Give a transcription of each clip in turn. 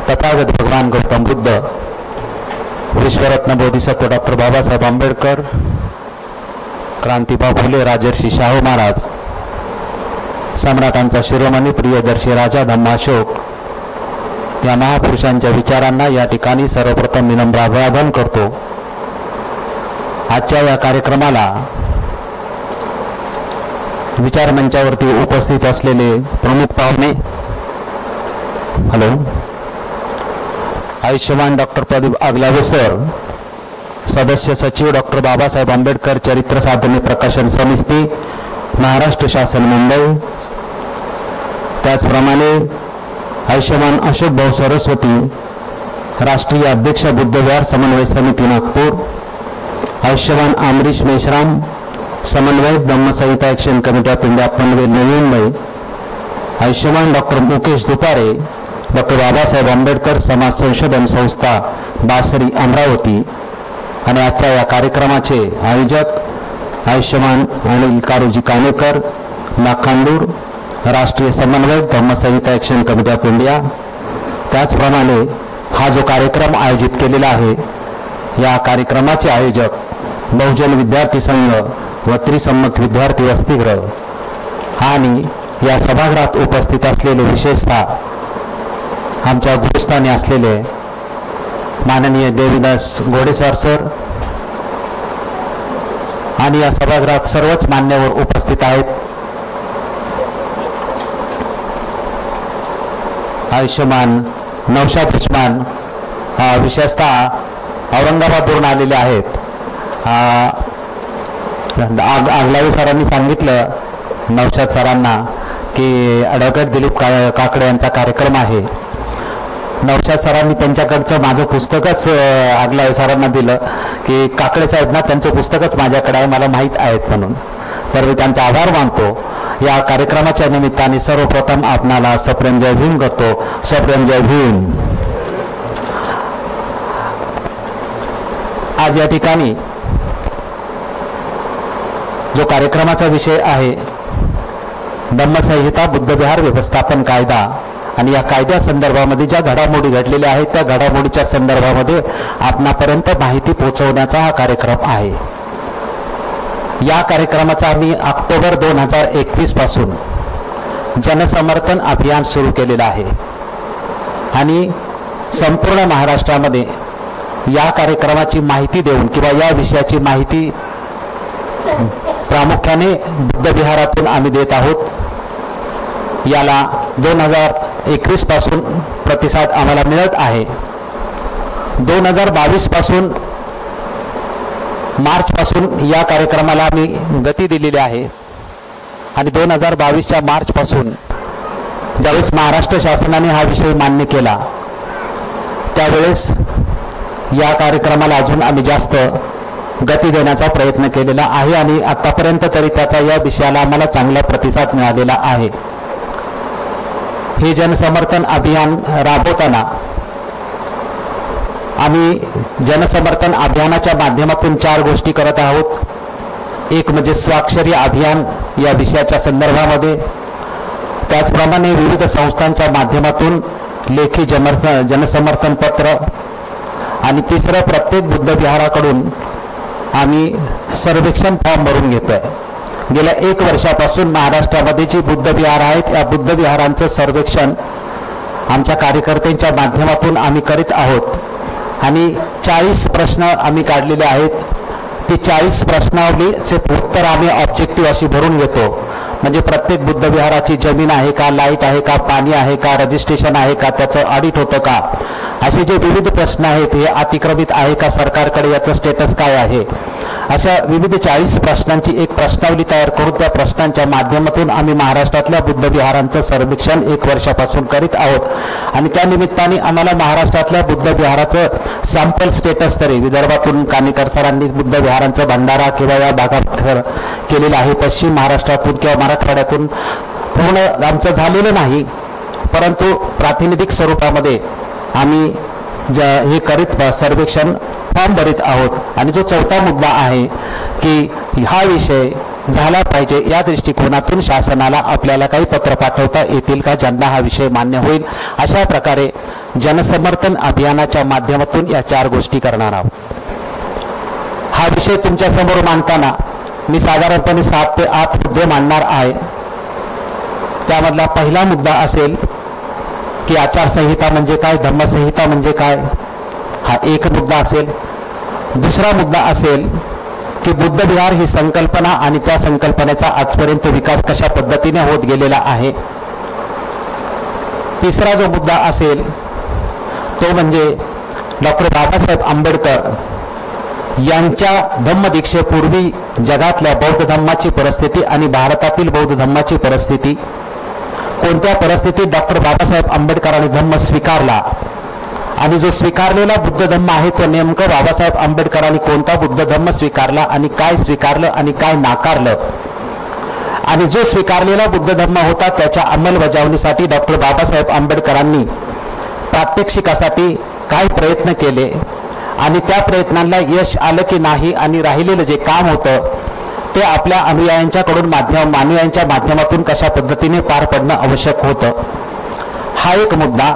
तथागत भगवान गौतम बुद्ध, विश्वरत्न बोधिसत्व डॉक्टर बाबासाहेब आंबेडकर, क्रांतिबा फुले, राजर्षी शाहू महाराज, सम्राटांचा शिरोमणी प्रियदर्शी राजा धम्माशोक या महापुरुषांच्या विचारांना या ठिकाणी सर्वप्रथम विनम्र अभिवादन करतो। आजच्या या कार्यक्रमाला विचार मंचावरती उपस्थित असलेले प्रमुख पाहुणे, हॅलो, आयुष्यमान डॉक्टर प्रदीप आगलावे सर, सदस्य सचिव डॉक्टर बाबासाहेब आंबेडकर चरित्र साधने प्रकाशन समिती, महाराष्ट्र शासन मुंबई, त्याचप्रमाणे आयुष्यमान अशोक भाऊ सरस्वती, राष्ट्रीय अध्यक्ष बुद्ध विहार समन्वय समिती Nagpur, Ayushman Amrish Meshram, Samanvay Dhammasanhita action committee of India Panvel Navi Mumbai, आयुष्यमान डॉक्टर मुकेश दुपारे, डॉक्टर बाबासाहेब आंबेडकर समाज संशोधन संस्था बासरी अमरावती, आणि आजच्या या कार्यक्रमाचे आयोजक आयुष्यमान अनिल कारुजी कानेकर, नाखांदूर, राष्ट्रीय समन्वय Dhammasanhita action committee of India. त्याचप्रमाणे हा जो कार्यक्रम आयोजित केलेला आहे, या कार्यक्रमाचे आयोजक बहुजन विद्यार्थी संघ व त्रिसम्मत विद्यार्थी वसतिगृह, आणि या सभागृहात उपस्थित असलेले विशेषतः आमच्या गुरुस्थानी असलेले माननीय देवीदास घोडेस्वार सर, आणि या सभागृहात सर्वच मान्यवर उपस्थित आहेत। आयुष्यमान नौशाद उस्मान विशेषतः औरंगाबादवरून आलेले आहेत। आगलावे सरांनी सांगितलं नौशाद सरांना की ॲडव्होकेट दिलीप काकडे यांचा कार्यक्रम आहे। नौशाद सरांनी त्यांच्याकडचं माझं पुस्तकच आगलावे सरांना दिलं की काकडे साहेब ना त्यांचं पुस्तकच माझ्याकडे आहे, मला माहीत आहेत म्हणून, तर मी त्यांचा आभार मानतो। या कार्यक्रमाच्या निमित्ताने सर्वप्रथम आपणाला सप्रेम जय भीम करतो। सप्रेम जय भीम। आज या ठिकाणी जो कार्यक्रमाचा विषय आहे धम्मसंहिता बुद्ध विहार व्यवस्थापन कायदा, आणि या कायद्या संदर्भामध्ये ज्या घडामोडी घडलेल्या आहेत त्या घडामोडीच्या संदर्भामध्ये आपणापर्यंत माहिती पोहोचवण्याचा हा कार्यक्रम आहे। या कार्यक्रमाचा आम्ही ऑक्टोबर 2021 पासून जनसमर्थन अभियान सुरू केलेलं आहे, आणि संपूर्ण महाराष्ट्रामध्ये या कार्यक्रमाची माहिती देऊन किंवा या विषयाची माहिती प्रामुख्याने बुद्ध विहारातून आम्ही देत आहोत। याला 2021 पासून प्रतिसाद आम्हाला मिळत आहे। 2022 पासून मार्च पासून या कार्यक्रमाला आम्ही गती दिलेली आहे, आणि 2022च्या मार्च पासून ज्यावेळेस महाराष्ट्र शासनाने हा विषय मान्य केला त्यावेळेस या कार्यक्रमाला अजून आम्ही जास्त गती देण्याचा प्रयत्न केलेला आहे, आणि आतापर्यंत तरी त्याचा या विषयाला आम्हाला चांगला प्रतिसाद मिळालेला आहे। हे जनसमर्थन अभियान राबवताना आम्ही जनसमर्थन अभियानाच्या माध्यमातून 4 गोष्टी करत आहोत। एक म्हणजे स्वाक्षरी अभियान या विषयाच्या संदर्भामध्ये, त्याचप्रमाणे विविध संस्थांच्या माध्यमातून लेखी जनसमर्थन पत्र, आणि तिसरं प्रत्येक बुद्ध विहाराकडून आम्ही सर्वेक्षण फॉर्म भरून घेतोय। गेल्या 1 वर्षापासून महाराष्ट्रामध्ये जी बुद्ध विहार आहेत या बुद्ध विहारांचं सर्वेक्षण आमच्या कार्यकर्त्यांच्या माध्यमातून आम्ही करीत आहोत, आणि 40 प्रश्न आम्ही काढलेले आहेत। ती 40 प्रश्नावलीचे उत्तर आम्ही ऑब्जेक्टिव्ह अशी भरून घेतो, म्हणजे प्रत्येक बुद्ध विहाराची जमीन आहे का, लाईट आहे का, पाणी आहे का, रजिस्ट्रेशन आहे का, त्याचं ऑडिट होतं का, असे जे विविध प्रश्न आहेत हे अतिक्रमित आहे का, सरकारकडे याचं स्टेटस काय आहे, अशा विविध 40 प्रश्नांची एक प्रश्नावली तयार करून त्या प्रश्नांच्या माध्यमातून आम्ही महाराष्ट्रातल्या बुद्ध विहारांचं सर्वेक्षण 1 वर्षापासून करीत आहोत, आणि त्या निमित्ताने आम्हाला महाराष्ट्रातल्या बुद्ध विहाराचं सॅम्पल स्टेटस तरी विदर्भातून कानेकर सरांनी बुद्ध विहारांचं भंडारा किंवा या भागात केलेलं आहे, पश्चिम महाराष्ट्रातून किंवा मराठवाड्यातून पूर्ण आमचं झालेलं नाही, परंतु प्रातिनिधिक स्वरूपामध्ये आम्ही हे करीत सर्वेक्षण फॉर्म भरीत आहोत। आणि जो चौथा मुद्दा आहे की हा विषय झाला पाहिजे या दृष्टिकोनातून शासनाला आपल्याला काही पत्र पाठवता येतील का, ज्यांना हा विषय मान्य होईल. अशा प्रकारे जनसमर्थन अभियानाच्या माध्यमातून या 4 गोष्टी करणार आहोत. हा विषय तुमच्या समोर मांडताना मी साधारणपणे 7 ते 8 मुद्दे मांडणार आहे. त्यामधला पहिला मुद्दा असेल की आचारसंहिता म्हणजे काय, धम्मसंहिता म्हणजे काय, हा एक मुद्दा असेल. दुसरा मुद्दा असेल की बुद्धविहार ही संकल्पना आणि त्या संकल्पनेचा आजपर्यंत विकास कशा पद्धतीने होत गेलेला आहे. तिसरा जो मुद्दा असेल तो म्हणजे डॉक्टर बाबासाहेब आंबेडकर यांच्या धम्मदीक्षेपूर्वी जगातल्या बौद्ध धम्माची परिस्थिती आणि भारतातील बौद्ध धम्माची परिस्थिती, कोणत्या परिस्थितीत डॉक्टर बाबासाहेब आंबेडकरांनी धम्म स्वीकारला आणि जो स्वीकारलेला बुद्ध धम्म आहे तो नेमकं बाबासाहेब आंबेडकरांनी कोणता बुद्ध धम्म स्वीकारला आणि काय स्वीकारलं आणि काय नाकारलं, आणि जो स्वीकारलेला बुद्ध धम्म होता त्याच्या अंमलबजावणीसाठी डॉक्टर बाबासाहेब आंबेडकरांनी प्रात्यक्षिकासाठी काय प्रयत्न केले आणि त्या प्रयत्नांना यश आलं की नाही, आणि राहिलेलं जे काम होतं ते आपल्या अनुयायांच्याकडून अनुयायांच्या माध्यमातून कशा पद्धतीने पार पडणं आवश्यक होतं. हा एक मुद्दा.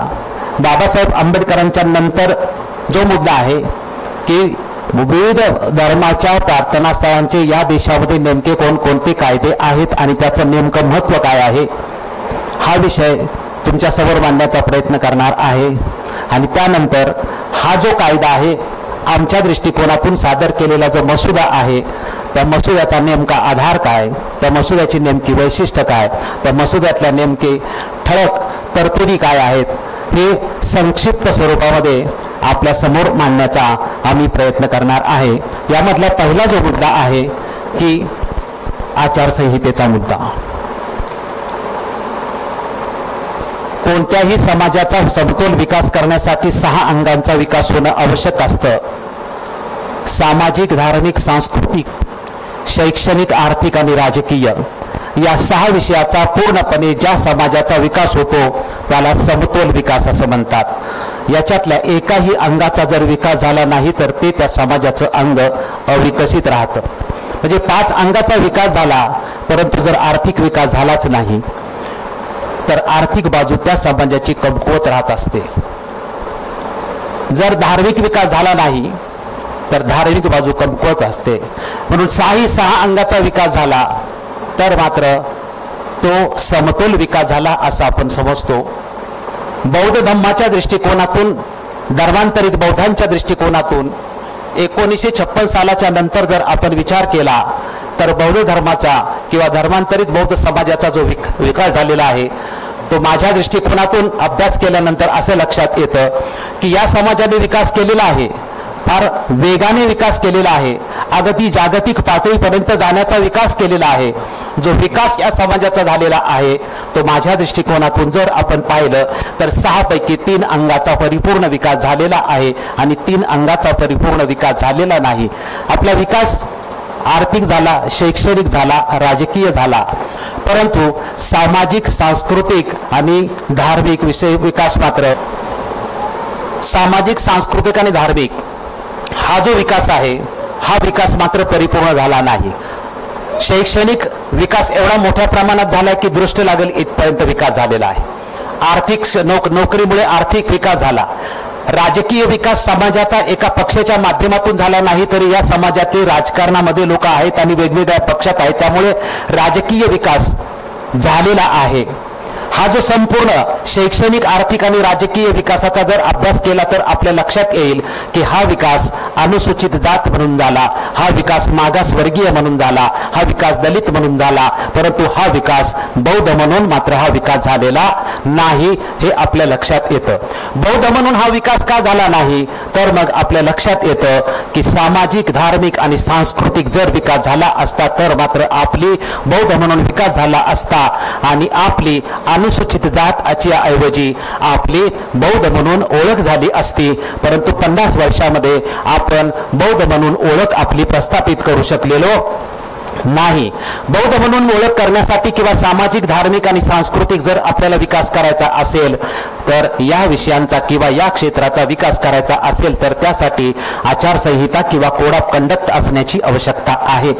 बाबासाहेब आंबेडकरांच्या नंतर जो मुद्दा आहे की विविध धर्माच्या प्रार्थनास्थळांचे या देशामध्ये नेमके कोणते कायदे आहेत आणि त्याचं नेमकं महत्त्व काय आहे, हा विषय तुमच्या समोर मांडण्याचा प्रयत्न करणार आहे. आणि त्यानंतर हा जो कायदा आहे, आमच्या दृष्टिकोनातून सादर केलेला जो मसुदा आहे, त्या मसुद्याचा नेमका आधार काय, त्या मसुद्याची नेमकी वैशिष्ट्य काय, त्या मसुद्यातल्या नेमके ठळक तरतुदी काय आहेत, हे संक्षिप्त स्वरूपामध्ये आपल्या समोर मांडण्याचा आम्ही प्रयत्न करणार आहे. यामधला पहिला जो मुद्दा आहे की आचारसंहितेचा मुद्दा. कोणत्याही समाजाचा समतोल विकास करण्यासाठी 6 अंगांचा विकास होणं आवश्यक असतं. सामाजिक, धार्मिक, सांस्कृतिक, शैक्षणिक, आर्थिक आणि राजकीय या 6 विषयाचा पूर्णपणे ज्या समाजाचा विकास होतो त्याला समतोल विकास असं म्हणतात. याच्यातल्या एकाही अंगाचा जर विकास झाला नाही तर ते त्या समाजाचं अंग अविकसित राहतं. म्हणजे 5 अंगाचा विकास झाला परंतु जर आर्थिक विकास झालाच नाही तर आर्थिक बाजू त्या समाजाची कमकुवत राहत असते. जर धार्मिक विकास झाला नाही तर धार्मिक बाजू कमकुवत असते. म्हणून 6 अंगाचा विकास झाला तर मात्र तो समतोल विकास झाला असं आपण समजतो. बौद्ध धम्माच्या दृष्टिकोनातून, धर्मांतरित बौद्धांच्या दृष्टिकोनातून 1956 सालाच्या नंतर जर आपण विचार केला तर बौद्ध धर्माचा किंवा धर्मांतरित बौद्ध समाजाचा जो विकास झालेला आहे तो माझ्या दृष्टिकोनातून अभ्यास केल्यानंतर असं लक्षात येतं की या समाजाने विकास केलेला आहे, फार वेगाने विकास केलेला आहे, अगदी जागतिक पातळीपर्यंत जाण्याचा विकास केलेला आहे. जो विकास या समाजाचा झालेला आहे तो माझ्या दृष्टिकोनातून जर आपण पाहिलं तर 6 पैकी 3 अंगाचा परिपूर्ण विकास झालेला आहे आणि 3 अंगाचा परिपूर्ण विकास झालेला नाही. आपला विकास आर्थिक झाला, शैक्षणिक झाला, राजकीय झाला, परंतु सामाजिक, सांस्कृतिक आणि धार्मिक विकास मात्र, सामाजिक, सांस्कृतिक आणि धार्मिक हा जो विकास आहे हा विकास मात्र परिपूर्ण झाला नाही. शैक्षणिक विकास एवढा मोठ्या प्रमाणात झाला की दृष्टी लागेल इथपर्यंत विकास झालेला आहे. आर्थिक नोकरीमुळे आर्थिक विकास झाला. राजकीय विकास समाजाचा एका पक्षाच्या माध्यमातून झाला नाही तरी या समाजातील राजकारणामध्ये लोक आहेत आणि वेगवेगळ्या पक्षात आहेत, त्यामुळे राजकीय विकास झालेला आहे. हा जो संपूर्ण शैक्षणिक, आर्थिक आणि राजकीय विकासाचा जर अभ्यास केला तर आपल्या लक्षात येईल की हा विकास अनुसूचित जात म्हणून झाला, हा विकास मागासवर्गीय म्हणून झाला, हा विकास दलित म्हणून झाला, परंतु हा विकास बौद्ध म्हणून मात्र हा विकास झालेला नाही हे आपल्या लक्षात येतं. बौद्ध म्हणून हा विकास का झाला नाही तर मग आपल्या लक्षात येतं की सामाजिक, धार्मिक आणि सांस्कृतिक जर विकास झाला असता तर मात्र आपली बौद्ध म्हणून विकास झाला असता आणि आपली अनुसूचित जातच्या ऐवजी आपली बौद्ध म्हणून ओळख झाली असती. परंतु 50 वर्षामध्ये आपण बौद्ध म्हणून ओळख आपली प्रस्थापित करू शकलेलो नाही. बौद्ध म्हणून ओळख करण्यासाठी किंवा सामाजिक, धार्मिक आणि सांस्कृतिक जर आपल्याला विकास करायचा असेल तर या विषयांचा किंवा या क्षेत्राचा विकास करायचा असेल तर त्यासाठी आचारसंहिता किंवा कोड ऑफ कंडक्ट असण्याची आवश्यकता आहे.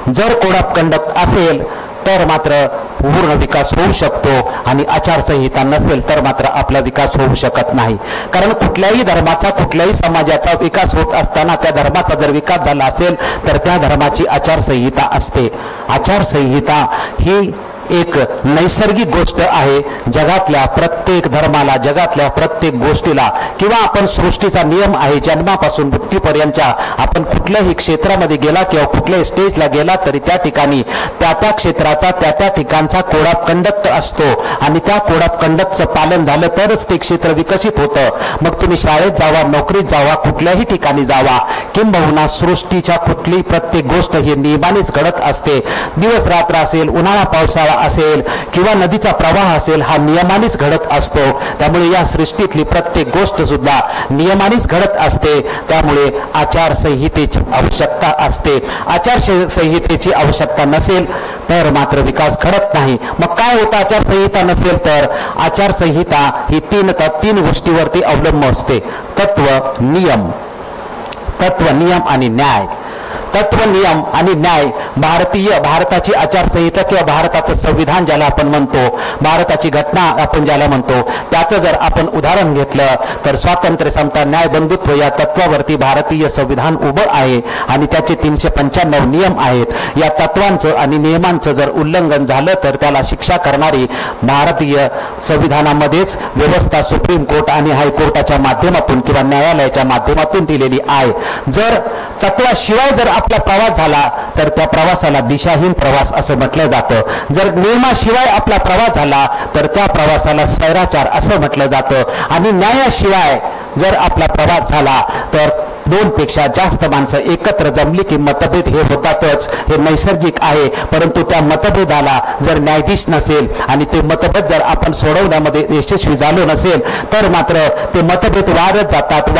जर कोड ऑफ कंडक्ट असेल तर मात्र पूर्ण विकास होऊ शकतो आणि आचारसंहिता नसेल तर मात्र आपला विकास होऊ शकत नाही. कारण कुठल्याही धर्माचा, कुठल्याही समाजाचा विकास होत असताना त्या धर्माचा जर विकास झाला असेल तर त्या धर्माची आचारसंहिता असते. आचारसंहिता ही एक नैसर्गिक गोष्ट आहे. जगातल्या प्रत्येक धर्माला, जगातल्या प्रत्येक गोष्टीला किंवा आपण सृष्टीचा नियम आहे. जन्मापासून मृत्यूपर्यंतच्या आपण कुठल्याही क्षेत्रामध्ये गेला किंवा कुठल्याही स्टेजला गेला तरी त्या ठिकाणी त्या त्या क्षेत्राचा, त्या त्या ठिकाणचा कोड ऑफ कंडक्ट असतो आणि त्या कोड ऑफ कंडक्टचं पालन झालं तरच ते क्षेत्र विकसित होतं. मग तुम्ही शाळेत जावा, नोकरीत जावा, कुठल्याही ठिकाणी जावा, किंबहुना सृष्टीच्या कुठलीही प्रत्येक गोष्ट ही नियमानेच घडत असते. दिवस रात्र असेल, उन्हाळा पावसाळा असेल किंवा नदीचा प्रवाह असेल, हा नियमानेच घडत असतो. त्यामुळे या सृष्टीतली प्रत्येक गोष्ट सुद्धा नियमानेच घडत असते. त्यामुळे आचारसंहितेची आवश्यकता असते. आचारसंहितेची आवश्यकता नसेल तर मात्र विकास घडत नाही. मग काय होतं आचारसंहिता नसेल तर? आचारसंहिता ही तीन गोष्टीवरती अवलंबून असते. तत्व, नियम आणि न्याय. तत्व, नियम आणि न्याय. भारताची आचारसंहिता किंवा भारताचं संविधान ज्याला आपण म्हणतो, भारताची घटना आपण ज्याला म्हणतो, त्याचं जर आपण उदाहरण घेतलं तर स्वातंत्र्य, समता, न्याय, बंधुत्व या तत्वावरती भारतीय संविधान उभं आहे आणि त्याचे 395 नियम आहेत. या तत्वांचं आणि नियमांचं जर उल्लंघन झालं तर त्याला शिक्षा करणारी भारतीय संविधानामध्येच व्यवस्था सुप्रीम कोर्ट आणि हायकोर्टाच्या माध्यमातून किंवा न्यायालयाच्या माध्यमातून दिलेली आहे. जर तत्वाशिवाय जर आपला प्रवास झाला तर त्या प्रवासाला दिशाहीन प्रवास असं म्हटलं जातं. जर नियमाशिवाय आपला प्रवास झाला तर त्या प्रवासाला स्वैराचार असं म्हटलं जातं. आणि न्यायाशिवाय जर आपला प्रवास झाला तर 2 पेक्षा जास्त माणसं एकत्र जमली की मतभेद हे होतातच, हे नैसर्गिक आहे. परंतु त्या मतभेदाला जर न्यायाधीश नसेल आणि ते मतभेद जर आपण सोडवण्यामध्ये यशस्वी झालो नसेल तर मात्र ते मतभेद वाढत जातात.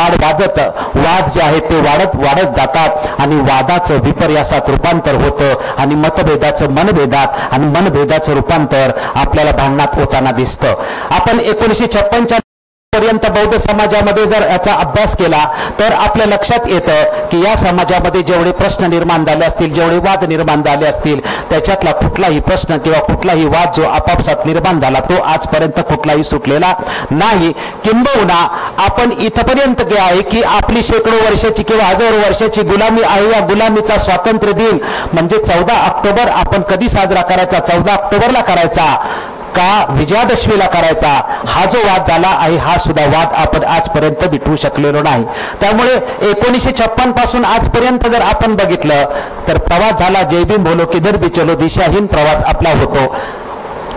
वाद जे आहेत ते वाढत जातात आणि वादाचं विपर्यासात रूपांतर होतं आणि मतभेदाचं मनभेदात आणि मनभेदाचं रूपांतर आपल्याला भांडणात होताना दिसतं. आपण 1956 पर्यंत बौद्ध समाजामध्ये जर याचा अभ्यास केला तर आपल्या लक्षात येतं की या समाजामध्ये जेवढे प्रश्न निर्माण झाले असतील, जेवढे वाद निर्माण झाले असतील, त्याच्यातला कुठलाही प्रश्न किंवा कुठलाही वाद जो आपापसात निर्माण झाला तो आजपर्यंत कुठलाही सुटलेला नाही. किंबहुना आपण इथपर्यंत गे आहे की आपली शेकडो वर्षाची किंवा हजारो वर्षाची गुलामी आहे. या गुलामीचा स्वातंत्र्य दिन म्हणजे 14 ऑक्टोबर आपण कधी साजरा करायचा? 14 ऑक्टोबरला करायचा का विजयादशमीला करायचा? हा जो वाद झाला आहे हा सुद्धा वाद आपण आजपर्यंत मिटवू शकलेलो नाही. त्यामुळे 1956 पासून आजपर्यंत जर आपण बघितलं तर प्रवास झाला, जय भीम बोलो किधर भी चलो, दिशाहीन प्रवास आपला होतो.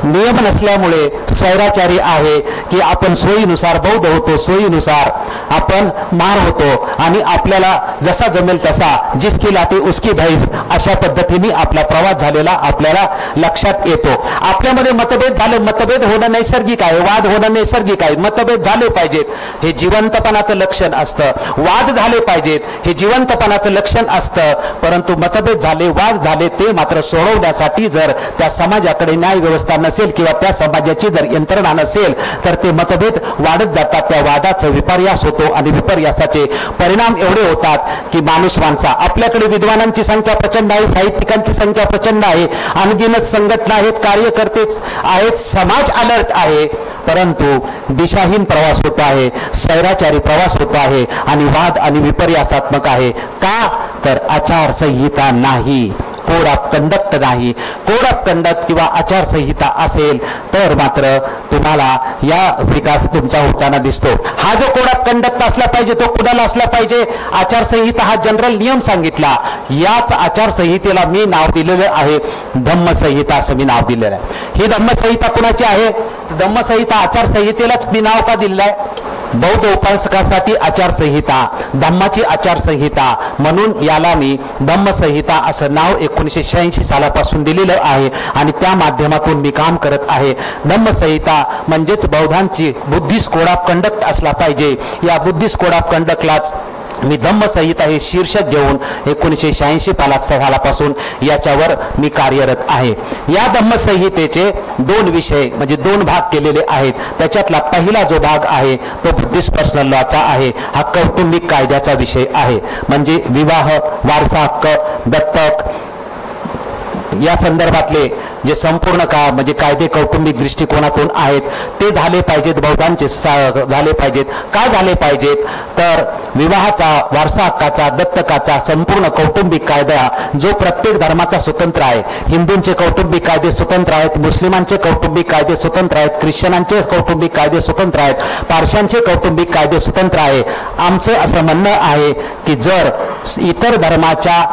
नियम नसल्यामुळे स्वैराचारी आहे की आपण सोयीनुसार बौद्ध होतो, सोयीनुसार आपण मार होतो आणि आपल्याला जसा जमेल तसा, जिसकी लाठी उसकी भैंस, अशा पद्धतीने आपला प्रवास झालेला आपल्याला लक्षात येतो. आपल्यामध्ये मतभेद झाले, मतभेद होणं नैसर्गिक आहे, वाद होणं नैसर्गिक आहे. मतभेद झाले पाहिजेत, हे जिवंतपणाचं लक्षण असतं. वाद झाले पाहिजेत, हे जिवंतपणाचं लक्षण असतं. परंतु मतभेद झाले, वाद झाले, ते मात्र सोडवण्यासाठी जर त्या समाजाकडे न्याय व्यवस्था नसेल किंवा त्या समाजाची जर यंत्रणा नसेल तर ते मतभेद वाढत जातात. त्या वादाचं विपर्यास होतो आणि विपर्यासाचे परिणाम एवढे होतात की माणसा, आपल्याकडे विद्वानांची संख्या प्रचंड आहे, साहित्यिकांची संख्या प्रचंड आहे, अनगिनत संघटना आहेत, कार्यकर्ते आहेत, समाज अलर्ट आहे, परंतु दिशाहीन प्रवास होत आहे, स्वैराचारी प्रवास होत आहे आणि वाद आणि विपर्यासात्मक आहे. का तर आचारसंहिता नाही, कोड ऑफ कंडक्ट नाही. कोड ऑफ कंडक्ट किंवा आचारसंहिता असेल तर मात्र तुम्हाला या विकास तुमचा होताना दिसतो. हा जो कोड ऑफ कंडक्ट असला पाहिजे तो कुणाला असला पाहिजे? आचारसंहिता हा जनरल नियम सांगितला. याच आचारसंहितेला मी नाव दिलेलं आहे धम्मसंहिता, असं मी नाव दिलेलं आहे. ही धम्मसंहिता कुणाची आहे? धम्मसंहिता आचारसंहितेलाच मी नाव का दिलेलं आहे? बौद्ध उपासकासाठी आचारसंहिता, धम्माची आचारसंहिता, म्हणून याला मी धम्मसंहिता असं नाव 1986 सालापासून दिलेलं आहे आणि त्या माध्यमातून मी काम करत आहे. धम्मसंहिता म्हणजेच बौद्धांची बुद्धिस्ट कोड ऑफ कंडक्ट असला पाहिजे. या बुद्धिस्ट कोड ऑफ कंडक्टलाच मी धम्मसंहिता हे शीर्षक घेऊन 1986 सालापासून याच्यावर मी कार्यरत आहे। या धम्मसंहितेचे 2 विषय म्हणजे 2 भाग केलेले आहेत। त्याच्यातला पहिला जो भाग आहे तो बुद्धिस्ट पर्सनल लॉचा आहे। हा कौटुंबिक कायद्याचा विषय आहे, म्हणजे विवाह, वारसा हक्क, दत्तक या संदर्भातले जे संपूर्ण म्हणजे कायदे कौटुंबिक दृष्टिकोनातून आहेत ते झाले पाहिजेत, बौद्धांचे झाले पाहिजेत। का झाले पाहिजेत तर विवाहाचा, वारसा हक्काचा, दत्तकाचा संपूर्ण कौटुंबिक कायदा जो प्रत्येक धर्माचा स्वतंत्र आहे। हिंदूंचे कौटुंबिक कायदे स्वतंत्र आहेत, मुस्लिमांचे कौटुंबिक कायदे स्वतंत्र आहेत, ख्रिश्चनांचे कौटुंबिक कायदे स्वतंत्र आहेत, पारशांचे कौटुंबिक कायदे स्वतंत्र आहे। आमचे असं म्हणणं आहे की जर इतर धर्माच्या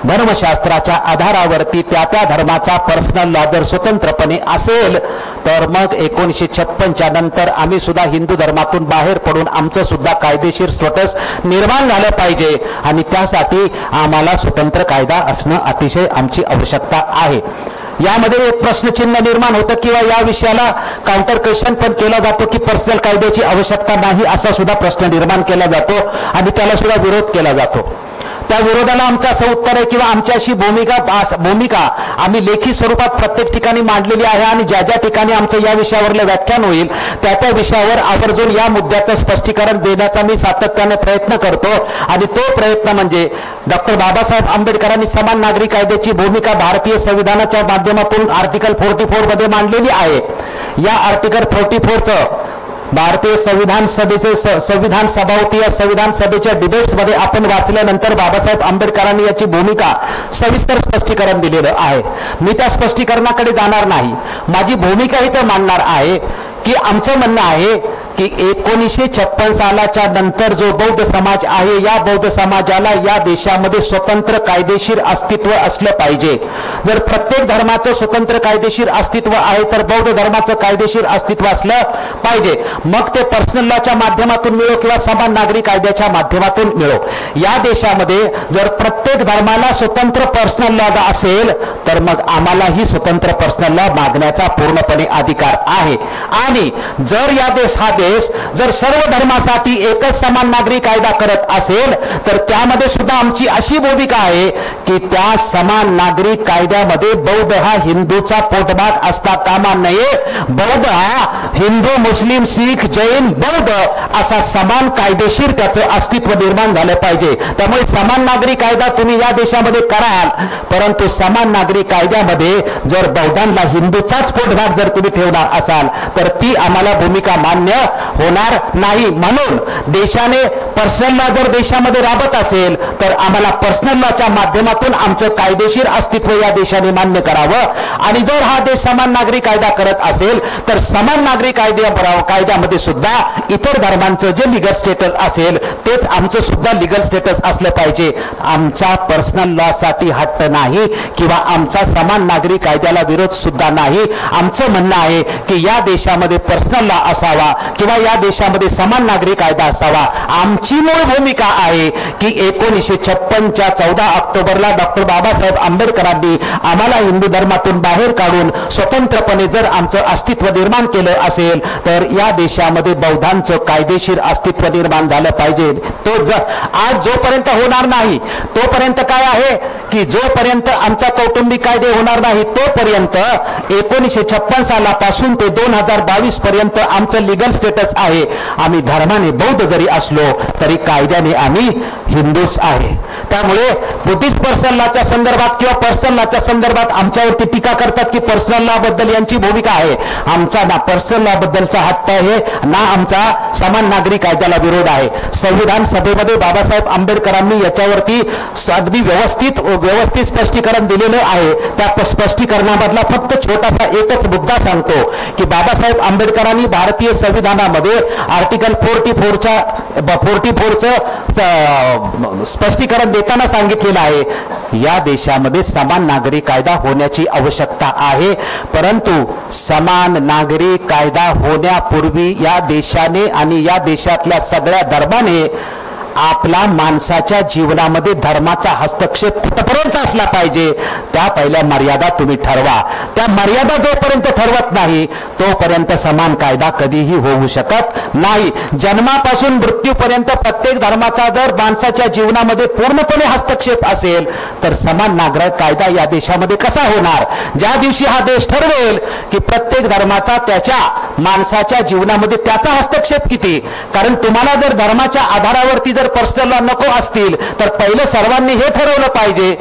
धर्मशास्त्राच्या आधारावरती त्या धर्माचा पर्सनल लॉ जर स्वतंत्रपणे असेल तर मग 1956 नंतर आम्ही सुद्धा हिंदू धर्मातून बाहेर पडून आमचं सुद्धा कायदेशीर स्टेटस निर्माण झालं पाहिजे आणि त्यासाठी आम्हाला स्वतंत्र कायदा असणं अतिशय आमची आवश्यकता आहे। यामध्ये एक प्रश्नचिन्ह निर्माण होतं किंवा या विषयाला काउंटर क्वेश्चन पण केला जातो की पर्सनल कायद्याची आवश्यकता नाही असा सुद्धा प्रश्न निर्माण केला जातो आणि त्याला सुद्धा विरोध केला जातो। त्या विरोधाला आमचं असं उत्तर आहे किंवा आमची अशी भूमिका आम्ही लेखी स्वरूपात प्रत्येक ठिकाणी मांडलेली आहे आणि ज्या ज्या ठिकाणी आमचं या विषयावरलं व्याख्यान होईल त्या विषयावर आवर्जून या मुद्द्याचं स्पष्टीकरण देण्याचा मी सातत्याने प्रयत्न करतो। आणि तो प्रयत्न म्हणजे डॉक्टर बाबासाहेब आंबेडकरांनी समान नागरी कायद्याची भूमिका भारतीय संविधानाच्या माध्यमातून आर्टिकल 44 मध्ये मांडलेली आहे। या आर्टिकल 44चं भारतीय संविधान सभा होती, या संविधान सभेच्या डिबेट्स मध्ये आपण वाचल्यानंतर बाबासाहेब आंबेडकरांनी याची भूमिका सविस्तर स्पष्टीकरण दिलेलं आहे। मी त्या स्पष्टीकरणाकडे जाणार नाही, माझी भूमिका इथं मांडणार आहे की आमचं म्हणणं आहे की 1956 सालाच्या नंतर जो बौद्ध समाज आहे या बौद्ध समाजाला या देशामध्ये स्वतंत्र कायदेशीर अस्तित्व असलं पाहिजे। जर प्रत्येक धर्माचं स्वतंत्र कायदेशीर अस्तित्व आहे तर बौद्ध धर्माचं कायदेशीर अस्तित्व असलं पाहिजे, मग ते पर्सनल लॉच्या माध्यमातून मिळो किंवा समान नागरी कायद्याच्या माध्यमातून मिळो। या देशामध्ये जर प्रत्येक धर्माला स्वतंत्र पर्सनल लॉ असेल तर मग आम्हालाही स्वतंत्र पर्सनल लॉ मागण्याचा पूर्णपणे अधिकार आहे। आणि जर हा देश जर सर्व धर्मासाठी एकच समान नागरी कायदा करत असेल तर त्यामध्ये सुद्धा आमची अशी भूमिका आहे की त्या समान नागरी कायद्यामध्ये बौद्ध हा हिंदूचा पोटभाग असता कामा नये। बौद्ध हा हिंदू, मुस्लिम, शीख, जैन, बौद्ध असा समान कायदेशीर त्याचं अस्तित्व निर्माण झालं पाहिजे। त्यामुळे समान नागरी कायदा तुम्ही या देशामध्ये कराल, परंतु समान नागरी कायद्यामध्ये जर बौद्धांना हिंदूचाच पोटभाग जर तुम्ही ठेवणार असाल तर ती आम्हाला भूमिका मान्य होणार नाही। म्हणून देशाने पर्सनल लॉ जर देशामध्ये राबत असेल तर आम्हाला पर्सनल लॉच्या माध्यमातून आमचं कायदेशीर अस्तित्व या देशाने मान्य करावं। आणि जर हा देश समान नागरी कायदा करत असेल तर समान नागरी कायद्यामध्ये सुद्धा इतर धर्मांचं जे लिगल स्टेटस असेल तेच आमचं सुद्धा लिगल स्टेटस असलं पाहिजे। आमचा पर्सनल लॉ साठी हट्ट नाही किंवा आमचा समान नागरी कायद्याला विरोध सुद्धा नाही। आमचं म्हणणं आहे की या देशामध्ये पर्सनल लॉ असावा किंवा या देशामध्ये समान नागरी कायदा असावा। आमची मूळ भूमिका आहे की 1956च्या 14 ऑक्टोबरला डॉक्टर बाबासाहेब आंबेडकरांनी आम्हाला हिंदू धर्मातून बाहेर काढून स्वतंत्रपणे जर आमचं अस्तित्व निर्माण केलं असेल तर या देशामध्ये बौद्धांचं कायदेशीर अस्तित्व निर्माण झालं पाहिजे। तो आज जोपर्यंत होणार नाही तोपर्यंत काय आहे की जोपर्यंत आमचा कौटुंबिक कायदे होणार नाही तोपर्यंत 1956 सालापासून ते 2022 पर्यंत आमचं लिगल स्टेटस आहे। आम्ही धर्माने बौद्ध जरी असलो तरी कायद्याने आम्ही हिंदूच आहे। त्यामुळे बुद्धिस्ट पर्सनल लॉच्या संदर्भात किंवा पर्सनल लॉच्या संदर्भात आमच्यावरती टीका करतात की पर्सनल लॉ बद्दल यांची भूमिका आहे। आमचा ना पर्सनल लॉ बद्दलचा हट्ट आहे ना आमचा समान नागरी कायद्याला विरोध आहे। संविधान सभेमध्ये बाबासाहेब आंबेडकरांनी याच्यावरती अगदी व्यवस्थित स्पष्टीकरण दिलेलं आहे। त्या स्पष्टीकरणामधला फक्त छोटासा एकच मुद्दा सांगतो की बाबासाहेब आंबेडकरांनी भारतीय संविधानामध्ये आर्टिकल 44चं स्पष्टीकरण देताना सांगितलेलं आहे या देशामध्ये समान नागरी कायदा होण्याची आवश्यकता आहे, परंतु समान नागरी कायदा होण्यापूर्वी या देशाने आणि या देशातल्या सगळ्या धर्माने आपला माणसाच्या जीवनामध्ये धर्माचा हस्तक्षेप कुठपर्यंत असला पाहिजे त्या पहिल्या मर्यादा तुम्ही ठरवा. त्या मर्यादा जोपर्यंत ठरवत नाही तोपर्यंत समान कायदा कधीही होऊ शकत नाही. जन्मापासून मृत्यूपर्यंत प्रत्येक धर्माचा जर माणसाच्या जीवनामध्ये पूर्णपणे हस्तक्षेप असेल तर समान नागरिक कायदा या देशामध्ये कसा होणार? ज्या दिवशी हा देश ठरवेल की प्रत्येक धर्माचा त्याच्या माणसाच्या जीवनामध्ये त्याचा हस्तक्षेप किती, कारण तुम्हाला जर धर्माच्या आधारावरती जर पर्सनल लॉ नको असतील तर पहिलं सर्वांनी हे ठरवलं पाहिजे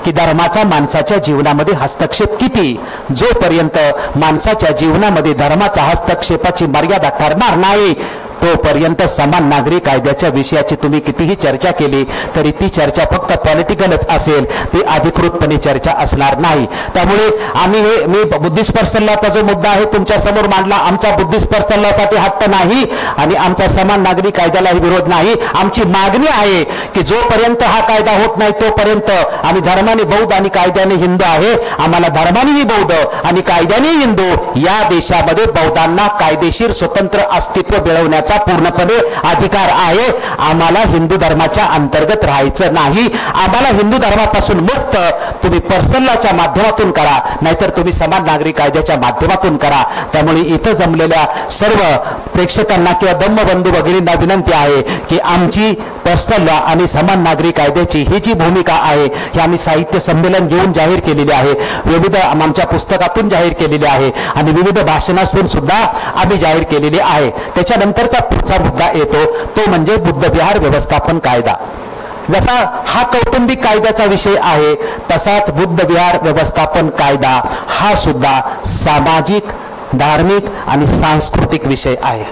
की धर्माचा माणसाच्या जीवनामध्ये हस्तक्षेप किती. जोपर्यंत माणसाच्या जीवनामध्ये धर्माचा हस्तक्षेपाची मर्यादा ठरणार नाही तोपर्यंत समान नागरी कायद्याच्या विषयाची तुम्ही कितीही चर्चा केली तरी ती चर्चा फक्त पॉलिटिकलच असेल, ती अधिकृतपणे चर्चा असणार नाही. त्यामुळे मी बुद्धिस्ट पर्सनल लॉचा जो मुद्दा आहे तुमच्या समोर मांडला. आमचा बुद्धिस्ट पर्सनल लॉसाठी हट्ट नाही आणि आमचा समान नागरी कायद्यालाही विरोध नाही. आमची मागणी आहे की जोपर्यंत हा कायदा होत नाही तोपर्यंत आम्ही धर्माने बौद्ध आणि कायद्याने हिंदू आहे. आम्हाला धर्मानेही बौद्ध आणि कायद्याने हिंदू या देशामध्ये बौद्धांना कायदेशीर स्वतंत्र अस्तित्व मिळवण्याचा पूर्णपणे अधिकार आहे. आम्हाला हिंदू धर्माच्या अंतर्गत राहायचं नाही. आम्हाला हिंदू धर्मापासून मुक्त तुम्ही पर्सनल लॉच्या माध्यमातून करा, नाहीतर तुम्ही समान नागरी कायद्याच्या माध्यमातून करा. त्यामुळे इथं जमलेल्या सर्व प्रेक्षकांना किंवा धम्मबंधू भगिनींना विनंती आहे की आमची पर्सनल लॉ आणि समान नागरी कायद्याची ही जी भूमिका आहे ही आम्ही साहित्य संमेलन घेऊन जाहीर केलेली आहे, विविध आमच्या पुस्तकातून जाहीर केलेली आहे आणि विविध भाषणातून सुद्धा आम्ही जाहीर केलेली आहे. त्याच्यानंतरचा पुढचा मुद्दा येतो तो म्हणजे बुद्धविहार व्यवस्थापन कायदा. जसा हा कौटुंबिक कायद्याचा विषय आहे तसाच बुद्धविहार व्यवस्थापन कायदा हा सुद्धा सामाजिक, धार्मिक आणि सांस्कृतिक विषय आहे.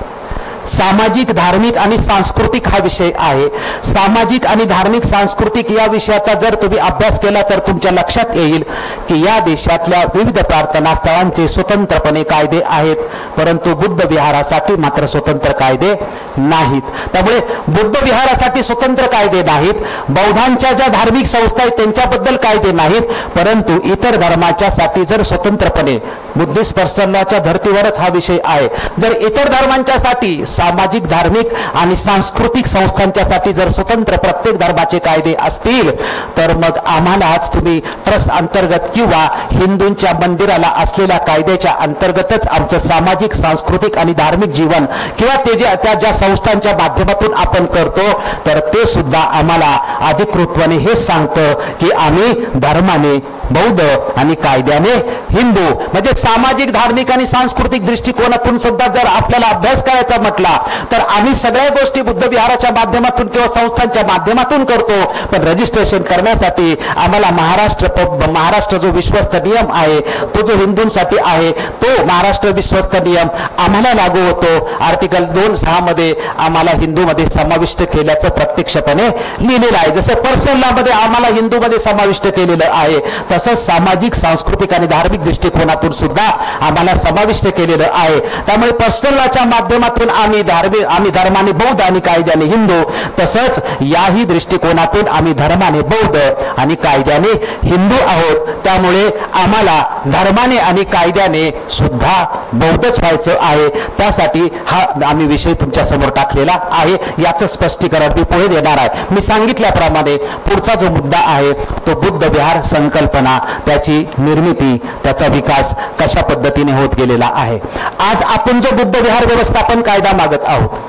सामाजिक, धार्मिक आणि सांस्कृतिक हा विषय आहे. सामाजिक आणि धार्मिक सांस्कृतिक या विषयाचा जर तुम्ही अभ्यास केला तर तुमच्या लक्षात येईल की या देशातल्या विविध प्रार्थना स्थळांचे स्वतंत्रपणे कायदे आहेत, परंतु बुद्ध विहारासाठी मात्र स्वतंत्र कायदे नाहीत. त्यामुळे बुद्ध विहारासाठी स्वतंत्र कायदे नाहीत, बौद्धांच्या ज्या धार्मिक संस्था आहेत त्यांच्याबद्दल कायदे नाहीत, परंतु इतर धर्माच्या साठी जर स्वतंत्रपणे बुद्धिस्ट पर्सनल लॉच्या धर्तीवरच हा विषय आहे. जर इतर धर्मांच्या साठी सामाजिक, धार्मिक आणि सांस्कृतिक संस्थांच्यासाठी जर स्वतंत्र प्रत्येक धर्माचे कायदे असतील तर मग आम्हालाच तुम्ही ट्रस्ट अंतर्गत किंवा हिंदूंच्या मंदिराला असलेल्या कायद्याच्या अंतर्गतच आमचं सामाजिक, सांस्कृतिक आणि धार्मिक जीवन किंवा त्या ज्या संस्थांच्या माध्यमातून आपण करतो तर ते सुद्धा आम्हाला अधिकृतपणे हेच सांगतं की आम्ही धर्माने बौद्ध आणि कायद्याने हिंदू. म्हणजे सामाजिक, धार्मिक आणि सांस्कृतिक दृष्टिकोनातून सुद्धा जर आपल्याला अभ्यास करायचा म्हटला तर आम्ही सगळ्या गोष्टी बुद्ध विहाराच्या माध्यमातून किंवा संस्थांच्या माध्यमातून करतो, पण रजिस्ट्रेशन करण्यासाठी आम्हाला महाराष्ट्र जो विश्वस्त नियम आहे तो जो हिंदूंसाठी आहे तो महाराष्ट्र विश्वस्त नियम आम्हाला लागू होतो. आर्टिकल 2(6) मध्ये आम्हाला हिंदूमध्ये समाविष्ट केल्याचं प्रत्यक्षपणे लिहिलेलं आहे. जसं पर्सनल लॉ मध्ये आम्हाला हिंदूमध्ये समाविष्ट केलेलं आहे तसंच सामाजिक, सांस्कृतिक आणि धार्मिक दृष्टिकोनातून सुद्धा आम्हाला समाविष्ट केलेलं आहे. त्यामुळे पर्सनल लॉच्या माध्यमातून आम्ही धर्माने बौद्ध आणि कायद्याने हिंदू, तसंच याही दृष्टिकोनातून आम्ही धर्माने बौद्ध आणि कायद्याने हिंदू आहोत. त्यामुळे आम्हाला धर्माने आणि कायद्याने सुद्धा बौद्धच व्हायचं आहे. त्यासाठी हा आम्ही विषय तुमच्या समोर टाकलेला आहे. याचं स्पष्टीकरण मी पुढे देणार आहे. मी सांगितल्याप्रमाणे पुढचा जो मुद्दा आहे तो बुद्ध विहार संकल्पना, त्याची निर्मिती, त्याचा विकास कशा पद्धतीने होत गेलेला आहे. आज आपण जो बुद्ध विहार व्यवस्थापन कायदा मागत आहोत,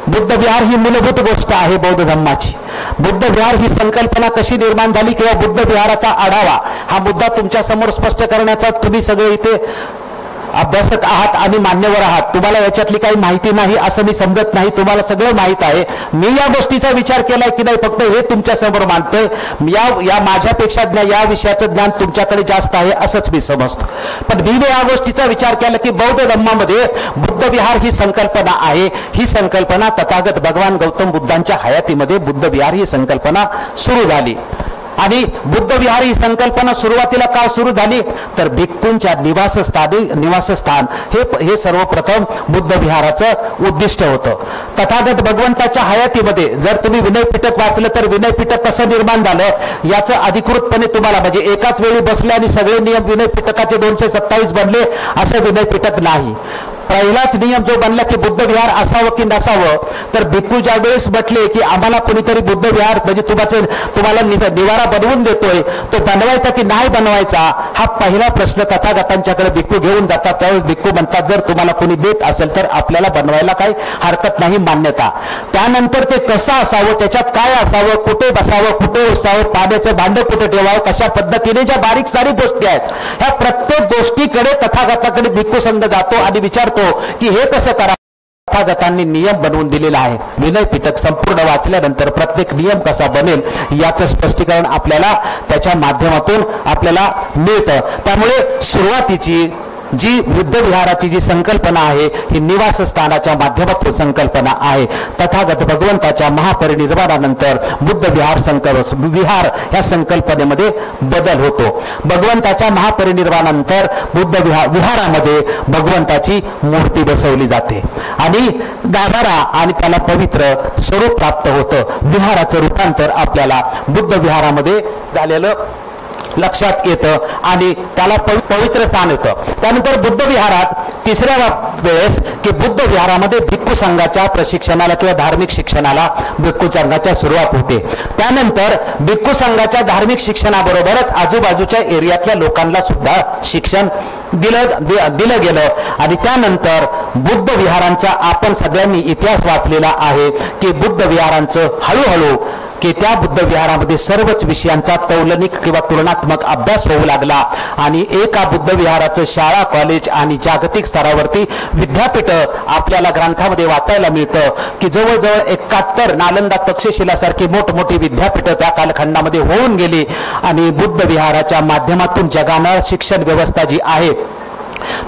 बुद्ध विहार ही मूलभूत गोष्ट आहे बौद्ध धर्माची. बुद्ध विहार ही संकल्पना कशी निर्माण झाली किंवा बुद्ध विहाराचा आढावा हा मुद्दा तुमच्या समोर स्पष्ट करण्याचा तुम्ही सगळे इथे अभ्यासक आहात आणि मान्यवर आहात. तुम्हाला याच्यातली काही माहिती नाही असं मी समजत नाही, तुम्हाला सगळं माहित आहे. मी या गोष्टीचा विचार केलाय की नाही फक्त हे तुमच्या समोर मांडतोय. या माझ्यापेक्षा या विषयाचं ज्ञान तुमच्याकडे जास्त आहे असंच मी समजतो. पण मी या गोष्टीचा विचार केला की बौद्ध धर्मामध्ये बुद्ध विहार ही संकल्पना आहे. ही संकल्पना तथागत भगवान गौतम बुद्धांच्या हयातीमध्ये बुद्ध विहार ही संकल्पना सुरू झाली. आणि बुद्ध विहार ही संकल्पना सुरुवातीला का सुरू झाली तर भिक्खूंच्या निवासस्थान हे सर्वप्रथम बुद्ध विहाराचं उद्दिष्ट होतं. तथागत भगवंताच्या हयातीमध्ये जर तुम्ही विनय पिटक वाचलं तर विनय पिटक कसं निर्माण झालं याचं अधिकृतपणे तुम्हाला, म्हणजे एकाच वेळी बसले आणि सगळे नियम विनय पिटकाचे 227 बनले असं विनय पिटक नाही. पहिलाच नियम जो बनला की बुद्ध विहार असावं की नसावं, तर भिक्खू ज्या वेळेस म्हटले की आम्हाला कोणीतरी बुद्ध विहार म्हणजे तुम्हाला निवारा बनवून देतोय, तो बनवायचा की नाही बनवायचा, हा पहिला प्रश्न तथागतांच्याकडे भिक्खू घेऊन जातात. त्यावेळेस भिक्खू म्हणतात जर तुम्हाला कोणी देत असेल तर आपल्याला बनवायला काही हरकत नाही, मान्यता. त्यानंतर ते कसं असावं, त्याच्यात काय असावं, कुठे बसावं, कुठे बसावं, पाण्याचं भांड कुठे ठेवावं, कशा पद्धतीने ज्या बारीक सारीक गोष्टी आहेत, ह्या प्रत्येक गोष्टीकडे तथागताकडे भिक्खू संघ जातो आणि विचारतो की हे कसं करा. तथागतांनी नियम बनवून दिलेला आहे. विनय पिटक संपूर्ण वाचल्यानंतर प्रत्येक नियम कसा बनेल याचं स्पष्टीकरण आपल्याला त्याच्या माध्यमातून आपल्याला मिळतं. त्यामुळे सुरुवातीची जी बुद्ध विहाराची जी संकल्पना आहे ही निवासस्थानाच्या माध्यमातून संकल्पना आहे. तथागत भगवंताच्या महापरिनिर्वाणानंतर बुद्ध विहार ह्या संकल्पनेमध्ये बदल होतो. भगवंताच्या महापरिनिर्वाणानंतर बुद्ध विहारामध्ये भगवंताची मूर्ती बसवली जाते आणि गाभारा आणि त्याला पवित्र स्वरूप प्राप्त होतं. विहाराचं रूपांतर आपल्याला बुद्ध विहारामध्ये झालेलं लक्षात येतं आणि त्याला पवित्र स्थान येतं. त्यानंतर बुद्ध विहारात तिसऱ्या वेळेस की बुद्ध विहारामध्ये भिक्खू संघाच्या प्रशिक्षणाला किंवा धार्मिक शिक्षणाला भिक्खू संघाच्या सुरुवात होते. त्यानंतर भिक्खू संघाच्या धार्मिक शिक्षणाबरोबरच आजूबाजूच्या एरियातल्या लोकांना सुद्धा शिक्षण दिलं गेलं आणि त्यानंतर बुद्ध विहारांचा आपण सगळ्यांनी इतिहास वाचलेला आहे की बुद्ध विहारांचं हळूहळू की त्या बुद्ध विहारामध्ये सर्वच विषयांचा तौलनिक किंवा तुलनात्मक अभ्यास होऊ लागला आणि एका बुद्ध विहाराचं शाळा, कॉलेज आणि जागतिक स्तरावरती विद्यापीठ आपल्याला ग्रंथामध्ये वाचायला मिळतं की जवळजवळ 71 नालंदा, तक्षशिला सारखी मोठमोठी विद्यापीठ त्या कालखंडामध्ये होऊन गेली आणि बुद्ध विहाराच्या माध्यमातून जगानं शिक्षण व्यवस्था जी आहे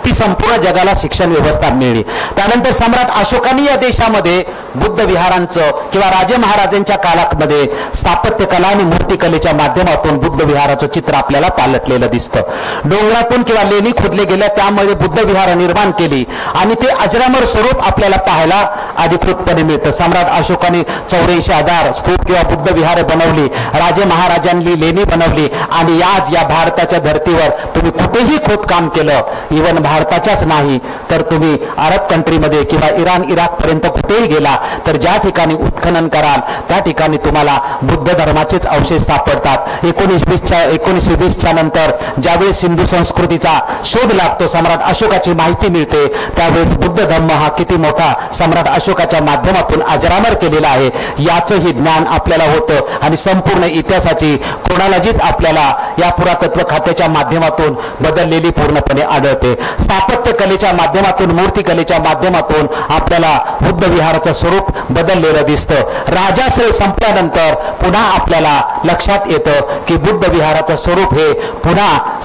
ती संपूर्ण जगाला शिक्षण व्यवस्था मिळली. त्यानंतर सम्राट अशोकाने या देशामध्ये बुद्ध विहारांचं किंवा राजे महाराजांच्या काळामध्ये स्थापत्य कला आणि मूर्तिकलेच्या माध्यमातून बुद्ध विहाराचं चित्र आपल्याला पालटलेलं दिसतं. डोंगरातून किंवा लेणी खोदले गेल्या त्यामध्ये बुद्ध विहार निर्माण केली आणि ते अजरामर स्वरूप आपल्याला पाहायला अधिकृतपणे मिळतं. सम्राट अशोकाने 84,000 स्तूप किंवा बुद्ध विहारे बनवली, राजे महाराजांनी लेणी बनवली आणि आज या भारताच्या धर्तीवर तुम्ही कुठेही खोदकाम केलं, इवन भारताच्याच नाही तर तुम्ही अरब कंट्रीमध्ये किंवा इराण, इराक पर्यंत कुठेही गेला तर ज्या ठिकाणी उत्खनन कराल त्या ठिकाणी तुम्हाला बुद्ध धर्माचेच अवशेष सापडतात. 1920च्या नंतर ज्यावेळेस हिंदू संस्कृतीचा शोध लागतो, सम्राट अशोकाची माहिती मिळते, त्यावेळेस बुद्ध धर्म हा किती मोठा सम्राट अशोकाच्या माध्यमातून अजरामर केलेला आहे याचंही ज्ञान आपल्याला होतं आणि संपूर्ण इतिहासाची क्रोनॉलॉजीच आपल्याला या पुरातत्व खात्याच्या माध्यमातून बदललेली पूर्णपणे आढळते. स्थापत्य कलेच्या माध्यमातून, मूर्तिकलेच्या माध्यमातून आपल्याला बुद्ध विहाराचं स्वरूप बदललेलं दिसतं. राजाश्रय संपल्यानंतर पुन्हा आपल्याला लक्षात येतं की बुद्ध विहाराचं स्वरूप हे पुन्हा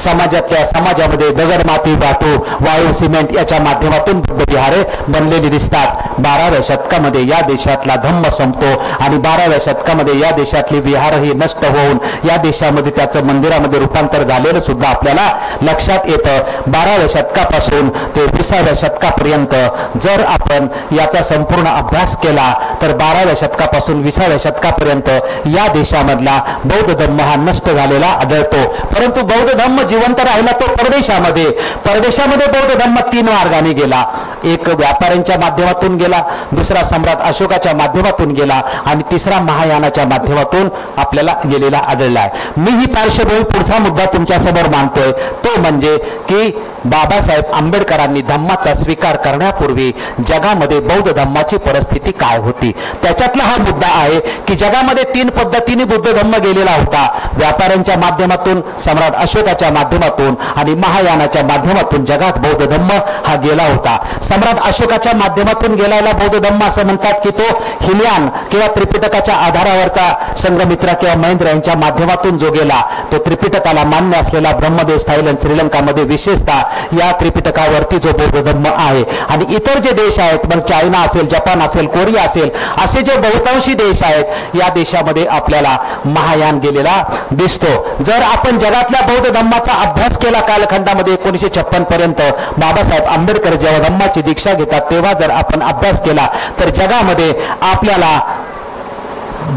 समाजामध्ये दगड, माती, धातू, वाळू, सिमेंट याच्या माध्यमातून बुद्ध विहारे बनलेली दिसतात. 12व्या शतकामध्ये या देशातला धम्म संपतो आणि 12व्या शतकामध्ये या देशातली विहारही नष्ट होऊन या देशामध्ये त्याचं मंदिरामध्ये रूपांतर झालेलं सुद्धा आपल्याला लक्षात येतं. 12व्या शतकापासून ते 20व्या शतकापर्यंत जर आपण याचा संपूर्ण अभ्यास केला तर 12व्या शतकापासून 20व्या शतकापर्यंत या देशामधला बौद्ध धर्म हा नष्ट झालेला आढळतो. परंतु बौद्ध धर्म जिवंत राहिला तो परदेशामध्ये बौद्ध धर्म 3 मार्गाने गेला. एक व्यापाऱ्यांच्या माध्यमातून गेला, दुसरा सम्राट अशोकाच्या माध्यमातून गेला आणि तिसरा महायानाच्या माध्यमातून आपल्याला गेलेला आढळला आहे. मी ही पार्श्वभूमी पुढचा मुद्दा तुमच्या समोर मांडतोय तो म्हणजे की बाबासाहेब आंबेडकरांनी धम्माचा स्वीकार करण्यापूर्वी जगामध्ये बौद्ध धम्माची परिस्थिती काय होती त्याच्यातला हा मुद्दा आहे की जगामध्ये 3 पद्धतीने बुद्ध धम्म गेलेला होता. व्यापाऱ्यांच्या माध्यमातून, सम्राट अशोकाच्या माध्यमातून आणि महायानाच्या माध्यमातून जगात बौद्ध धम्म हा गेला होता. सम्राट अशोकाच्या माध्यमातून गेलेला बौद्ध धम्म असं म्हणतात की तो हिनयान किंवा त्रिपिटकाच्या आधारावरचा संघमित्रा किंवा महेंद्र यांच्या माध्यमातून जो गेला तो त्रिपिटकाला मान्य असलेला ब्रह्मदेश, थायलंड, श्रीलंकामध्ये विशेषतः या त्रिपिटकावरती जो बौद्ध धर्म आहे आणि इतर जे देश आहेत मग चायना असेल, जपान असेल, कोरिया असेल असे जे बहुतांशी देश आहेत या देशामध्ये आपल्याला महायान गेलेला दिसतो. जर आपण जगातल्या बौद्ध धर्माचा अभ्यास केला कालखंडामध्ये 1956 पर्यंत बाबासाहेब आंबेडकर जेव्हा धम्माची दीक्षा घेतात तेव्हा जर आपण अभ्यास केला तर जगामध्ये आपल्याला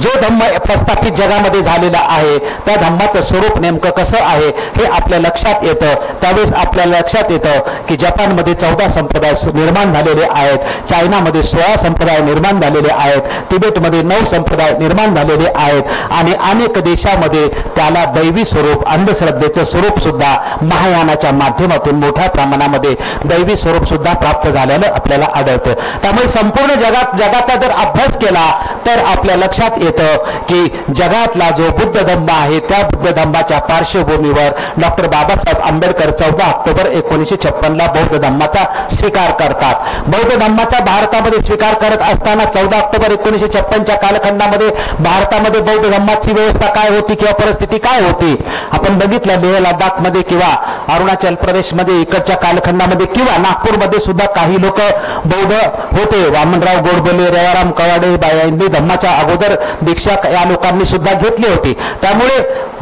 जो धम्म प्रस्थापित जगामध्ये झालेला आहे त्या धम्माचं स्वरूप नेमकं कसं आहे हे आपल्या लक्षात येतं. त्यावेळेस आपल्याला लक्षात येतं की जपानमध्ये 14 संप्रदाय निर्माण झालेले आहेत, चायनामध्ये 16 संप्रदाय निर्माण झालेले आहेत, तिबेटमध्ये 9 संप्रदाय निर्माण झालेले आहेत आणि अनेक देशामध्ये त्याला दैवी स्वरूप अंधश्रद्धेचं स्वरूप सुद्धा महायानाच्या माध्यमातून मोठ्या प्रमाणामध्ये दैवी स्वरूप सुद्धा प्राप्त झालेलं आपल्याला आढळतं. त्यामुळे संपूर्ण जगाचा जर अभ्यास केला तर आपल्या लक्षात येतं की जगातला जो बुद्ध धम्म आहे त्या बुद्ध धम्माच्या पार्श्वभूमीवर डॉक्टर बाबासाहेब आंबेडकर 14 ऑक्टोबर 1956 बौद्ध धम्माचा स्वीकार करतात. बौद्ध धम्माचा भारतामध्ये स्वीकार करत असताना 14 ऑक्टोबर 1956च्या कालखंडामध्ये भारतामध्ये बौद्ध धम्माची व्यवस्था काय होती किंवा परिस्थिती काय होती आपण बघितलं. लेह लडाखमध्ये किंवा अरुणाचल प्रदेशमध्ये इकडच्या कालखंडामध्ये किंवा नागपूरमध्ये सुद्धा काही लोक बौद्ध होते. वामनराव गोडबोले, रेवाराम कवाडे यांनी धम्माच्या अगोदर दीक्षा या लोकांनी सुद्धा घेतली होती. त्यामुळे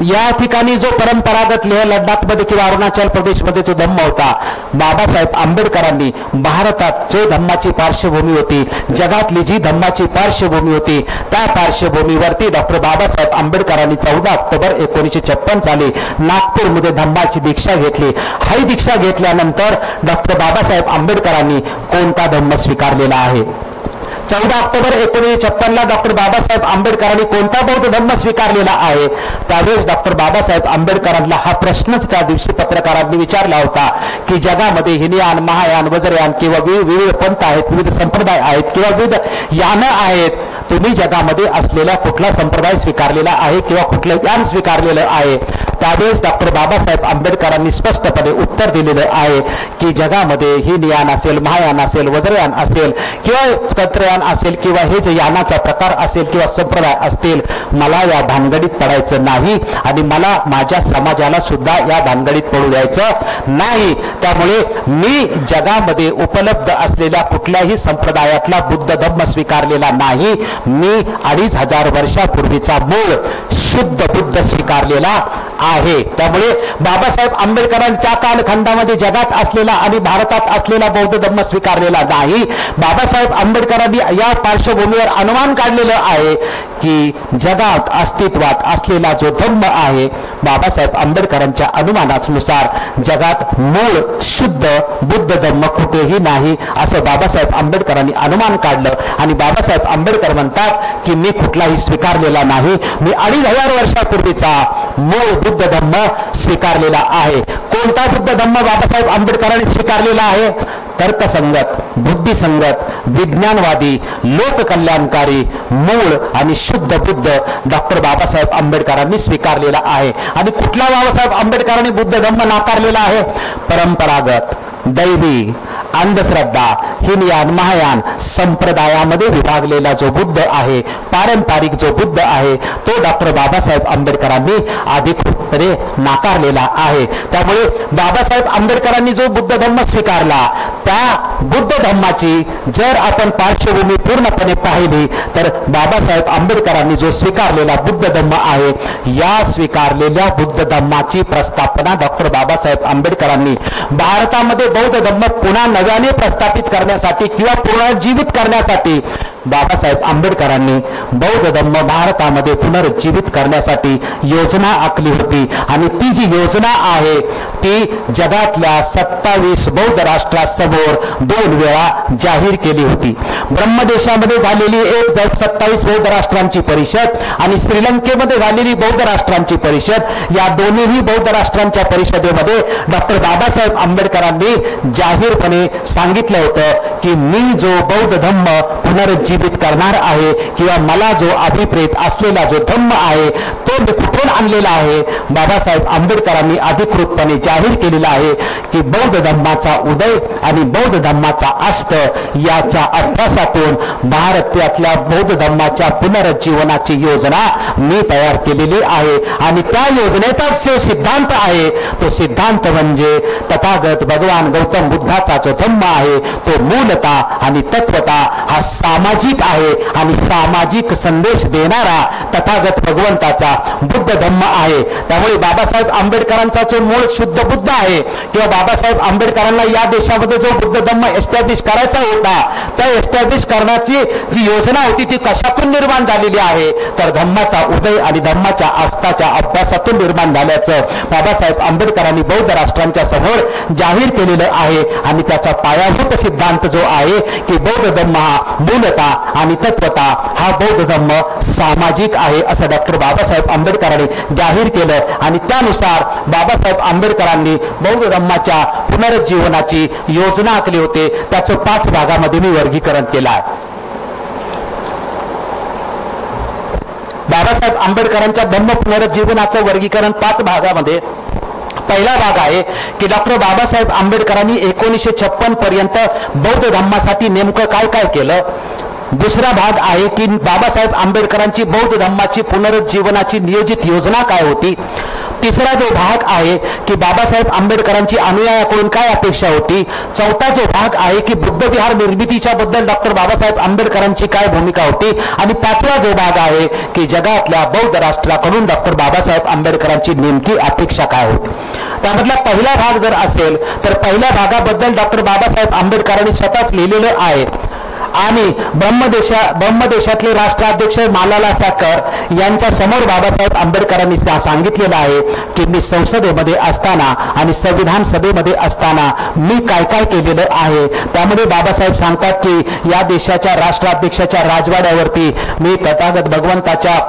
या ठिकाणी जो परंपरागत लेह लडाखमध्ये किंवा अरुणाचल प्रदेशमध्ये जो धम्म होता, बाबासाहेब आंबेडकरांनी भारतात जो धम्माची पार्श्वभूमी होती, जगातली जी धम्माची पार्श्वभूमी होती त्या पार्श्वभूमीवरती डॉक्टर बाबासाहेब आंबेडकरांनी 14 ऑक्टोबर 1956 साली नागपूरमध्ये धम्माची दीक्षा घेतली. ही दीक्षा घेतल्यानंतर डॉक्टर बाबासाहेब आंबेडकरांनी कोणता धम्म स्वीकारलेला आहे? 14 ऑक्टोबर 1956 डॉक्टर बाबासाहेब आंबेडकरांनी कोणता बौद्ध धम्म स्वीकारलेला आहे? त्यावेळेस डॉक्टर बाबासाहेब आंबेडकरांना हा प्रश्नच त्या दिवशी पत्रकारांनी विचारला होता की जगामध्ये हिनयान, महायान, वज्रयान किंवा विविध पंथ आहेत, विविध संप्रदाय आहेत किंवा विविध यानं आहेत, तुम्ही जगामध्ये असलेला कुठला संप्रदाय स्वीकारलेला आहे किंवा कुठलं यान स्वीकारलेलं आहे? त्यावेळेस डॉक्टर बाबासाहेब आंबेडकरांनी स्पष्टपणे उत्तर दिलेलं आहे की जगामध्ये हिनयान असेल, महायान असेल, वज्रयान असेल किंवा तंत्रयान असेल किंवा हे जे यानाचा प्रकार असेल किंवा संप्रदाय असतील, मला या भानगडीत पडायचं नाही आणि मला माझ्या समाजाला सुद्धा या भानगडीत पडू द्यायचं नाही. त्यामुळे मी जगामध्ये उपलब्ध असलेल्या कुठल्याही संप्रदायातला बुद्ध धम्म स्वीकारलेला नाही. मी 2500 वर्षापूर्वीचा मूळ शुद्ध बुद्ध स्वीकारलेला आहे. त्यामुळे बाबासाहेब आंबेडकरांनी त्या कालखंडामध्ये जगात असलेला आणि भारतात असलेला बौद्ध धम्म स्वीकारलेला नाही. बाबासाहेब आंबेडकरांनी या पार्श्वभूमीवर अनुमान काढलेलं आहे की जगात अस्तित्वात असलेला जो धम्म आहे, बाबासाहेब आंबेडकरांच्या अनुमानानुसार जगात मूळ शुद्ध बुद्ध धम्म कुठेही नाही असं बाबासाहेब आंबेडकरांनी अनुमान काढलं. आणि बाबासाहेब आंबेडकर म्हणतात की मी कुठलाही स्वीकारलेला नाही, मी 2500 वर्षापूर्वीचा मूळ बुद्ध धम्म स्वीकारलेला आहे. कोणता बुद्ध धम्म बाबासाहेब आंबेडकरांनी स्वीकारलेला आहे? तर्कसंगत, बुद्धिसंगत, विज्ञानवादी, लोककल्याणकारी, मूळ आणि शुद्ध बुद्ध डॉक्टर बाबासाहेब आंबेडकरांनी स्वीकारलेला आहे. आणि कुठला बाबासाहेब आंबेडकरांनी बुद्ध धम्म नाकारलेला आहे? परंपरागत, दैवी, अंधश्रद्धा, हिनयान, महायान संप्रदायामध्ये विभागलेला जो बुद्ध आहे, पारंपरिक जो बुद्ध आहे, तो डॉक्टर बाबासाहेब आंबेडकरांनी अधिकृतपणे नाकारलेला आहे. त्यामुळे बाबासाहेब आंबेडकरांनी जो बुद्ध धम्म स्वीकारला त्या बुद्ध धम्माची जर आपण पार्श्वभूमी पूर्णपणे पाहिली तर बाबासाहेब आंबेडकरांनी जो स्वीकारलेला बुद्ध धम्म आहे, या स्वीकारलेल्या बुद्ध धम्माची प्रस्थापना डॉक्टर बाबासाहेब आंबेडकरांनी भारतामध्ये बौद्ध धम्म पुन्हा नव्याने प्रस्थापित करण्यासाठी किंवा पुनरुज्जीवित करण्यासाठी बाबासाहेब आंबेडकरांनी बौद्ध धम्म भारतामध्ये पुनरुज्जीवित करण्यासाठी योजना आखली होती. आणि ती जी योजना आहे ती जगातल्या 27 बौद्ध राष्ट्रांसमोर 2 वेळा जाहीर केली होती. ब्रह्मदेशामध्ये झालेली एक 27 बौद्ध राष्ट्रांची परिषद आणि श्रीलंकेमध्ये झालेली बौद्ध राष्ट्रांची परिषद, या दोन्हीही बौद्ध राष्ट्रांच्या परिषदेमध्ये डॉक्टर बाबासाहेब आंबेडकरांनी जाहीरपणे सांगितलं होतं की मी जो बौद्ध धम्म पुनरुज्जीवित करणार आहे किंवा मला जो अभिप्रेत असलेला जो धम्म आहे तो मी कुठून आणलेला आहे? बाबासाहेब आंबेडकरांनी अधिकृतपणे जाहीर केलेला आहे की बौद्ध धम्माचा उदय आणि बौद्ध धम्माचा अस्त याच्या अभ्यासातून भारतातल्या बौद्ध धम्माच्या पुनरुज्जीवनाची योजना मी तयार केलेली आहे. आणि त्या योजनेचा जो सिद्धांत आहे तो सिद्धांत म्हणजे तथागत भगवान गौतम बुद्धाचा जो धम्म आहे तो मूलता आणि तत्वता हा सामाजिक सामाजिक आहे आणि सामाजिक संदेश देणारा तथागत भगवंताचा बुद्ध धम्म आहे. त्यामुळे बाबासाहेब आंबेडकरांचा जो मूळ शुद्ध बुद्ध आहे किंवा बाबासाहेब आंबेडकरांना या देशामध्ये जो बुद्ध धम्म एस्टॅब्लिश करायचा होता, त्या एस्टॅब्लिश करण्याची जी योजना होती ती कशातून निर्माण झालेली आहे, तर धम्माचा उदय आणि धम्माच्या आस्थाच्या अभ्यासातून निर्माण झाल्याचं बाबासाहेब आंबेडकरांनी बौद्ध राष्ट्रांच्या समोर जाहीर केलेलं आहे. आणि त्याचा पायाभूत सिद्धांत जो आहे की बौद्ध धम्म हा मूलतः आणि तत्वता हा बौद्ध धम्म सामाजिक आहे असं डॉक्टर बाबासाहेब आंबेडकरांनी जाहीर केलं. आणि त्यानुसार बाबासाहेब आंबेडकरांनी बौद्ध धम्माच्या पुनरुज्जीवनाची योजना आखली होती. त्याचं 5 भागामध्ये मी वर्गीकरण केलं आहे. बाबासाहेब आंबेडकरांच्या धम्म पुनरुज्जीवनाचं वर्गीकरण 5 भागामध्ये. पहिला भाग आहे की डॉक्टर बाबासाहेब आंबेडकरांनी 1956 पर्यंत बौद्ध धम्मासाठी नेमकं काय काय केलं. दुसरा भाग आहे की बाबासाहेब आंबेडकरांची बौद्ध धम्माची पुनरुज्जीवनाची नियोजित योजना काय होती. तिसरा जो भाग आहे की बाबासाहेब आंबेडकरांची अनुयायांकडून काय अपेक्षा होती. चौथा जो भाग आहे की बुद्ध विहार निर्मितीच्या बद्दल डॉक्टर बाबासाहेब आंबेडकरांची काय भूमिका होती. आणि 5वा जो भाग आहे की जगातल्या बौद्ध राष्ट्राकडून डॉक्टर बाबासाहेब आंबेडकरांची नेमकी अपेक्षा काय होती. त्यामधला पहिला भाग जर असेल तर पहिल्या भागाबद्दल डॉक्टर बाबासाहेब आंबेडकरांनी स्वतःच लिहिलेलं आहे. आणि ब्रह्मदेशातले राष्ट्राध्यक्ष मालाला साकर यांच्या समोर बाबासाहेब आंबेडकरांनी सांगितलेलं आहे की मी संसदेमध्ये असताना आणि संविधान सभेमध्ये असताना मी काय काय केलेलं आहे. त्यामध्ये बाबासाहेब सांगतात की या देशाच्या राष्ट्राध्यक्षाच्या राजवाड्यावरती मी तथागत भगवंताच्या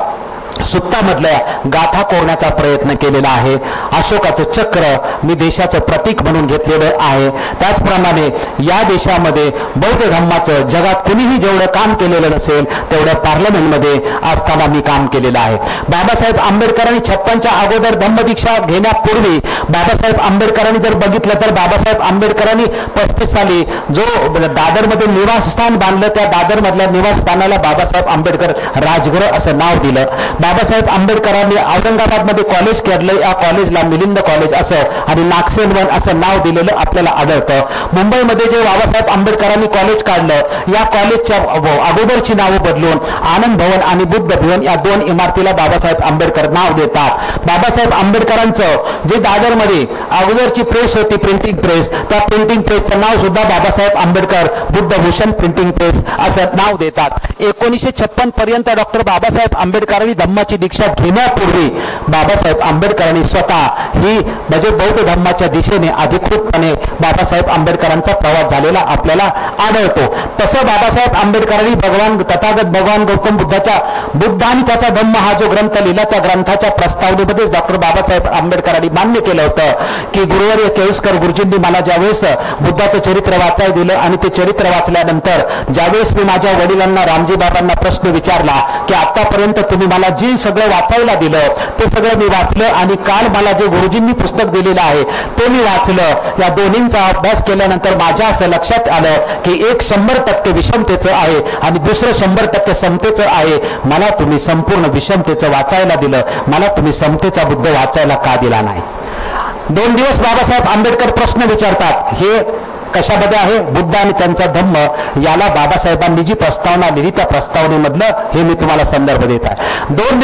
सुप्तामधल्या गाथा कोरण्याचा प्रयत्न केलेला आहे. अशोकाचं चक्र मी देशाचं प्रतीक म्हणून घेतलेलं आहे. त्याचप्रमाणे या देशामध्ये बौद्ध धम्माचं जगात कुणीही जेवढं काम केलेलं नसेल तेवढं पार्लमेंटमध्ये असताना मी काम केलेलं आहे. बाबासाहेब आंबेडकरांनी 56च्या अगोदर धम्मदीक्षा घेण्यापूर्वी बाबासाहेब आंबेडकरांनी जर बघितलं तर बाबासाहेब आंबेडकरांनी 35 साली जो दादरमध्ये निवासस्थान बांधलं त्या दादरमधल्या निवासस्थानाला बाबासाहेब आंबेडकर राजगृह असं नाव दिलं. बाबासाहेब आंबेडकरांनी औरंगाबादमध्ये कॉलेज केलं. या कॉलेजला मिलिंद कॉलेज असं आणि नागसेनवन असं नाव दिलेलं आपल्याला आढळतं. मुंबईमध्ये जे बाबासाहेब आंबेडकरांनी कॉलेज काढलं या कॉलेजच्या अगोदरची नावं बदलून आनंद भवन आणि बुद्ध भवन या 2 इमारतीला बाबासाहेब आंबेडकर नाव देतात. बाबासाहेब आंबेडकरांचं जे दादरमध्ये अगोदरची प्रेस होती प्रिंटिंग प्रेस, त्या प्रिंटिंग प्रेसचं नाव सुद्धा बाबासाहेब आंबेडकर बुद्धभूषण प्रिंटिंग प्रेस असं नाव देतात. 1956 पर्यंत डॉक्टर बाबासाहेब आंबेडकरांनी धम्माची दीक्षा घेण्यापूर्वी बाबासाहेब आंबेडकरांनी स्वतः ही म्हणजे बौद्ध धम्माच्या दिशेने अधिकृतपणे बाबासाहेब आंबेडकरांचा प्रवास झालेला आपल्याला आढळतो. तसं बाबासाहेब आंबेडकरांनी तथागत भगवान गौतम बुद्ध आणि त्याचा धम्म हा जो ग्रंथ लिहिला त्या ग्रंथाच्या प्रस्तावनेमध्येच डॉक्टर बाबासाहेब आंबेडकरांनी मान्य केलं होतं की गुरुवर्य केळुसकर गुरुजींनी मला ज्यावेळेस बुद्धाचं चरित्र वाचायला दिलं आणि ते चरित्र वाचल्यानंतर ज्यावेळेस मी माझ्या वडिलांना रामजी बाबांना प्रश्न विचारला की आतापर्यंत तुम्ही मला जे सगळं वाचायला दिलं ते सगळं मी वाचलं आणि काल मला जे गुरुजींनी पुस्तक दिलेलं आहे ते मी वाचलं. या दोन्हींचा अभ्यास केल्यानंतर माझ्या असं लक्षात आलं की एक 100% विषमतेचं आहे आणि दुसरं 100% समतेचं आहे. मला तुम्ही संपूर्ण विषमतेचं वाचायला दिलं, मला तुम्ही समतेचा बुद्ध वाचायला का दिला नाही. 2 दिवस बाबासाहेब आंबेडकर प्रश्न विचारतात. हे कशामध्ये आहे बुद्ध आणि त्यांचा धम्म याला बाबासाहेबांनी जी प्रस्तावना लिहिली त्या प्रस्तावनेमधलं हे मी तुम्हाला संदर्भ देत आहे. 2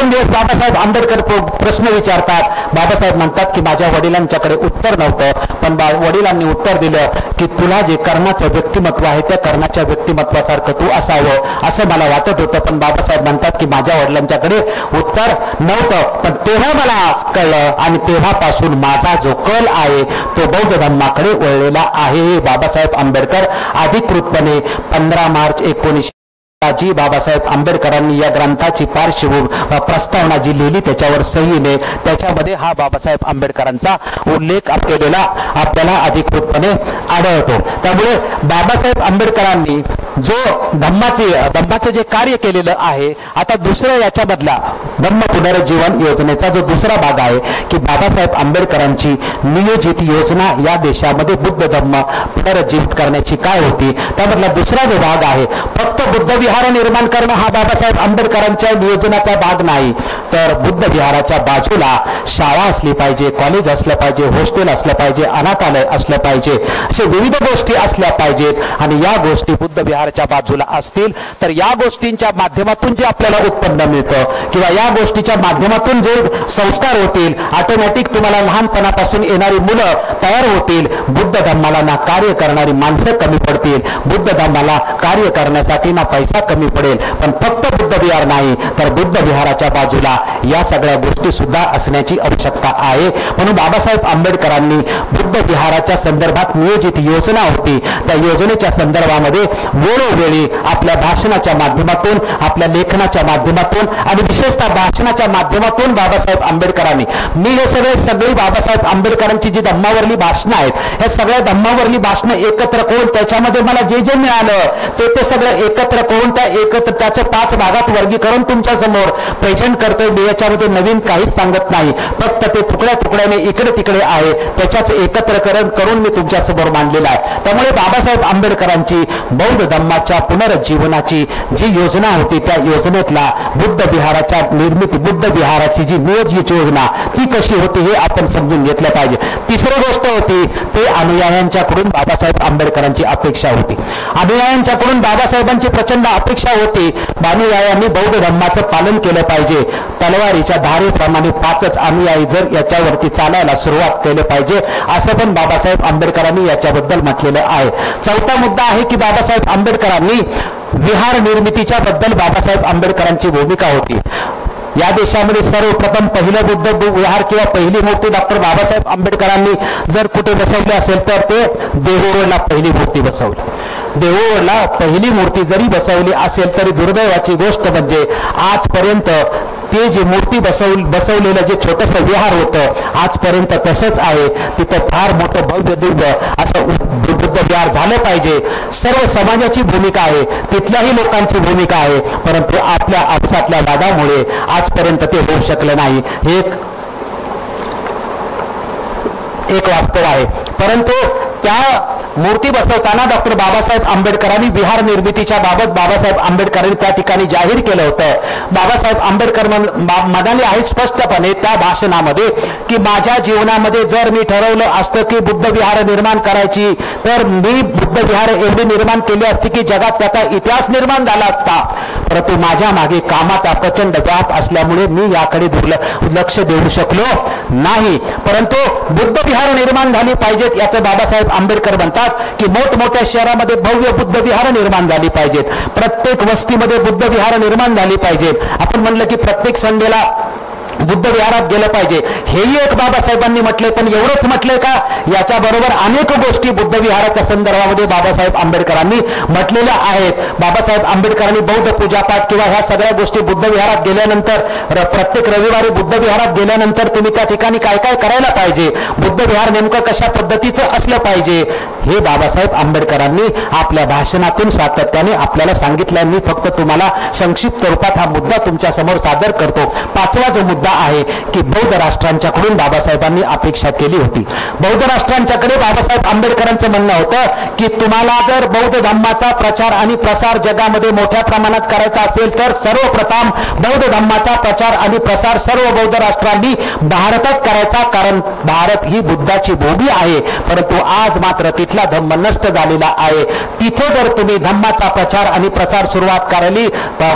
दिवस बाबासाहेब आंबेडकर प्रश्न विचारतात. बाबासाहेब म्हणतात की माझ्या वडिलांच्याकडे उत्तर नव्हतं पण वडिलांनी उत्तर दिलं की तुला जे कर्णाचं व्यक्तिमत्व आहे त्या कर्णाच्या व्यक्तिमत्वासारखं तू असावं असं मला वाटत होतं. पण बाबासाहेब म्हणतात की माझ्या वडिलांच्याकडे उत्तर नव्हतं पण तेव्हा मला कळलं आणि तेव्हापासून माझा जो कल आहे तो बौद्ध धम्माकडे वळलेला आहे. बाबासाहेब आंबेडकर अधिकृतपणे 15 मार्च 1900 जी बाबासाहेब आंबेडकरांनी या ग्रंथाची पार्श्वभूमी प्रस्तावना जी लिहिली त्याच्यावर सहीने त्याच्यामध्ये हा बाबासाहेब आंबेडकरांचा उल्लेख केलेला आपल्याला अधिकृतपणे आढळतो. त्यामुळे बाबासाहेब आंबेडकरांनी जो धम्माचं जे कार्य केलेलं आहे. आता दुसरं याच्यामधला धम्म पुनरुज्जीवन योजनेचा जो दुसरा भाग आहे की बाबासाहेब आंबेडकरांची नियोजित योजना या देशामध्ये बुद्ध धम्म पुनरुज्जीवित करण्याची काय होती. त्यामधला दुसरा जो भाग आहे फक्त बुद्ध विहार निर्माण करणं हा बाबासाहेब आंबेडकरांच्या नियोजनाचा भाग नाही, तर बुद्ध विहाराच्या बाजूला शाळा असली पाहिजे, कॉलेज असलं पाहिजे, हॉस्टेल असलं पाहिजे, अनाथालय असलं पाहिजे, असे विविध गोष्टी असल्या पाहिजेत. आणि या गोष्टी बुद्ध विहाराच्या बाजूला असतील तर या गोष्टींच्या माध्यमातून जे आपल्याला उत्पन्न मिळतं किंवा या गोष्टीच्या माध्यमातून जे संस्कार होतील, ऑटोमॅटिक तुम्हाला लहानपणापासून येणारी मुलं तयार होतील. बुद्ध धम्माला ना कार्य करणारी माणसं कमी पडतील, बुद्ध धम्माला कार्य करण्यासाठी ना पैसा कमी पडेल. पण फक्त बुद्ध विहार नाही तर बुद्ध विहाराच्या बाजूला या सगळ्या गोष्टी सुद्धा असण्याची आवश्यकता आहे. म्हणून बाबासाहेब आंबेडकरांनी बुद्ध विहाराच्या संदर्भात नियोजित योजना होती, त्या योजनेच्या संदर्भामध्ये वेळोवेळी आपल्या भाषणाच्या माध्यमातून, आपल्या लेखनाच्या माध्यमातून आणि विशेषतः भाषणाच्या माध्यमातून बाबासाहेब आंबेडकरांनी, मी हे सगळी बाबासाहेब आंबेडकरांची जी धम्मावरली भाषणं आहेत, हे सगळ्या धम्मावरली भाषणं एकत्र करून त्याच्यामध्ये मला जे जे मिळालं ते सगळं एकत्र करून त्याचं 5 भागात वर्गीकरण तुमच्या समोर प्रेझेंट करतोय. मी याच्यामध्ये नवीन काहीच सांगत नाही, फक्त ते तुकड्या तुकड्याने इकडे तिकडे आहे त्याच्याच एकत्रकरण करून मी तुमच्या समोर मांडलेलं आहे. त्यामुळे बाबासाहेब आंबेडकरांची बौद्ध धम्माच्या पुनरुज्जीवनाची जी योजना होती त्या योजनेतला बुद्ध विहाराच्या निर्मिती, बुद्ध विहाराची जी नियोजित योजना ती कशी होती हे आपण समजून घेतलं पाहिजे. तिसरी गोष्ट होती ते अनुयायांच्याकडून बाबासाहेब आंबेडकरांची अपेक्षा होती. अनुयायांच्याकडून बाबासाहेबांची प्रचंड अपेक्षा होती. अनुयायांनी बौद्ध धम्माचं पालन केलं पाहिजे. तलवारीच्या धारेप्रमाणे 5च अनुयायी जर याच्यावरती चालायला सुरुवात केली पाहिजे असं पण बाबासाहेब आंबेडकरांनी याच्याबद्दल म्हटलेलं आहे. चौथा मुद्दा आहे की बाबासाहेब आंबेडकरांनी विहार निर्मितीच्या बद्दल बाबासाहेब आंबेडकरांची भूमिका होती. या देशामध्ये सर्वप्रथम पहिलं बुद्ध विहार किंवा पहिली मूर्ती डॉक्टर बाबासाहेब आंबेडकरांनी जर कुठे बसवली असेल तर ते देहूरोडला पहिली मूर्ती बसवली. देहूरोडला पहिली मूर्ती जरी बसवली असेल तरी दुर्दैवाची गोष्ट म्हणजे आजपर्यंत ते जी मूर्ती बसवलेलं जे छोटंसं विहार होतं आजपर्यंत तसंच आहे. तिथं फार मोठं भव्य दिव्य असं बुद्ध विहार झालं पाहिजे. सर्व समाजाची भूमिका आहे, तिथल्याही लोकांची भूमिका आहे, परंतु आपल्या आपसातल्या वादामुळे आजपर्यंत ते होऊ शकलं नाही. हे एक वास्तव आहे. परंतु त्या मूर्ती बसवताना डॉक्टर बाबासाहेब आंबेडकरांनी विहार निर्मितीच्या बाबत बाबासाहेब आंबेडकरांनी त्या ठिकाणी जाहीर केलं होतं. बाबासाहेब आंबेडकर म्हणाले आहे स्पष्टपणे त्या भाषणामध्ये की माझ्या जीवनामध्ये जर मी ठरवलं असतं की बुद्ध विहार निर्माण करायची तर मी बुद्ध विहार एवढी निर्माण केली असती की जगात त्याचा इतिहास निर्माण झाला असता. परंतु माझ्या मागे कामाचा प्रचंड व्याप असल्यामुळे मी याकडे लक्ष देऊ शकलो नाही. परंतु बुद्ध विहार निर्माण झाली पाहिजेत याचं बाबासाहेब आंबेडकर म्हणतात की मोठमोठ्या शहरामध्ये भव्य बुद्ध विहार निर्माण झाली पाहिजेत, प्रत्येक वस्तीमध्ये बुद्ध विहार निर्माण झाली पाहिजेत. आपण म्हणलं की प्रत्येक संडेला बुद्ध विहारात गेलं पाहिजे हेही एक बाबासाहेबांनी म्हटले. पण एवढंच म्हटलंय का? याच्याबरोबर अनेक गोष्टी बुद्ध विहाराच्या संदर्भामध्ये बाबासाहेब आंबेडकरांनी म्हटलेल्या आहेत. बाबासाहेब आंबेडकरांनी बौद्ध पूजापाठ किंवा ह्या सगळ्या गोष्टी बुद्ध विहारात गेल्यानंतर प्रत्येक रविवारी बुद्ध विहारात गेल्यानंतर तुम्ही त्या ठिकाणी काय काय करायला पाहिजे, बुद्ध विहार नेमकं कशा पद्धतीचं असलं पाहिजे हे बाबासाहेब आंबेडकरांनी आपल्या भाषणातून सातत्याने आपल्याला सांगितलंय. मी फक्त तुम्हाला संक्षिप्त रूपात हा मुद्दा तुमच्या समोर सादर करतो. 5वा जो मुद्दा आहे की बौद्ध राष्ट्रांच्याकडून बाबासाहेबांनी अपेक्षा केली होती. बौद्ध राष्ट्रांच्याकडे बाबासाहेब आंबेडकरांचं म्हणणं होतं की तुम्हाला जर बौद्ध धम्माचा प्रचार आणि प्रसार जगामध्ये मोठ्या प्रमाणात करायचा असेल तर सर्वप्रथम बौद्ध धम्माचा प्रचार आणि प्रसार सर्व बौद्ध राष्ट्रांनी भारतात करायचा, कारण भारत ही बुद्धाची भूमी आहे. परंतु आज मात्र तिथला धम्म नष्ट झालेला आहे. तिथे जर तुम्ही धम्माचा प्रचार आणि प्रसार सुरुवात करायला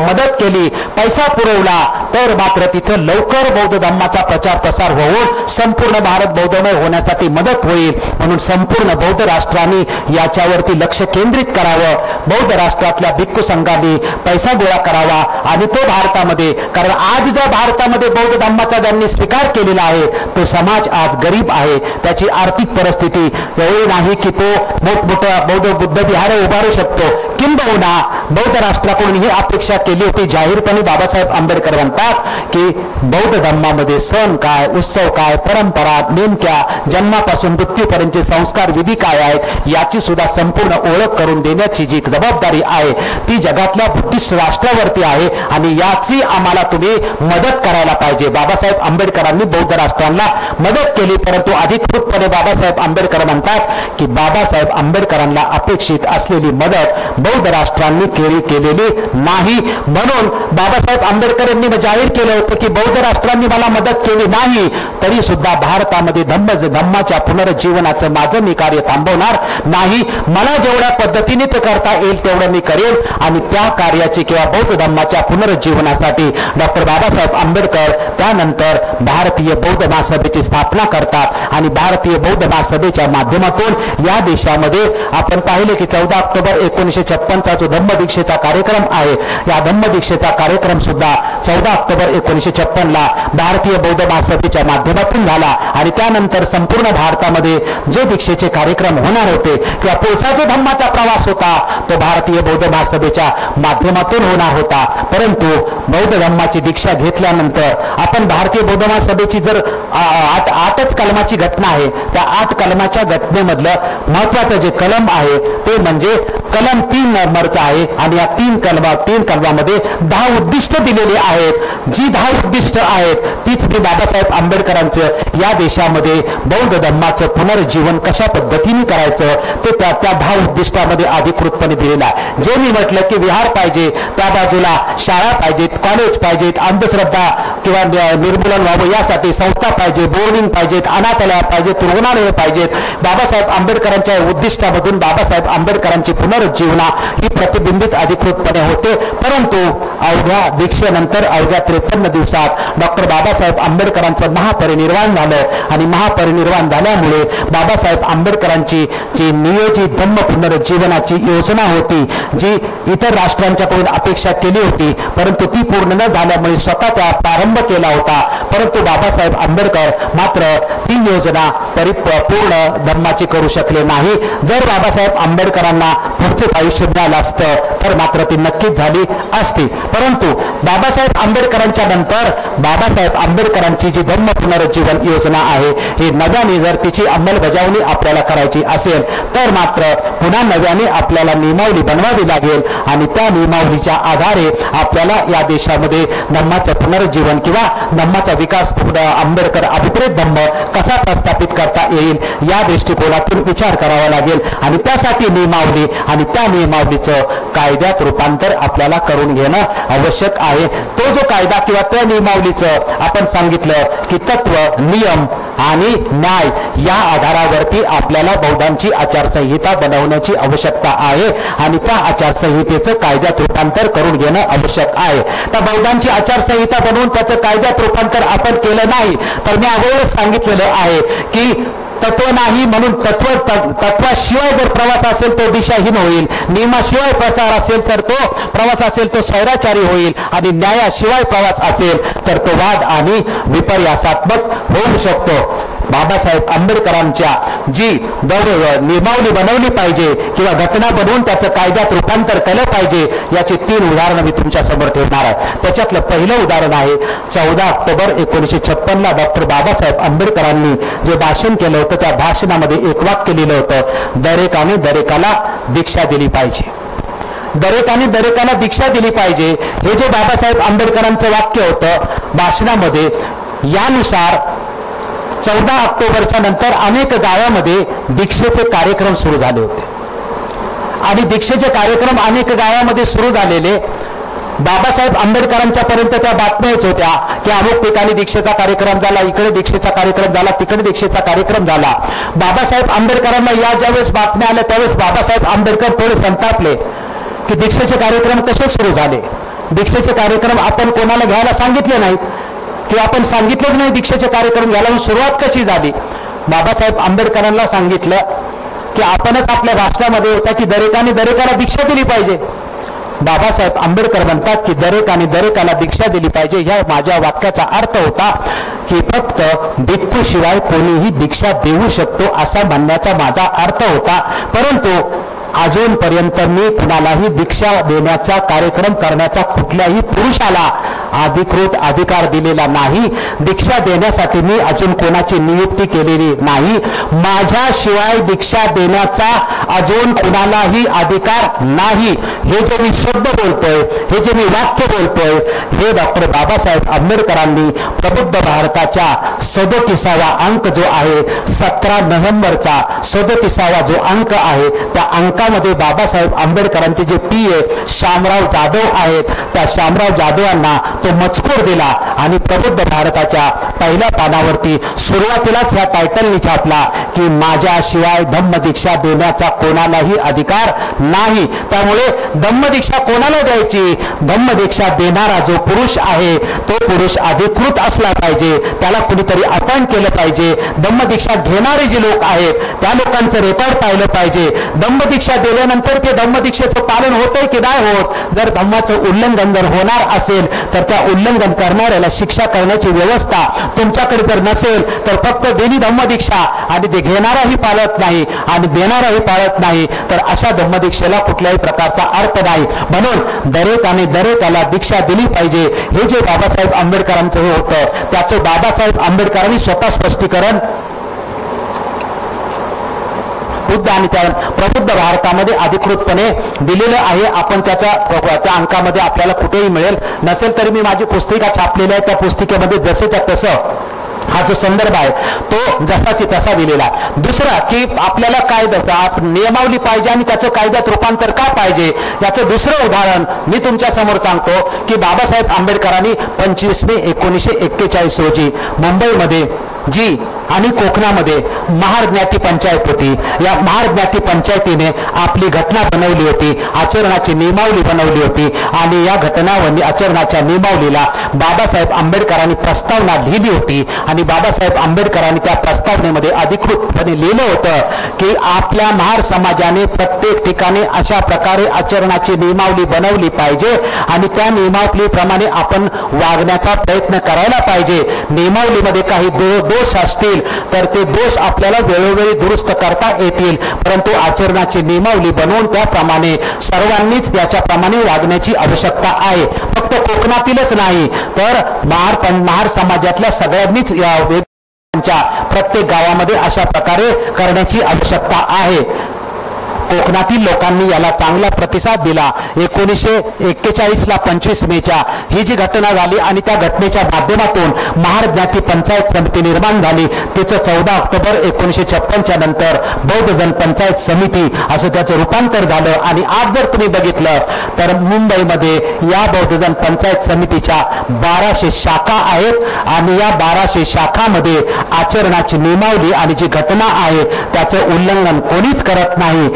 मदत केली, पैसा पुरवला तर मात्र तिथे लवकर बौद्ध धम्माचा प्रचार प्रसार होऊन संपूर्ण भारत बौद्धमय होण्यासाठी मदत होईल. म्हणून संपूर्ण बौद्ध राष्ट्रांनी याच्यावरती लक्ष केंद्रित करावं. बौद्ध राष्ट्रातल्या भिक्खू संघांनी पैसा गोळा करावा आणि तो भारतामध्ये, कारण आज ज्या भारतामध्ये बौद्ध धम्माचा ज्यांनी स्वीकार केलेला आहे तो समाज आज गरीब आहे. त्याची आर्थिक परिस्थिती एवढी नाही की तो मोठमोठ्या बुद्ध विहार उभारू शकतो. किंबहुना बौद्ध राष्ट्राकडून ही अपेक्षा केली होती. जाहीरपणे बाबासाहेब आंबेडकर म्हणतात की बौद्ध धम्मामध्ये सण काय, उत्सव काय, परंपरा नेमक्या जन्मापासून मृत्यूपर्यंतचे संस्कार विधी काय आहेत याची सुद्धा संपूर्ण ओळख करून देण्याची जी जबाबदारी आहे ती जगातल्या बुद्धिस्ट राष्ट्रावरती आहे आणि याची आम्हाला तुम्ही मदत करायला पाहिजे. बाबासाहेब आंबेडकरांनी बौद्ध राष्ट्रांना मदत केली. परंतु अधिकृतपणे बाबासाहेब आंबेडकर म्हणतात की बाबासाहेब आंबेडकरांना अपेक्षित असलेली मदत बौद्ध राष्ट्रांनी केलेली नाही. म्हणून बाबासाहेब आंबेडकर यांनी जाहीर केलं होतं की बौद्ध राष्ट्रांनी मला मदत केली नाही तरी सुद्धा भारतामध्ये धम्माच्या पुनरुज्जीवनाचं माझं मी कार्य थांबवणार नाही. मला जेवढ्या पद्धतीने ते करता येईल तेवढं मी करेन आणि त्या कार्याची किंवा बौद्ध धम्माच्या पुनरुज्जीवनासाठी डॉक्टर बाबासाहेब आंबेडकर त्यानंतर भारतीय बौद्ध महासभेची स्थापना करतात आणि भारतीय बौद्ध महासभेच्या माध्यमातून या देशामध्ये आपण पाहिले की 14 ऑक्टोबर 1956चा जो धम्मदीक्षेचा कार्यक्रम आहे या धम्मदीक्षेचा कार्यक्रम सुद्धा 14 ऑक्टोबर 1956ला भारतीय बौद्ध महासभेच्या माध्यमातून झाला आणि त्यानंतर संपूर्ण भारतामध्ये जे दीक्षेचे कार्यक्रम होणार होते किंवा पुढचा जो धम्माचा प्रवास होता तो भारतीय बौद्ध महासभेच्या माध्यमातून होणार होता. परंतु बौद्ध धम्माची दीक्षा घेतल्यानंतर आपण भारतीय बौद्ध महासभेची जर 8च कलमाची घटना आहे त्या 8 कलमाच्या घटनेमधलं महत्वाचं जे कलम आहे ते म्हणजे कलम 3 नंबरचा आहे आणि या 3 कलमामध्ये 10 उद्दिष्ट दिलेली आहेत. जी 10 उद्दिष्ट आहेत तीच मी बाबासाहेब आंबेडकरांचं या देशामध्ये बौद्ध धम्माचं पुनरुज्जीवन कशा पद्धतीने करायचं ते त्या 10 उद्दिष्टामध्ये अधिकृतपणे दिलेलं आहे. जे मी म्हटलं की विहार पाहिजे त्या बाजूला शाळा पाहिजेत कॉलेज पाहिजेत अंधश्रद्धा किंवा निर्मूलन व्हावं यासाठी संस्था पाहिजे बोर्डिंग पाहिजेत अनाथालय पाहिजेत रुग्णालय पाहिजेत. बाबासाहेब आंबेडकरांच्या उद्दिष्टामधून बाबासाहेब आंबेडकरांची पुनरुज्जीवना ही प्रतिबिंबित अधिकृतपणे होते. परंतु अवघ्या दीक्षेनंतर अवघ्या 53 दिवसात डॉक्टर बाबासाहेब आंबेडकरांचं महापरिनिर्वाण झालं आणि महापरिनिर्वाण झाल्यामुळे बाबासाहेब आंबेडकरांची जी नियोजित धम्म पुनरुज्जीवनाची योजना होती जी इतर राष्ट्रांच्याकडून अपेक्षा केली होती परंतु ती पूर्ण न झाल्यामुळे स्वतः त्या प्रारंभ केला होता. परंतु बाबासाहेब आंबेडकर मात्र ती योजना पूर्ण धम्माची करू शकले नाही. जर बाबासाहेब आंबेडकरांना पुढचे आयुष्य मिळालं असतं तर मात्र ती नक्कीच झाली असती. परंतु बाबासाहेब आंबेडकरांच्या नंतर बाबासाहेब आंबेडकरांची जी धम्म पुनरुज्जीवन योजना आहे ही नव्याने जर तिची अंमलबजावणी आपल्याला करायची असेल तर मात्र पुन्हा नव्याने आपल्याला नियमावली बनवावी लागेल आणि त्या नियमावलीच्या आधारे आपल्याला या देशामध्ये धम्माचं पुनरुज्जीवन किंवा धम्माचा विकास आंबेडकर अभिप्रेत धम्म कसा प्रस्थापित करता येईल या दृष्टिकोनातून विचार करावा लागेल आणि त्यासाठी नियमावली आणि त्या नियमावलीचं कायद्यात रूपांतर आपल्याला करून घेणं आवश्यक आहे. तो जो कायदा किंवा त्या नियमावलीचं आपण सांगितलं की तत्व नियम आणि न्याय या आधारावरती आपल्याला बौद्धांची आचारसंहिता बनवण्याची आवश्यकता आहे आणि त्या आचारसंहितेचं कायद्यात रूपांतर करून घेणं आवश्यक आहे. तर बौद्धांची आचारसंहिता बनवून त्याचं कायद्यात रूपांतर आपण केलं नाही तर मी अगोदरच सांगितलेलं आहे की तत्व नाही म्हणून तत्वाशिवाय जर प्रवास असेल तो दिशाहीन होईल. नियमाशिवाय प्रसार असेल तर तो प्रवास असेल तो स्वैराचारी होईल आणि न्यायाशिवाय प्रवास असेल तर तो वाद आणि विपर्यासात्मक होऊ शकतो. बाबासाहेब आंबेडकरांच्या जी नियमावली बनवली पाहिजे किंवा घटना बनवून त्याचं कायद्यात रूपांतर केलं पाहिजे याची 3 उदाहरणं मी तुमच्या समोर ठेवणार आहे. त्याच्यातलं पहिलं उदाहरण आहे 14 ऑक्टोबर 1956ला डॉक्टर बाबासाहेब आंबेडकरांनी जे भाषण केलं होतं त्या भाषणामध्ये एक वाक्य लिहिलं होतं दरेकाने दरेकाला दीक्षा दिली पाहिजे. दरेकाने दरेकाला दीक्षा दिली पाहिजे हे जे बाबासाहेब आंबेडकरांचं वाक्य होतं भाषणामध्ये यानुसार 14 ऑक्टोबरच्या नंतर अनेक गावामध्ये दीक्षेचे कार्यक्रम सुरू झाले होते आणि दीक्षेचे कार्यक्रम अनेक गावामध्ये सुरू झालेले बाबासाहेब आंबेडकरांच्या पर्यंत त्या बातम्याच होत्या की अमुक ठिकाणी दीक्षेचा कार्यक्रम झाला इकडे दीक्षेचा कार्यक्रम झाला तिकडे दीक्षेचा कार्यक्रम झाला. बाबासाहेब आंबेडकरांना या ज्यावेळेस बातम्या आल्या त्यावेळेस बाबासाहेब आंबेडकर थोडे संतापले की दीक्षेचे कार्यक्रम कसे सुरू झाले. दीक्षेचे कार्यक्रम आपण कोणाला घ्यायला सांगितले नाहीत किंवा आपण सांगितलंच नाही दीक्षेचे कार्यक्रम घ्यायला सुरुवात कशी झाली. बाबासाहेब आंबेडकरांना सांगितलं की आपणच आपल्या भाषणामध्ये होता की दरेकाने दरेकाला दीक्षा दिली पाहिजे. बाबासाहेब आंबेडकर म्हणतात की दरेकाने दरेकाला दीक्षा दिली पाहिजे. ह्या माझ्या वाक्याचा अर्थ होता की फक्त भिक्खू शिवाय कोणीही दीक्षा देऊ शकतो असा म्हणण्याचा माझा अर्थ होता. परंतु अजूनपर्यंत मी कुणालाही दीक्षा देण्याचा कार्यक्रम करण्याचा कुठल्याही पुरुषाला अधिकृत अधिकार दिलेला नाही. दीक्षा देण्यासाठी मी अजून कोणाची नियुक्ती केलेली नाही. माझ्याशिवाय दीक्षा देण्याचा अजून कोणालाही अधिकार नाही. हे जे मी शब्द बोलतोय, हे जे मी वाक्य बोलतोय, हे डॉक्टर बाबासाहेब आंबेडकरांनी प्रबुद्ध भारताच्या 37वा अंक जो आहे 17 नोव्हेंबरचा 37वा जो अंक आहे, त्या अंकामध्ये बाबासाहेब आंबेडकरांचे जे पीए शामराव जाधव आहेत, त्या शामराव जाधवांना तो मजकूर दिला आणि प्रबुद्ध भारताच्या पहिल्या पानावरती सुरुवातीलाच ह्या टायटलनी छापला की माझ्याशिवाय धम्मदीक्षा देण्याचा कोणालाही अधिकार नाही. त्यामुळे धम्मदीक्षा कोणाला द्यायची? धम्मदीक्षा देणारा जो पुरुष आहे तो पुरुष अधिकृत असला पाहिजे, त्याला कुणीतरी अपॉइंट केलं पाहिजे. धम्मदीक्षा घेणारे जे लोक आहेत त्या लोकांचं रेकॉर्ड पाहिलं पाहिजे. धम्मदीक्षा दिल्यानंतर ते धम्मदीक्षेचं पालन होतंय की नाही होत. जर धम्माचं उल्लंघन जर होणार असेल तर त्या उल्लंघन करणाऱ्याला शिक्षा करण्याची व्यवस्था तुमच्याकडे जर नसेल तर फक्त देणी धम्मदीक्षा आणि ते घेणाराही पाळत नाही आणि देणाराही पाळत नाही तर अशा धम्मदीक्षेला कुठल्याही प्रकारचा अर्थ नाही. म्हणून दरेकाला दीक्षा दिली पाहिजे. हे जे बाबासाहेब आंबेडकरांचं हे होतं त्याचं बाबासाहेब आंबेडकरांनी स्वतः स्पष्टीकरण बुद्ध आणि त्या प्रबुद्ध भारतामध्ये अधिकृतपणे दिलेलं आहे. आपण त्या अंकामध्ये आपल्याला कुठेही मिळेल. नसेल तरी मी माझी पुस्तिका छापलेली आहे, त्या पुस्तिकेमध्ये जसेच्या तसं हा जो संदर्भ आहे तो जसाची तसा दिलेला. दुसरा की आपल्याला नियमावली पाहिजे आणि त्याचं कायद्यात रूपांतर का पाहिजे याचं दुसरं उदाहरण मी तुमच्या समोर सांगतो की बाबासाहेब आंबेडकरांनी 25 मे 1941 रोजी मुंबईमध्ये जी आणि कोकणामध्ये महार ज्ञाती पंचायत होती, या महार ज्ञाती पंचायतीने आपली घटना बनवली होती, आचरणाची नियमावली बनवली होती आणि या घटनावली आचरणाच्या नियमावलीला बाबासाहेब आंबेडकरांनी प्रस्तावना लिहिली होती आणि बाबासाहेब आंबेडकरांनी त्या प्रस्तावनेमध्ये अधिकृतपणे लिहिलं होतं की आपल्या महार समाजाने प्रत्येक ठिकाणी अशा प्रकारे आचरणाची नियमावली बनवली पाहिजे आणि त्या नियमावलीप्रमाणे आपण वागण्याचा प्रयत्न करायला पाहिजे. नियमावलीमध्ये काही दोष असतील तर ते दोष आपल्याला वेळोवेळी दुरुस्त करता येतील, परंतु आचरणाची नियमावली बनवून त्याप्रमाणे सर्वांनीच त्याच्याप्रमाणे वागण्याची आवश्यकता आहे. फक्त कोकणातीलच नाही तर महार समाजातल्या सगळ्यांनीच या प्रत्येक गावामध्ये अशा प्रकारे करण्याची आवश्यकता आहे. कोकणातील लोकांनी याला चांगला प्रतिसाद दिला. 1941ला 25 मेच्या ही जी घटना झाली आणि त्या घटनेच्या माध्यमातून महार ज्ञाती पंचायत समिती निर्माण झाली. तिचं 14 ऑक्टोबर 1956च्या नंतर बौद्ध जन पंचायत समिती असं त्याचं रूपांतर झालं आणि आज जर तुम्ही बघितलं तर मुंबईमध्ये या बौद्ध जन पंचायत समितीच्या 1200 शाखा आहेत आणि या 1200 शाखामध्ये आचरणाची नियमावली आणि जी घटना आहे त्याचं उल्लंघन कोणीच करत नाही.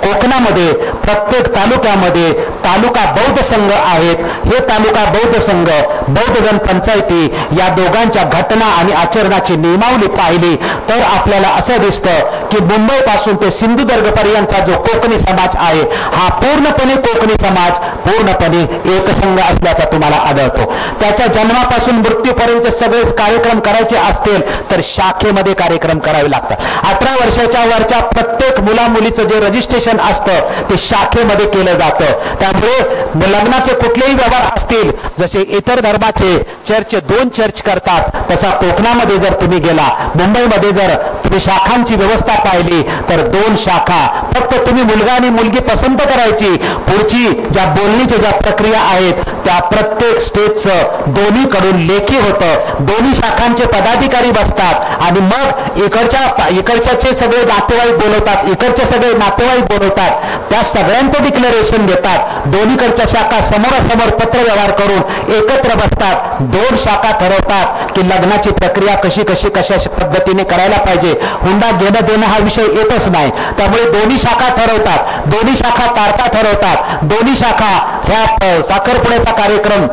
कोकणामध्ये प्रत्येक तालुक्यामध्ये तालुका बौद्ध संघ आहेत. हे तालुका बौद्ध संघ बौद्ध जन पंचायती या दोघांच्या घटना आणि आचरणाची नियमावली पाहिली तर आपल्याला असं दिसतं की मुंबई पासून ते सिंधुदुर्ग पर्यंतचा जो कोकणी समाज आहे हा पूर्णपणे कोकणी समाज पूर्णपणे एकसंघ असल्याचा तुम्हाला आढळतो. त्याच्या जन्मापासून मृत्यूपर्यंत सगळे कार्यक्रम करायचे असतील तर शाखेमध्ये कार्यक्रम करावे लागतात. 18 वर्षाच्या वरच्या प्रत्येक मुलामुलीचं जे रजिस्ट्रेशन असतं ते शाखेमध्ये केलं जातं. त्यामुळे लग्नाचे कुठलेही व्यवहार असतील जसे इतर धर्माचे चर्च 2 चर्च करतात तसा कोकणामध्ये जर तुम्ही गेला, मुंबईमध्ये जर तुम्ही शाखांची व्यवस्था पाहिली तर 2 शाखा. फक्त तुम्ही मुलगा आणि मुलगी पसंत करायची. पुढची ज्या बोलणीच्या ज्या प्रक्रिया आहेत त्या प्रत्येक स्टेजचं दोन्हीकडून लेखी होतं. दोन्ही शाखांचे पदाधिकारी बसतात आणि मग इकडच्याचे सगळे नातेवाईक बोलवतात, इकडचे सगळे नातेवाईक बोलवतात, त्या सगळ्यांचं डिक्लेरेशन देतात. दोन्हीकडच्या शाखा समोरासमोर पत्रव्यवहार करून एकत्र बसतात. 2 शाखा ठरवतात की लग्नाची प्रक्रिया कशा पद्धतीने करायला पाहिजे. हुंडा घेणं देणं हा विषय येतच नाही. त्यामुळे दोन्ही शाखा ठरवतात, दोन्ही शाखा तारखा ठरवतात, दोन्ही शाखा ह्या साखरपुड्याचा कार्यक्रम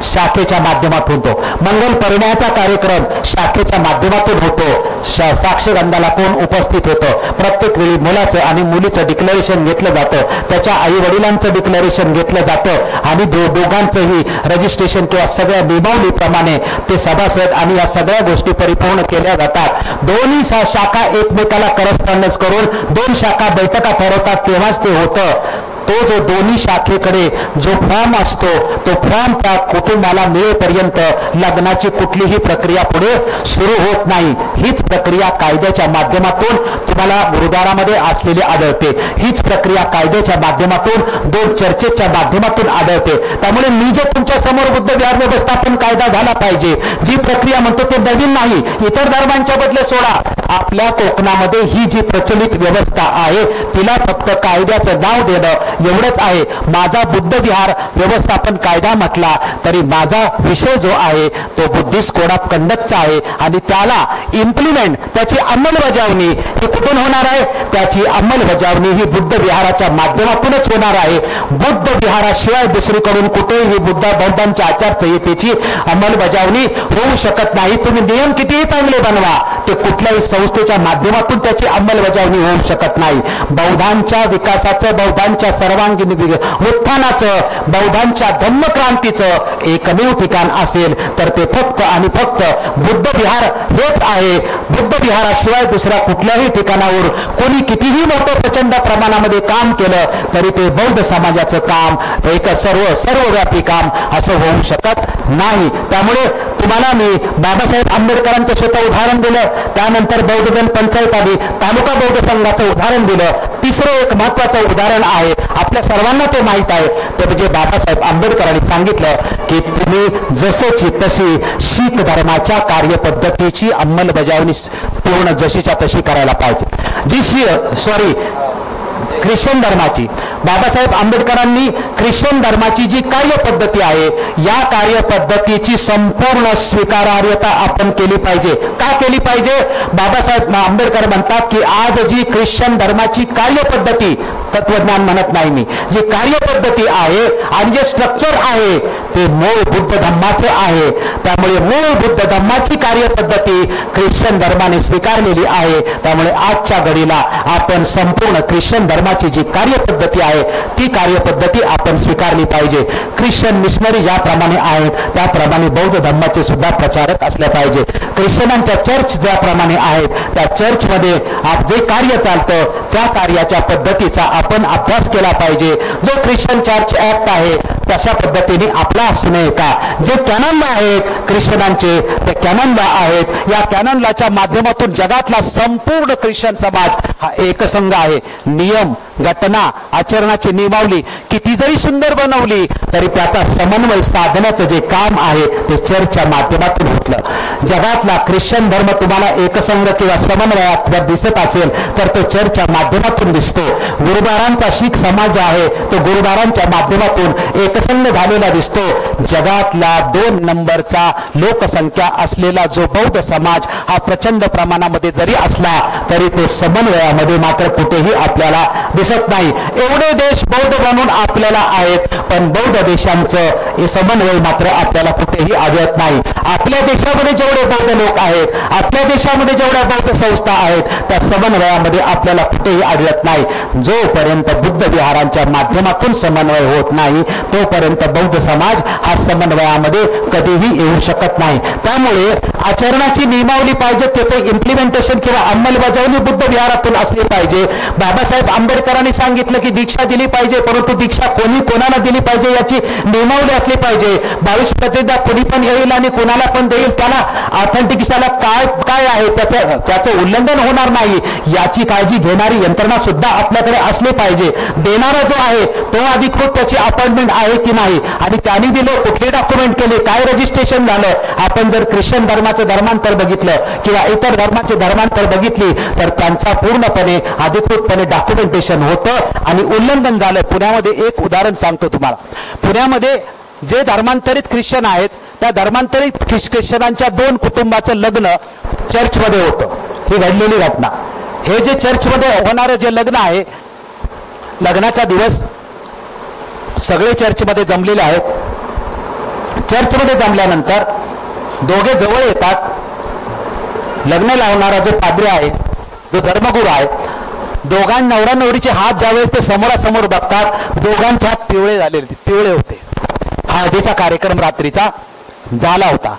शाखेच्या माध्यमातून होतो, मंगल परिणयाचा कार्यक्रम शाखेच्या माध्यमातून होतो, साक्षगंधाला कोण उपस्थित होतं, प्रत्येक वेळी मुलाचं आणि मुलीचं डिक्लेरेशन घेतलं जातं, त्याच्या आई वडिलांचं डिक्लेरेशन घेतलं जातं आणि दोघांचंही रजिस्ट्रेशन किंवा सगळ्या नियमावलीप्रमाणे ते सभासद आणि या सगळ्या गोष्टी परिपूर्ण केल्या जातात. दोन्ही शाखा एकमेकाला करस्पॉन्डन्स करून 2 शाखा बैठका ठरवतात तेव्हाच ते होतं. तो जो दोन्ही शाखेकडे जो फॉर्म असतो तो फॉर्म त्या कुटुंबाला मिळेपर्यंत लग्नाची कुठलीही प्रक्रिया पुढे सुरू होत नाही. हीच प्रक्रिया कायद्याच्या माध्यमातून तुम्हाला गुरुद्वारामध्ये असलेली आढळते. हीच प्रक्रिया कायद्याच्या माध्यमातून दोन चर्चेच्या माध्यमातून आढळते. त्यामुळे मी जे तुमच्या समोर बुद्ध विहार व्यवस्थापन कायदा झाला पाहिजे जी प्रक्रिया म्हणतो ते नवीन नाही. इतर धर्मांच्या बदले सोडा, आपल्या कोकणामध्ये ही जी प्रचलित व्यवस्था आहे तिला फक्त कायद्याचं नाव देणं एवढंच आहे. माझा बुद्ध विहार व्यवस्थापन कायदा म्हटला तरी माझा विषय जो आहे तो बुद्धिस्ट कोड ऑफ कंडक्टचा आहे आणि त्याला इम्प्लिमेंट, त्याची अंमलबजावणी ही कुठून होणार आहे? त्याची अंमलबजावणी ही बुद्ध विहाराच्या माध्यमातूनच होणार आहे. बुद्ध विहाराशिवाय दुसरीकडून कुठेही बौद्धांच्या आचारसंहितेची अंमलबजावणी होऊ शकत नाही. तुम्ही नियम कितीही चांगले बनवा, ते कुठल्याही संस्थेच्या माध्यमातून त्याची अंमलबजावणी होऊ शकत नाही. बौद्धांच्या विकासाचं, बौद्धांच्या सर्वांगीण उत्थानाचं, बौद्धांच्या धम्मक्रांतीचं एकमेव ठिकाण असेल तर ते फक्त आणि फक्त बुद्ध विहार हेच आहे. बुद्ध विहाराशिवाय दुसऱ्या कुठल्याही ठिकाणावर कोणी कितीही मोठं प्रचंड प्रमाणामध्ये काम केलं तरी ते बौद्ध समाजाचं काम एक सर्वव्यापी काम असं होऊ शकत नाही. त्यामुळे तुम्हाला मी बाबासाहेब आंबेडकरांचं स्वतः उदाहरण दिलं, त्यानंतर बौद्धजन पंचायत आली, तालुका बौद्ध संघाचं उदाहरण दिलं. तिसरं एक महत्वाचं उदाहरण आहे, आपल्या सर्वांना ते माहीत आहे, ते म्हणजे बाबासाहेब आंबेडकरांनी सांगितलं की तुम्ही जसोची तशी शीख धर्माच्या कार्यपद्धतीची अंमलबजावणी पूर्ण जशीच्या तशी करायला पाहिजे. ख्रिश्चन धर्माची, बाबासाहेब आंबेडकरांनी ख्रिश्चन धर्माची जी कार्यपद्धती आहे या कार्यपद्धतीची संपूर्ण स्वीकारार्हता आपण केली पाहिजे. का केली पाहिजे? बाबासाहेब आंबेडकर म्हणतात की आज जी ख्रिश्चन धर्माची कार्यपद्धती, तत्वज्ञान म्हणत नाही मी, जी कार्यपद्धती आहे आणि जे स्ट्रक्चर आहे ते मूळ बुद्ध धम्माचं आहे. त्यामुळे मूळ बुद्ध धम्माची कार्यपद्धती ख्रिश्चन धर्माने स्वीकारलेली आहे. त्यामुळे आजच्या घडीला आपण संपूर्ण ख्रिश्चन धर्माची जी कार्यपद्धती आहे ती कार्यपद्धती आपण स्वीकारली पाहिजे. ख्रिश्चन मिशनरी ज्याप्रमाणे आहेत त्याप्रमाणे बौद्ध धर्माचे सुद्धा प्रचारक असले पाहिजे. ख्रिश्चनांच्या चर्च ज्याप्रमाणे आहेत त्या चर्चमध्ये जे कार्य चालतं त्या कार्याच्या पद्धतीचा आपण अभ्यास केला पाहिजे. जो ख्रिश्चन चर्च ऍक्ट आहे तशा पद्धतीने आपला असू नये का? जे कॅनन आहेत ख्रिश्चनांचे ते कॅनन आहेत. या कॅनन लॉच्या माध्यमातून जगातला संपूर्ण ख्रिश्चन समाज हा एकसंघ आहे. नियम, घटना, आचरणाची नियमावली किती जरी सुंदर बनवली तरी त्याचा समन्वय साधण्याचं जे काम आहे ते चर्चच्या माध्यमातून होतं. जगातला ख्रिश्चन धर्म तुम्हाला एकसंघ किंवा समन्वयात जर दिसत असेल तर तो चर्चच्या माध्यमातून दिसतो. गुरुद्वारांचा शीख समाज आहे तो गुरुद्वारांच्या माध्यमातून एकसंघ झालेला दिसतो. जगातला 2 नंबरचा लोकसंख्या असलेला जो बौद्ध समाज हा प्रचंड प्रमाणामध्ये जरी असला तरी तो समन्वयामध्ये मात्र कुठेही आपल्याला दिसत नाही. एवढे देश बौद्ध बनून आपल्याला आहेत पण बौद्ध देशांचं समन्वय मात्र आपल्याला कुठेही आढळत नाही. आपल्या देशामध्ये जेवढे बौद्ध लोक आहेत, आपल्या देशामध्ये जेवढ्या बौद्ध संस्था आहेत त्या समन्वयामध्ये आपल्याला कुठेही आढळत नाही. जोपर्यंत बुद्ध विहारांच्या माध्यमातून समन्वय होत नाही तोपर्यंत बौद्ध समाज हा समन्वयामध्ये कधीही येऊ शकत नाही. त्यामुळे आचरणाची नियमावली पाहिजे, त्याचं इम्प्लिमेंटेशन किंवा अंमलबजावणी बुद्ध विहारातून असली पाहिजे. बाबासाहेब आंबेडकरांनी सांगितलं की दीक्षा दिली पाहिजे, परंतु दीक्षा कोणी कोणाला दिली पाहिजे याची नियमावली असली पाहिजे. 22 प्रतिज्ञा कोणी पण येईल आणि कोणाला पण देईल, त्याला ऑथेंटिकला काय आहे त्याचं उल्लंघन होणार नाही याची काळजी घेणारी यंत्रणा सुद्धा आपल्याकडे असली पाहिजे. देणारा जो आहे तो अधिकृत त्याची अपॉइंटमेंट आहे की नाही आणि त्यांनी दिलं, कुठले डॉक्युमेंट केले, काय रजिस्ट्रेशन झालं. आपण जर ख्रिश्चन धर्माचं धर्मांतर बघितलं किंवा इतर धर्माचे धर्मांतर बघितली तर त्यांचा पूर्णपणे अधिकृतपणे डॉक्युमेंटेशन होतं आणि उल्लंघन झालं. पुण्यामध्ये एक उदाहरण सांगतो तुम्हाला. पुण्यामध्ये जे धर्मांतरित ख्रिश्चन आहेत त्या धर्मांतरित ख्रिश्चनांच्या 2 कुटुंबाचं लग्न चर्चमध्ये होतं. ही घडलेली घटना. हे जे चर्चमध्ये होणारं जे लग्न आहे, लग्नाचा दिवस सगळे चर्चमध्ये जमलेले आहेत. चर्चमध्ये जमल्यानंतर दोघे जवळ येतात. लग्न लावणारा जो पाद्री आहे, जो धर्मगुरू आहे, दोघां नवरा नवरीचे हात ज्यावेळेस ते समोरासमोर बघतात दोघांचे हात पिवळे होते. हळदीचा कार्यक्रम रात्रीचा झाला होता.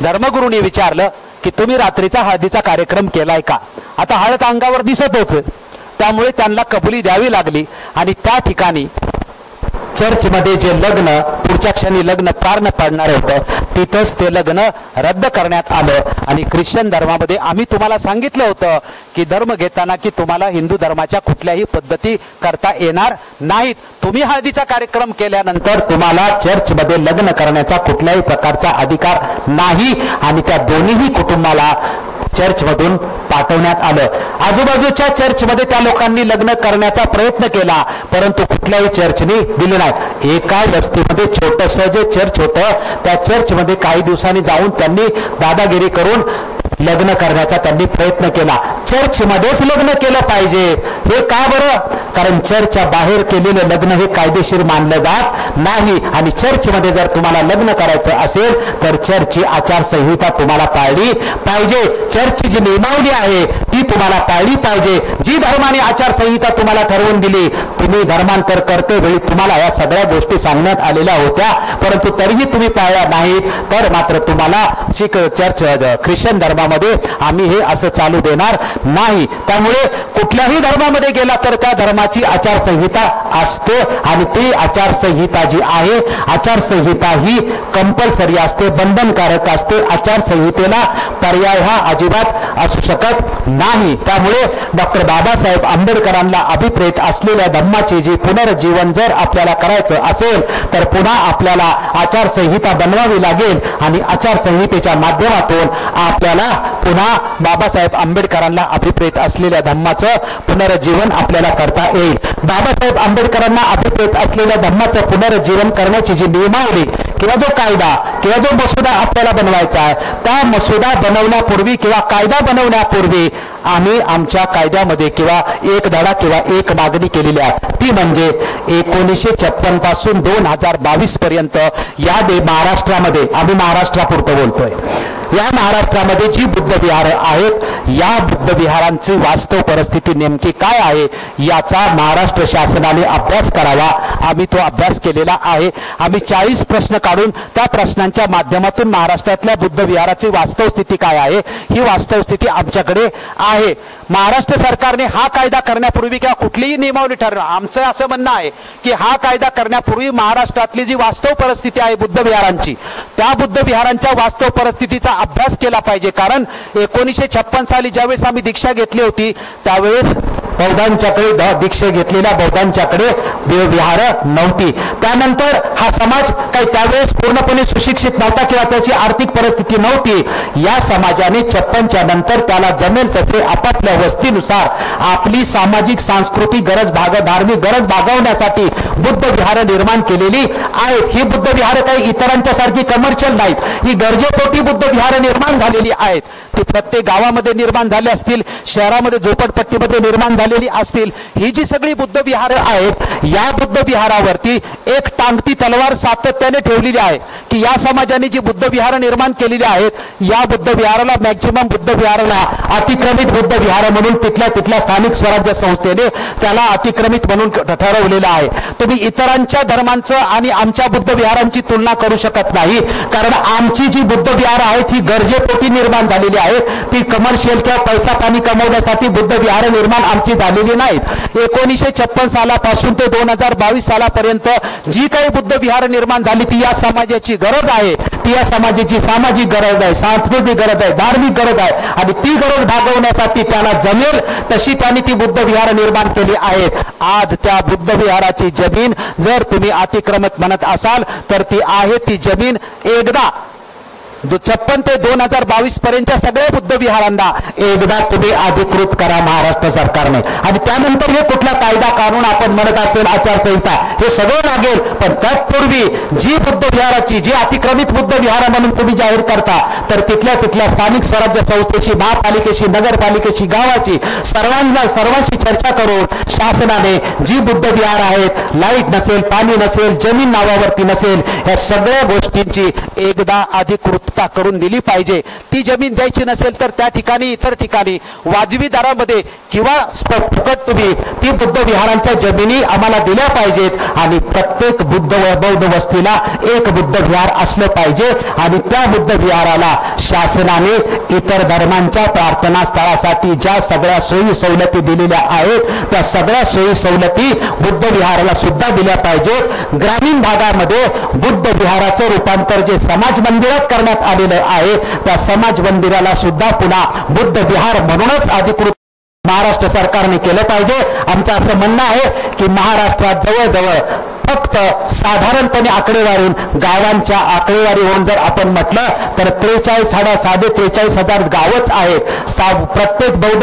धर्मगुरूंनी विचारलं की तुम्ही रात्रीचा हळदीचा कार्यक्रम केलाय का? आता हळद अंगावर दिसत होत त्यामुळे त्यांना कबुली द्यावी लागली आणि त्या ठिकाणी चर्चमध्ये जे लग्न पुढच्या क्षणी लग्न पार न पडणार होतं तिथंच ते लग्न रद्द करण्यात आलं. आणि ख्रिश्चन धर्मामध्ये आम्ही तुम्हाला सांगितलं होतं की धर्म घेताना की तुम्हाला हिंदू धर्माच्या कुठल्याही पद्धती करता येणार नाहीत. तुम्ही हळदीचा कार्यक्रम केल्यानंतर तुम्हाला चर्चमध्ये लग्न करण्याचा कुठल्याही प्रकारचा अधिकार नाही आणि त्या दोन्हीही कुटुंबाला चर्चमधून पाठवण्यात आलं. आजूबाजूच्या चर्चमध्ये त्या लोकांनी लग्न करण्याचा प्रयत्न केला परंतु कुठल्याही चर्चने दिले नाही. एका वस्तीमध्ये छोटंसं जे चर्च होतं त्या चर्चमध्ये काही दिवसांनी जाऊन त्यांनी दादागिरी करून लग्न करण्याचा त्यांनी प्रयत्न केला. चर्चमध्येच लग्न केलं पाहिजे हे का बरं? कारण चर्चच्या बाहेर केलेलं लग्न हे कायदेशीर मानलं जात नाही आणि चर्चमध्ये जर तुम्हाला लग्न करायचं असेल तर चर्चची आचारसंहिता तुम्हाला पाळली पाहिजे. चर्चची जी नियमावली आहे ती तुम्हाला पाळली पाहिजे. जी धर्माने आचारसंहिता तुम्हाला ठरवून दिली तुम्ही धर्मांतर करते वेळी तुम्हाला या सगळ्या गोष्टी सांगण्यात आलेल्या होत्या परंतु तरीही तुम्ही पाळल्या नाहीत तर मात्र तुम्हाला चर्च ख्रिश्चन धर्मामध्ये आम्ही हे असं चालू देणार नाही. त्यामुळे कुठल्याही धर्मामध्ये गेला तर त्या धर्माची आचारसंहिता असते आणि ती आचारसंहिता जी आहे आचारसंहिता ही कंपल्सरी असते, बंधनकारक असते. आचारसंहितेला पर्याय हा अजिबात असू शकत नाही. त्यामुळे डॉक्टर बाबासाहेब आंबेडकरांना अभिप्रेत असलेल्या धम्माचे जे पुनर्जीवन जर आपल्याला करायचं असेल तर पुन्हा आपल्याला आचारसंहिता बनवावी लागेल आणि आचारसंहितेच्या माध्यमातून आपल्याला पुन्हा बाबासाहेब आंबेडकरांना अभिप्रेत असलेल्या धम्माचं पुनर्जीवन आपल्याला करता येईल. बाबासाहेब आंबेडकरांना अभिप्रेत असलेल्या धम्माचं पुनर्जीवन करण्याची जी नियमावली किंवा जो कायदा किंवा जो मसुदा आपल्याला बनवायचा आहे त्या मसुदा बनवण्यापूर्वी किंवा कायदा बनवण्यापूर्वी आम्ही आमच्या कायद्यामध्ये किंवा एक धडा किंवा एक मागणी केलेली आहे ती म्हणजे 1956 पासून 2022 पर्यंत या महाराष्ट्रामध्ये आम्ही महाराष्ट्रापुरतं बोलतोय या महाराष्ट्रामध्ये जी बुद्ध विहार आहेत या बुद्ध विहारांची वास्तव परिस्थिती नेमकी काय आहे याचा महाराष्ट्र शासनाने अभ्यास करावा. आम्ही तो अभ्यास केलेला आहे. आम्ही 40 प्रश्न काढून त्या प्रश्नांच्या माध्यमातून महाराष्ट्रातल्या बुद्ध विहाराची वास्तव स्थिती काय आहे ही वास्तव स्थिती आमच्याकडे आहे. महाराष्ट्र सरकारने हा कायदा करण्यापूर्वी किंवा कुठलीही नियमावली ठरवणं आमचं असं म्हणणं आहे की हा कायदा करण्यापूर्वी महाराष्ट्रातली जी वास्तव परिस्थिती आहे बुद्ध विहारांची त्या बुद्ध विहारांच्या वास्तव परिस्थितीचा अभ्यास केला पाहिजे. कारण 1956 साली ज्यावेळेस आम्ही दीक्षा घेतली होती त्यावेळेस बौद्धांच्याकडे दीक्षा घेतलेल्या बौद्धांच्याकडे विहार नव्हती. त्यानंतर हा समाज काही त्यावेळेस पूर्णपणे सुशिक्षित नव्हता किंवा त्याची आर्थिक परिस्थिती नव्हती. या समाजाने 56च्या नंतर त्याला जमेल तसे आपापल्या वस्तीनुसार आपली सामाजिक सांस्कृतिक गरज धार्मिक गरज भागवण्यासाठी बुद्ध विहार निर्माण केलेली आहेत. ही बुद्ध विहार काही इतरांच्या सारखी कमर्शियल नाहीत. ही गरजेपोटी बुद्ध विहार निर्माण झालेली आहेत. ती प्रत्येक गावामध्ये निर्माण झाले असतील, शहरामध्ये झोपडपट्टीमध्ये निर्माण झालेली असतील. ही जी सगळी बुद्ध विहार आहेत या बुद्ध विहारावरती एक टांगती तलवार सातत्याने ठेवलेली आहे की या समाजाने जी बुद्ध विहार निर्माण केलेली आहेत या बुद्ध विहाराला मॅक्झिमम बुद्ध विहाराला अतिक्रमित बुद्ध विहार म्हणून तिथल्या स्थानिक स्वराज्य संस्थेने त्याला अतिक्रमित म्हणून ठरवलेलं आहे. तुम्ही इतरांच्या धर्मांचं आणि आमच्या बुद्ध विहारांची तुलना करू शकत नाही कारण आमची जी बुद्ध विहार आहेत ही गरजेपोटी निर्माण झालेली आहेत. ती कमर्शियल किंवा पैसा पाणी कमवण्यासाठी बुद्ध विहार निर्माण आमची झालेली नाहीत. 1956 सालापासून ते 2022 सालापर्यंत जी काही बुद्ध विहार निर्माण झाली ती या समाजाची गरज आहे. ती या समाजाची सामाजिक गरज आहे, सांस्कृतिक गरज आहे, धार्मिक गरज आहे आणि ती गरज भागवण्यासाठी त्याला जमेल तशी त्यांनी ती बुद्ध विहार निर्माण केली आहेत. आज त्या बुद्ध विहाराची जमीन जर तुम्ही अतिक्रमित म्हणत असाल तर ती आहे ती जमीन एकदा 56 ते 2022 पर्यंतच्या सगळ्या बुद्ध विहारांना एकदा तुम्ही अधिकृत करा महाराष्ट्र सरकारने आणि त्यानंतर हे कुठला कायदा कानून आपण म्हणत असेल आचारसंहिता हे सगळं लागेल. पण तत्पूर्वी जी बुद्ध विहाराची जी अतिक्रमित बुद्ध विहार म्हणून तुम्ही जाहीर करता तर तिथल्या स्थानिक स्वराज्य संस्थेची, महापालिकेची, नगरपालिकेची, गावाची सर्वांशी चर्चा करून शासनाने जी बुद्ध विहार आहेत लाईट नसेल, पाणी नसेल, जमीन नावावरती नसेल या सगळ्या गोष्टींची एकदा अधिकृत करून दिली पाहिजे. ती जमीन द्यायची नसेल तर त्या ठिकाणी इतर ठिकाणी वाजवी दरामध्ये किंवा फुकट तुम्ही ती बुद्ध विहारांच्या जमिनी आम्हाला दिल्या पाहिजेत आणि प्रत्येक बौद्ध वस्तीला एक बुद्ध विहार असलं पाहिजे आणि त्या बुद्ध विहाराला शासनाने इतर धर्मांच्या प्रार्थना स्थळासाठी ज्या सगळ्या सोयी सवलती दिलेल्या आहेत त्या सगळ्या सोयी सवलती बुद्ध विहाराला सुद्धा दिल्या पाहिजेत. ग्रामीण भागामध्ये बुद्ध विहाराचं रूपांतर जे समाज मंदिरात करण्यात आलेलं आहे त्या समाज मंदिराला सुद्धा पुन्हा बुद्ध विहार म्हणूनच अधिकृत महाराष्ट्र सरकारने केलं पाहिजे. आमचं असं म्हणणं आहे की महाराष्ट्रात जवळजवळ फक्त साधारणपणे आकडेवारीवरून गावांच्या आकडेवारीवरून जर आपण म्हटलं तर 43,000 गावच आहेत. प्रत्येक बौद्ध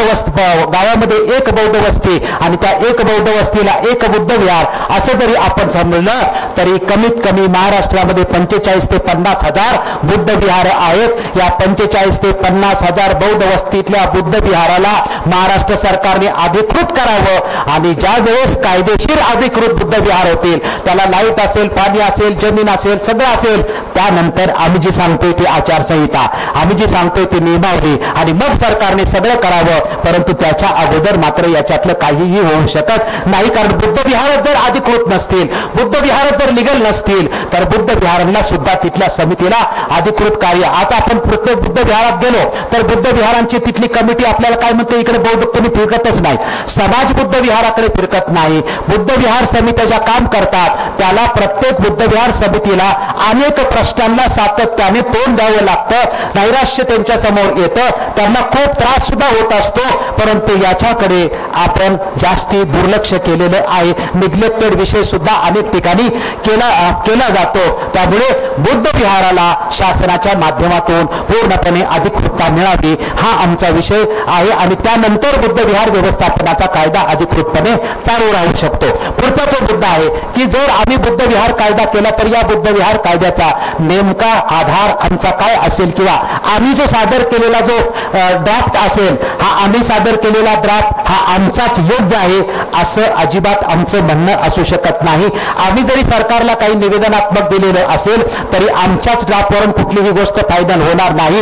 गावामध्ये एक बौद्ध वस्ती आणि त्या एक बौद्ध वस्तीला एक बुद्ध विहार असं जरी आपण समजलं तरी कमीत कमी महाराष्ट्रामध्ये 45,000 ते 50,000 बुद्ध विहार आहेत. या 45,000 ते 50,000 बौद्ध वस्तीतल्या बुद्ध विहाराला महाराष्ट्र सरकारने अधिकृत करावं आणि ज्या वेळेस कायदेशीर अधिकृत बुद्ध विहार होतील त्याला लाईट असेल, पाणी असेल, जमीन असेल, सगळं असेल, त्यानंतर आम्ही जी सांगतोय ती आचारसंहिता, आम्ही जी सांगतोय ती नियमावली आणि मग सरकारने सगळं करावं. परंतु त्याच्या अगोदर मात्र याच्यातलं काहीही होऊ शकत नाही. कारण बुद्ध विहार जर अधिकृत नसतील, बुद्ध विहार जर लिगल नसतील तर बुद्ध विहारांना सुद्धा तिथल्या समितीला अधिकृत कार्य. आज आपण प्रत्येक बुद्ध विहारात गेलो तर बुद्ध विहारांची तिथली कमिटी आपल्याला काय म्हणते, इकडे बौद्ध कोणी फिरकतच नाही, समाज बुद्ध विहाराकडे फिरकत नाही. बुद्ध विहार समित्या ज्या काम करतात त्याला प्रत्येक बुद्ध विहार समितीला अनेक प्रश्नांना सातत्याने तोंड द्यावं लागतं. नैराश्य त्यांच्या समोर येतं, त्यांना खूप त्रास सुद्धा होत असतो. परंतु याच्याकडे आपण जास्ती दुर्लक्ष केलेलं आहे. निग्लेक्टेड विषय सुद्धा अनेक ठिकाणी केला जातो. त्यामुळे बुद्ध विहाराला शासनाच्या माध्यमातून पूर्णपणे अधिकृतता मिळावी हा आमचा विषय आहे आणि त्यानंतर बुद्ध विहार व्यवस्थापनाचा कायदा अधिकृतपणे चालू राहू शकतो. पुढचा जो मुद्दा आहे की जर आम्ही बुद्ध विहार कायदा केला तर या बुद्ध विहार कायद्याचा नेमका आधार आमचा काय असेल किंवा आम्ही जो सादर केलेला जो ड्राफ्ट असेल हा आम्ही सादर केलेला ड्राफ्ट हा आमचाच योग्य आहे असं अजिबात आमचं म्हणणं असू शकत नाही. आम्ही जरी सरकारला काही निवेदनात्मक दिलेलं असेल तरी आमच्याच ड्राफ्टवरून कुठलीही गोष्ट फायनल होणार नाही.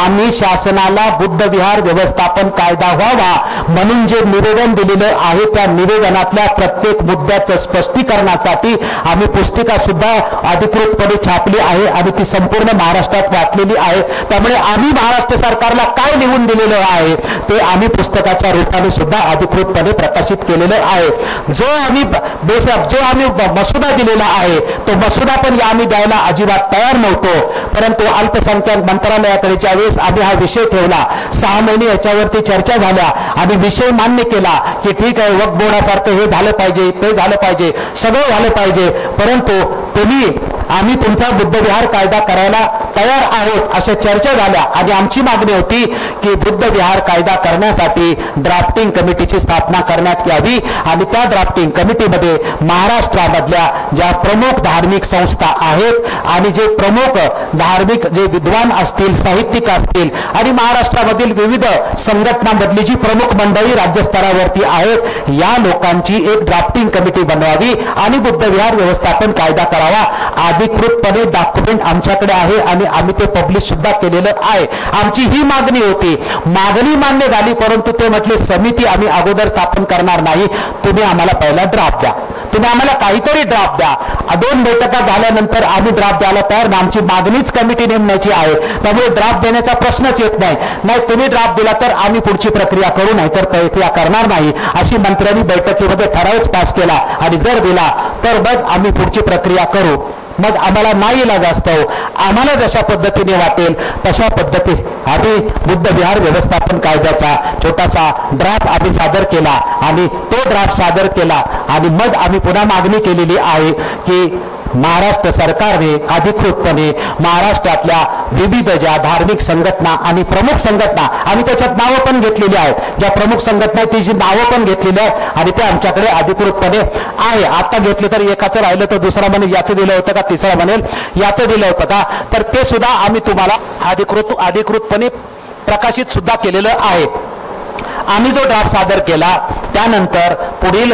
आम्ही शासनाला बुद्ध विहार व्यवस्थापन कायदा व्हावा म्हणून जे निवेदन दिलेलं आहे त्या निवेदनातल्या प्रत्येक मुद्द्याचं स्पष्टीकरणासाठी आम्ही पुस्तिका सुद्धा अधिकृतपणे छापली आहे आणि ती संपूर्ण महाराष्ट्रात वाटलेली आहे. त्यामुळे आम्ही महाराष्ट्र सरकारला काय लिहून दिलेलं आहे ते आम्ही पुस्तकाच्या रूपाने सुद्धा अधिकृतपणे प्रकाशित केलेलं आहे. जो आम्ही मसुदा दिलेला आहे तो मसुदा पण आम्ही द्यायला अजिबात तयार नव्हतो. परंतु अल्पसंख्याक मंत्रालयाकडे ज्यावेळेस आम्ही हा विषय ठेवला 6 महिने याच्यावरती चर्चा झाल्या आणि विषय मान्य केला की ठीक आहे वक्फ बोर्डासारखं हे झालं पाहिजे, ते झालं पाहिजे, सगळं झालं पाहिजे, परंतु आम्ही तुमचा बुद्ध विहार कायदा करायला तयार आहोत अशा चर्चा झाल्या आणि आमची मागणी होती की बुद्ध विहार कायदा करण्यासाठी ड्राफ्टिंग कमिटीची स्थापना करण्यात यावी आणि त्या ड्राफ्टिंग कमिटीमध्ये महाराष्ट्रामधल्या ज्या प्रमुख धार्मिक संस्था आहेत आणि जे प्रमुख धार्मिक जे विद्वान असतील, साहित्यिक असतील आणि महाराष्ट्रामधील विविध संघटनांमधली जी प्रमुख मंडळी राज्यस्तरावरती आहेत या लोकांची एक ड्राफ्टिंग कमिटी बनवावी आणि बुद्ध विहार व्यवस्थापन कायदा करावा. अधिकृतपणे डॉक्युमेंट आमच्याकडे आहे आणि आम्ही ते पब्लिश सुद्धा केलेलं आहे. आमची ही मागणी होती, मागणी मान्य झाली, परंतु ते म्हटले समिती आम्ही अगोदर स्थापन करणार नाही, तुम्ही आम्हाला पहिला ड्राफ्ट द्या, तुम्ही आम्हाला काहीतरी ड्राफ्ट द्या. 2 बैठका झाल्यानंतर आम्ही ड्राफ्ट द्यायला तयार ना, आमची मागणीच कमिटी नेमण्याची आहे. त्यामुळे ड्राफ्ट देण्याचा प्रश्नच येत नाही. तुम्ही ड्राफ्ट दिला तर आम्ही पुढची प्रक्रिया करू, नाहीतर प्रक्रिया करणार नाही अशी मंत्र्यांनी बैठकीमध्ये ठरावच पास केला आणि जर दिला तर मग आम्ही पुढची प्रक्रिया करू. मग आम्हाला नाही इलाज असतो, आम्हाला जशा पद्धतीने वाटेल तशा पद्धतीने आम्ही बुद्ध विहार व्यवस्थापन कायद्याचा छोटासा ड्राफ्ट आम्ही सादर केला आणि तो ड्राफ्ट सादर केला आणि मग आम्ही पुन्हा मागणी केलेली आहे की महाराष्ट्र सरकारने अधिकृतपणे महाराष्ट्रातल्या विविध ज्या धार्मिक संघटना आणि प्रमुख संघटना आम्ही त्याच्यात नावं पण घेतलेली आहेत, ज्या प्रमुख संघटना आहेत त्याची नावं पण घेतलेली आहेत आणि ते आमच्याकडे अधिकृतपणे आहे. आता घेतले तर एकाचं राहिलं तर दुसरा म्हणेल याचं दिलं होतं का, तिसरा म्हणेल याचं दिलं होतं का, तर ते सुद्धा आम्ही तुम्हाला अधिकृतपणे प्रकाशित सुद्धा केलेलं आहे. आम्ही जो ड्राफ्ट सादर केला त्यानंतर पुढील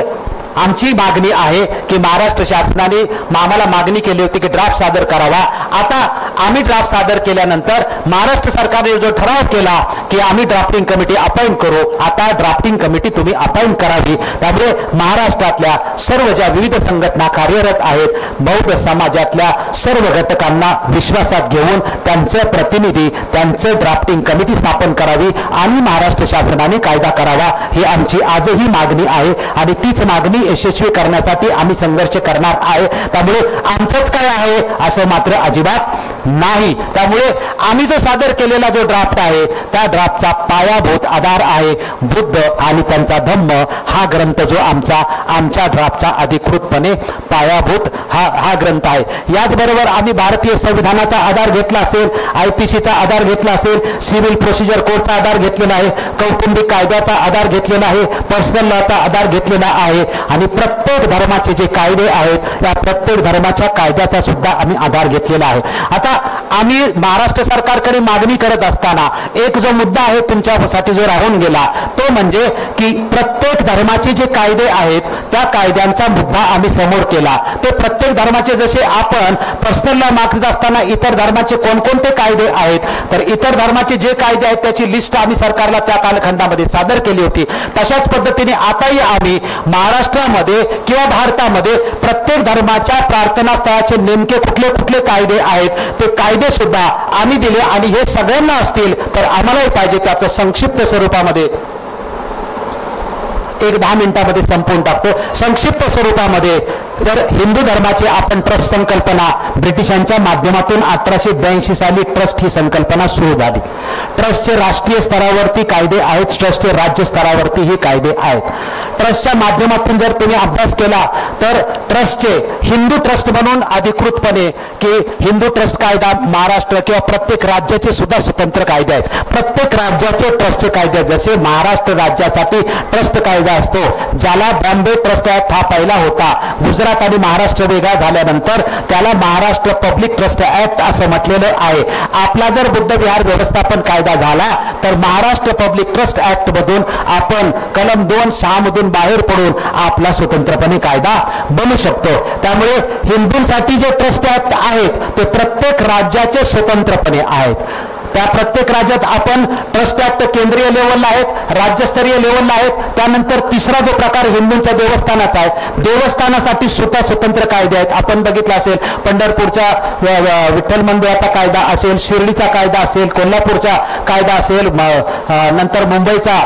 आमची मागणी आहे की महाराष्ट्र शासनाने आम्हाला मागणी केली होती की ड्राफ्ट सादर करावा। आता आम्ही ड्राफ्ट सादर केल्यानंतर महाराष्ट्र सरकारने जो ठराव केला की आम्ही ड्राफ्टिंग कमिटी अपॉइंट करू, आता ड्राफ्टिंग कमिटी तुम्ही अपॉइंट करावी। त्यामुळे महाराष्ट्रातल्या सर्व ज्या विविध संघटना कार्यरत आहेत, बौद्ध समाजातल्या सर्व घटकांना विश्वासात घेऊन त्यांचे प्रतिनिधी, त्यांचे ड्राफ्टिंग कमिटी स्थापन करावी आणि महाराष्ट्र शासनाने कायदा करावा, ही आमची आजही मागणी आहे आणि तीच मागणी यशस्वी करण्यासाठी आम्ही संघर्ष करणार आहे। त्यामुळे आमचंच काय आहे असं मात्र अजिबात नाही। त्यामुळे आम्ही जो सादर केलेला जो ड्राफ्ट आहे त्या ड्राफ्टचा पायाभूत आधार आहे बुद्ध आणि त्यांचा धम्म हा ग्रंथ, जो आमच्या ड्राफ्टचा अधिकृतपणे पायाभूत हा ग्रंथ आहे। याचबरोबर आम्ही भारतीय संविधानाचा आधार घेतला असेल, IPCचा आधार घेतला असेल, सिव्हिल प्रोसिजर कोडचा आधार घेतलेला आहे, कौटुंबिक कायद्याचा आधार घेतलेला आहे, पर्सनल लॉचा आधार घेतलेला आहे आणि प्रत्येक धर्माचे जे कायदे आहेत या प्रत्येक धर्माच्या कायद्याचा सुद्धा आम्ही आधार घेतलेला आहे। आता आम्ही महाराष्ट्र सरकारकडे मागणी करत असताना एक जो मुद्दा आहे तुमच्यासाठी जो राहून गेला तो म्हणजे की प्रत्येक धर्माचे जे कायदे आहेत त्या कायद्यांचा मुद्दा आम्ही समोर केला। ते प्रत्येक धर्माचे जसे आपण पर्सनल लॉ मागत असताना इतर धर्माचे कोणकोणते कायदे आहेत, तर इतर धर्माचे जे कायदे आहेत त्याची लिस्ट आम्ही सरकारला त्या कालखंडामध्ये सादर केली होती। तशाच पद्धतीने आताही आम्ही महाराष्ट्रामध्ये किंवा भारतामध्ये प्रत्येक धर्माच्या प्रार्थना स्थळाचे नेमके कुठले कुठले कायदे आहेत ते कायदे सुद्धा आम्ही दिले आणि हे सगळ्यांना असतील तर आम्हालाही पाहिजे त्याचं संक्षिप्त स्वरूपामध्ये एक 10 मिनिटांमध्ये संपवून टाकतो। संक्षिप्त स्वरूपामध्ये जर हिंदू धर्माची आपण ट्रस्ट संकल्पना ब्रिटिशांच्या माध्यमातून 1882 साली ट्रस्ट ही संकल्पना सुरू झाली। ट्रस्टचे राष्ट्रीय स्तरावरती कायदे आहेत, ट्रस्टचे राज्य स्तरावरती ही कायदे आहेत। ट्रस्टच्या माध्यमातून जर तुम्ही अभ्यास केला तर ट्रस्टचे हिंदू ट्रस्ट म्हणून अधिकृतपणे की हिंदू ट्रस्ट कायदा महाराष्ट्र किंवा प्रत्येक राज्याचे सुद्धा स्वतंत्र कायदे आहेत। प्रत्येक राज्याचे ट्रस्टचे कायदे, जसे महाराष्ट्र राज्यासाठी ट्रस्ट कायदा असतो ज्याला बॉम्बे ट्रस्ट ऍक्ट हा पहिला होता, गुजरात आणि महाराष्ट्र वेगळा झाल्यानंतर त्याला महाराष्ट्र पब्लिक ट्रस्ट ऍक्ट असं म्हटलेलं आहे। आपला जर बुद्ध विहार व्यवस्थापन कायदा झाला तर महाराष्ट्र पब्लिक ट्रस्ट ऍक्ट मधून आपण कलम 2(6) मधून बाहेर पडून आपला स्वतंत्रपणे कायदा बनू शकतो। त्यामुळे हिंदूंसाठी जे ट्रस्ट ऍक्ट आहेत ते प्रत्येक राज्याचे स्वतंत्रपणे आहेत। त्या प्रत्येक राज्यात आपण ट्रस्ट ऍक्ट केंद्रीय लेवलला आहेत, राज्यस्तरीय लेवलला आहेत। त्यानंतर तिसरा जो प्रकार हिंदूंच्या देवस्थानाचा आहे, देवस्थानासाठी सुद्धा स्वतंत्र कायदे आहेत। आपण बघितलं असेल पंढरपूरचा विठ्ठल मंदिराचा कायदा असेल, शिर्डीचा कायदा असेल, कोल्हापूरचा कायदा असेल, नंतर मुंबईचा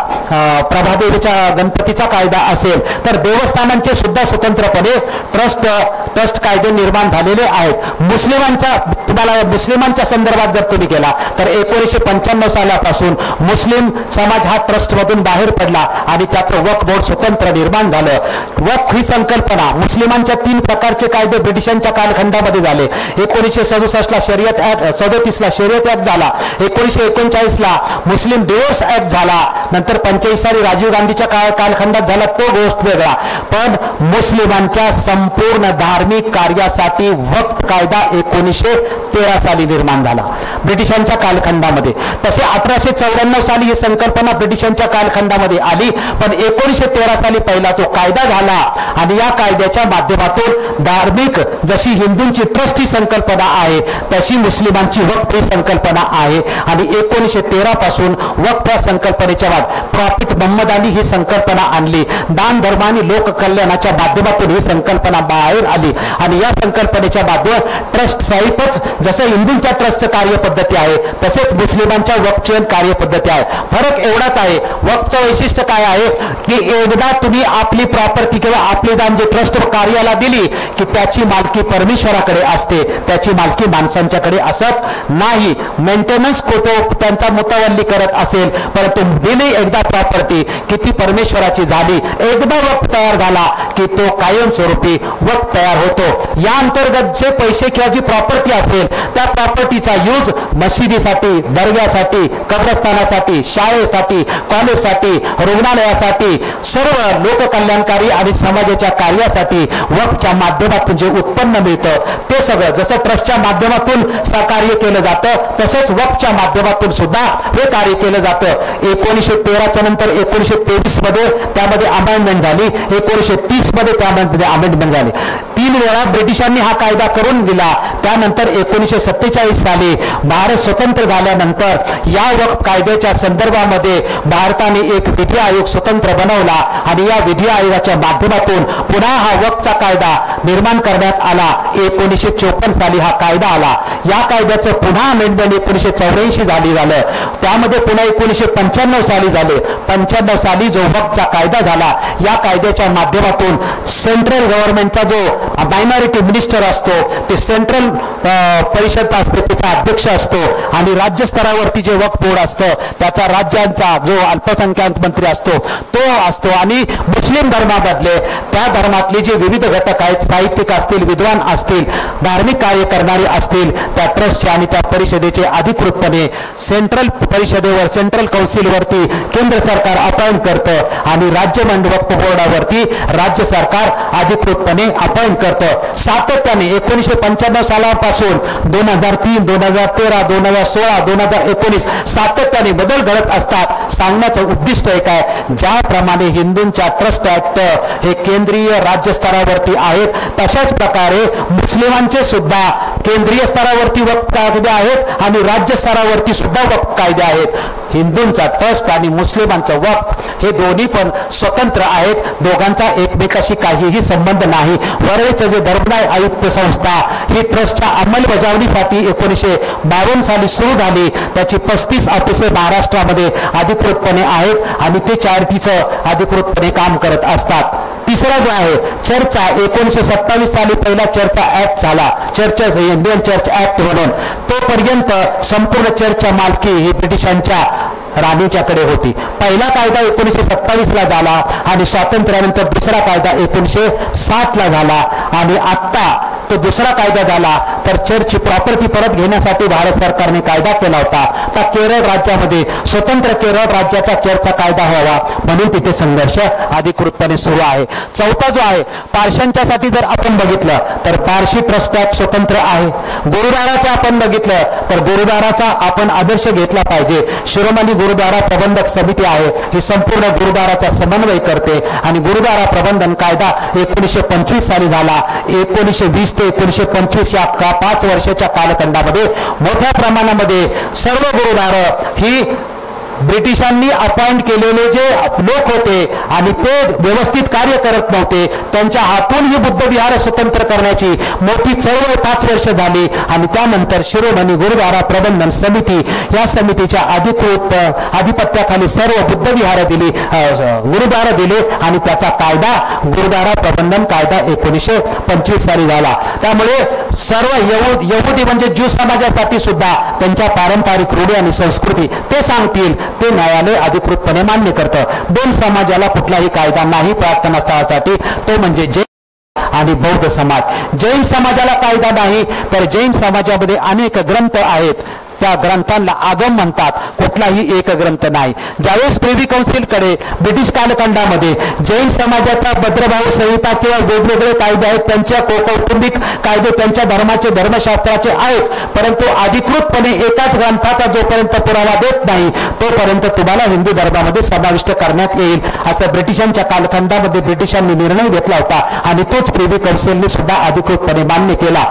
प्रभादेवीच्या गणपतीचा कायदा असेल, तर देवस्थानांचे सुद्धा स्वतंत्रपणे ट्रस्ट कायदे निर्माण झालेले आहेत। मुस्लिमांच्या संदर्भात जर तुम्ही गेला तर 1995 सालापासून मुस्लिम समाज हा ट्रस्ट मधून बाहेर पडला आणि त्याचं वक्फ बोर्ड स्वतंत्र निर्माण झालं। वक्फ ही संकल्पना, मुस्लिमांच्या 3 प्रकारचे कायदे ब्रिटिशांच्या कालखंडामध्ये झाले। 1967 ला शरीयत ऍक्ट, 37 ला शरीयत ऍक्ट झाला, 1939 ला मुस्लिम डिवोर्स ऍक्ट झाला, नंतर 45 साली राजीव गांधीच्या कालखंडात झाला तो गोष्ट वेगळा। पण मुस्लिमांच्या संपूर्ण धार्मिक कार्यासाठी वक्फ कायदा 1913 साली निर्माण झाला ब्रिटिशांच्या कालखंडामध्ये। तसे 1894 साली ही संकल्पना ब्रिटिशांच्या कालखंडामध्ये आली, पण 1913 साली पहिला जो कायदा झाला आणि या कायद्याच्या माध्यमातून धार्मिक जशी हिंदूंची ट्रस्ट ही संकल्पना आहे तशी मुस्लिमांची वक्फ ही संकल्पना आहे आणि 1913 पासून वक्फ या संकल्पनेच्या बाद प्रॉफिट मोहम्मद अली ही संकल्पना आणली। दान धर्म आणि लोक कल्याणाच्या माध्यमातून ही संकल्पना बाहेर आली आणि या संकल्पनेच्या माध्यमातून ट्रस्ट साहिबच जसं हिंदूंच्या ट्रस्टचं कार्यपद्धती आहे तसेच मुस्लिमांच्या वक्फची कार्यपद्धती आहे। फरक एवढाच आहे, वक्फचं वैशिष्ट्य काय आहे की एकदा तुम्ही आपली प्रॉपर्टी किंवा आपली दान जे ट्रस्ट कार्याला दिली की त्याची मालकी परमेश्वराकडे असते, त्याची मालकी माणसांच्याकडे असत नाही। मेंटेनन्स त्यांचा मुतवल्ली करत असेल, परंतु दिली एकदा प्रॉपर्टी की ती परमेश्वराची झाली। एकदा वक्फ तयार झाला की तो कायमस्वरूपी वक्फ तयार होतो। या अंतर्गत जे पैसे किंवा जी प्रॉपर्टी असेल असेल त्या प्रॉपर्टीचा यूज मशिदीसाठी, दर्ग्यासाठी, कब्रस्तानासाठी, शाळेसाठी, कॉलेजसाठी, रुग्णालयासाठी, सर्व लोककल्याणकारी आणि समाजाच्या कार्यासाठी वक्फच्या माध्यमातून जे उत्पन्न मिळतं ते सगळं जसं ट्रस्टच्या माध्यमातून कार्य केलं जातं तसंच वक्फच्या माध्यमातून सुद्धा हे कार्य केलं जातं। 1913च्या नंतर 1923 मध्ये त्यामध्ये अमेंडमेंट झाली, 1930 मध्ये त्यामध्ये अमेंडमेंट झाली। 3 वेळा ब्रिटिशांनी हा कायदा करून दिला। त्यानंतर 1947 साली भारत स्वतंत्र झाल्यानंतर या वक्फ कायद्याच्या संदर्भामध्ये भारताने एक विधी आयोग स्वतंत्र बनवला आणि या विधी आयोगाच्या माध्यमातून पुन्हा हा वक्फचा कायदा निर्माण करण्यात आला। 1954 साली हा कायदा आला। या कायद्याचं पुन्हा अमेंडमेंट 1984 साली झालं, त्यामध्ये पुन्हा 1995 साली झाले। 95 साली जो वक्फचा कायदा झाला या कायद्याच्या माध्यमातून सेंट्रल गव्हर्नमेंटचा जो मायनॉरिटी मिनिस्टर असतो ते सेंट्रल परिषद असते त्याचा अध्यक्ष असतो आणि राज्य स्तरावरती जे वक्फ बोर्ड असतं त्याचा राज्यांचा जो अल्पसंख्याक मंत्री असतो तो असतो आणि मुस्लिम धर्मामधले त्या धर्मातले जे विविध घटक आहेत, साहित्यिक असतील, विद्वान असतील, धार्मिक कार्य करणारे असतील, त्या ट्रस्टचे आणि त्या परिषदेचे अधिकृतपणे सेंट्रल परिषदेवर, सेंट्रल काउन्सिलवरती केंद्र सरकार अपॉइंट करतं आणि राज्य वक्फ बोर्डावरती राज्य सरकार अधिकृतपणे अपॉइंट करतं। सातत्याने 1995 सालापासून 2003, 2013, 2016, 2019 सातत्याने बदल घडत असतात। सांगण्याचं उद्दिष्ट एक आहे, ज्याप्रमाणे हिंदूंच्या ट्रस्ट ऍक्ट हे केंद्रीय राज्य स्तरावरती आहेत तशाच प्रकारे मुस्लिमांचे सुद्धा केंद्रीय स्तरावरती वक्फ कायदे आहेत आणि राज्य स्तरावरती सुद्धा वक्फ कायदे आहेत। हिंदूंचा ट्रस्ट आणि मुस्लिमांचं वक्फ हे दोन्ही पण स्वतंत्र आहेत, दोघांचा एकमेकाशी काहीही संबंध नाही। वरळीचं जे धर्मदाय आयुक्त संस्था ही ट्रस्टच्या अंमलबजावणीसाठी 1952 साली सुरू झाली, त्याची 35 ऑफिसे महाराष्ट्रामध्ये अधिकृतपणे आहेत आणि ते चॅरिटीचं अधिकृतपणे काम करत असतात। तिसरा जो आहे चर्चचा, 1927 साली पहिला चर्चचा ऍक्ट झाला, चर्चेस इंडियन चर्च ऍक्ट म्हणून। तोपर्यंत संपूर्ण चर्चच्या मालकी ही ब्रिटिशांच्या राणीच्याकडे होती। पहिला कायदा 1927 ला झाला आणि स्वातंत्र्यानंतर दुसरा कायदा 1960 ला झाला आणि आता तो दुसरा कायदा झाला तर चर्चची प्रॉपर्टी परत घेण्यासाठी भारत सरकारने कायदा केला होता। तर केरळ राज्यामध्ये स्वतंत्र केरळ राज्याचा चर्चचा कायदा व्हावा म्हणून तिथे संघर्ष अधिकृतपणे सुरू आहे। चौथा जो आहे पारशांच्यासाठी जर आपण बघितलं तर पारशी ट्रस्ट ऍक्ट स्वतंत्र आहे। गुरुद्वाराचा आपण बघितलं तर गुरुद्वाराचा आपण आदर्श घेतला पाहिजे। शिरोमणी गुरुद्वारा प्रबंधक समिती आहे, ही संपूर्ण गुरुद्वाराचा समन्वय करते आणि गुरुद्वारा प्रबंधन कायदा 1925 साली झाला। 1920 ते 1925 या 5 वर्षाच्या कालखंडामध्ये मोठ्या प्रमाणामध्ये सर्व गुरुद्वार ही ब्रिटिशांनी अपॉइंट केलेले जे लोक होते आणि ते व्यवस्थित कार्य करत नव्हते, त्यांच्या हातून ही बुद्ध विहार स्वतंत्र करण्याची मोठी चळवळ 5 वर्ष झाली आणि त्यानंतर शिरोमणी गुरुद्वारा प्रबंधन समिती या समितीच्या आधिपत्याखाली सर्व बुद्ध विहार दिली, गुरुद्वारा दिले आणि त्याचा कायदा गुरुद्वारा प्रबंधन कायदा 1925 साली झाला। त्यामुळे सर्व यहुदी म्हणजे ज्यू समाजासाठी सुद्धा त्यांच्या पारंपरिक रूढी आणि संस्कृती ते सांगतील ते न्यायालय अधिकृतपणे मान्य करतं। 2 समाजाला कुठलाही कायदा नाही प्रार्थना स्थळासाठी, तो म्हणजे जैन आणि बौद्ध समाज। जैन समाजाला कायदा नाही तर जैन समाजामध्ये अनेक ग्रंथ आहेत, त्या ग्रंथांना आगम म्हणतात, कुठलाही एक ग्रंथ नाही। ज्यावेळेस प्रिव्ही काउन्सिलकडे ब्रिटिश कालखंडामध्ये जैन समाजाचा भद्रभाऊ संहिता किंवा वेगवेगळे कायदे आहेत, त्यांच्या कौटुंबिक कायदे त्यांच्या धर्माचे धर्मशास्त्राचे आहेत, परंतु अधिकृतपणे एकाच ग्रंथाचा जोपर्यंत पुरावा देत नाही तोपर्यंत तुम्हाला हिंदू धर्मामध्ये समाविष्ट करण्यात येईल असं ब्रिटिशांच्या कालखंडामध्ये ब्रिटिशांनी निर्णय घेतला होता आणि तोच प्रिव्ही काउन्सिलने सुद्धा अधिकृतपणे मान्य केला।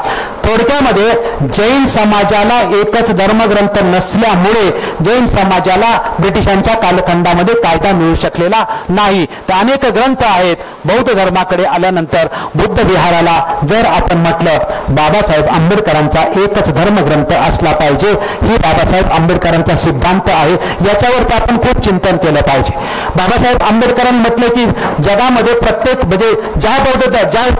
थोडक्यामध्ये जैन समाजाला एकच धर्मग्रंथ नसल्यामुळे जैन समाजाला ब्रिटिशांच्या कालखंडामध्ये कायदा मिळू शकलेला नाही। तर अनेक ग्रंथ आहेत। बौद्ध धर्माकडे आल्यानंतर बुद्ध विहाराला जर आपण म्हटलं बाबासाहेब आंबेडकरांचा एकच धर्मग्रंथ असला पाहिजे, ही बाबासाहेब आंबेडकरांचा सिद्धांत आहे, याच्यावरती आपण खूप चिंतन केलं पाहिजे। बाबासाहेब आंबेडकरांनी म्हटलं की जगामध्ये प्रत्येक म्हणजे ज्या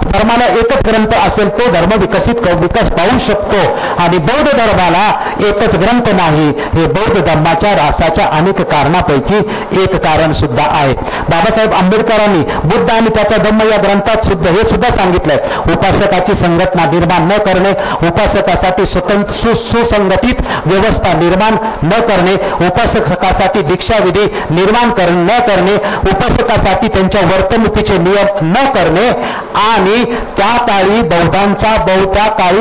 धर्माला एकच ग्रंथ असेल तो धर्म विकसित एकच पाहू शकतो. आणि बौद्ध धर्माला एकच ग्रंथ नाही, हे बौद्ध धर्माच्या ऱ्हासाच्या अनेक कारणापैकी एक कारण सुद्धा आहे. बाबासाहेब आंबेडकरांनी बुद्ध आणि त्याचा धम्म या ग्रंथात सुद्धा हे सुद्धा सांगितलंय, उपासकाची संघटना निर्माण न करणे, उपासकासाठी स्वतंत्र सुसंघटित व्यवस्था निर्माण न करणे, उपासकासाठी दीक्षाविधी निर्माण न करणे, उपासकासाठी त्यांच्या वर्तणुकीचे नियम न करणे आणि त्या काळी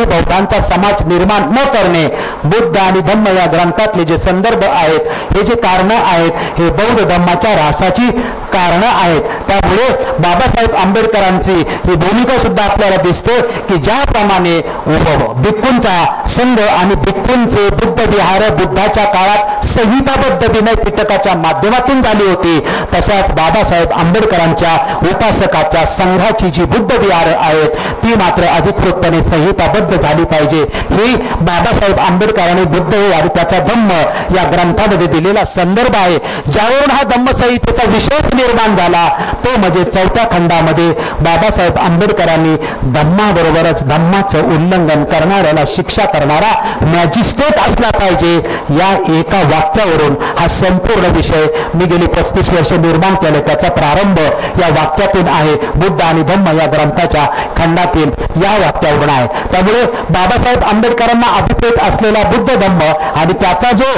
बौद्धांचा समाज निर्माण न करणे. बुद्ध आणि धम्म या ग्रंथातले जे संदर्भ आहेत, हे जे कारण आहेत, हे बौद्ध धम्माच्या ऱ्हासाची कारण आहेत. त्यामुळे बाबासाहेब आंबेडकरांची ही भूमिका सुद्धा आपल्याला दिसते की ज्याप्रमाणे भिक्खूंचा संघ आणि भिक्खूंचे बुद्ध विहार बुद्धाच्या काळात संहिताबद्ध विनय पिटकाच्या माध्यमातून झाली होती, तशाच बाबासाहेब आंबेडकरांच्या उपासकाच्या संघाची जी बुद्ध विहार आहेत ती मात्र अधिकृतपणे संहिताबद्ध झाली पाहिजे. ही बाबासाहेब आंबेडकरांनी बुद्ध आणि त्याचा धम्म या ग्रंथामध्ये दिलेला संदर्भ आहे. ज्यावरून हा धम्म संहितेचा विषयच निर्माण झाला तो म्हणजे 4थ्या खंडामध्ये बाबासाहेब आंबेडकरांनी धम्माबरोबरच धम्माचं उल्लंघन करणाऱ्याला शिक्षा करणारा मॅजिस्ट्रेट असला पाहिजे या एका वाक्यावरून हा संपूर्ण विषय मी गेली 35 वर्ष निर्माण केले. त्याचा प्रारंभ या वाक्यातून आहे, बुद्ध आणि धम्म या ग्रंथाच्या खंडातील या वाक्यावरून आहे. त्यामुळे बाबासाहेब आंबेडकरांना अभिप्रेत असलेला बुद्ध धम्म आणि त्याचा जो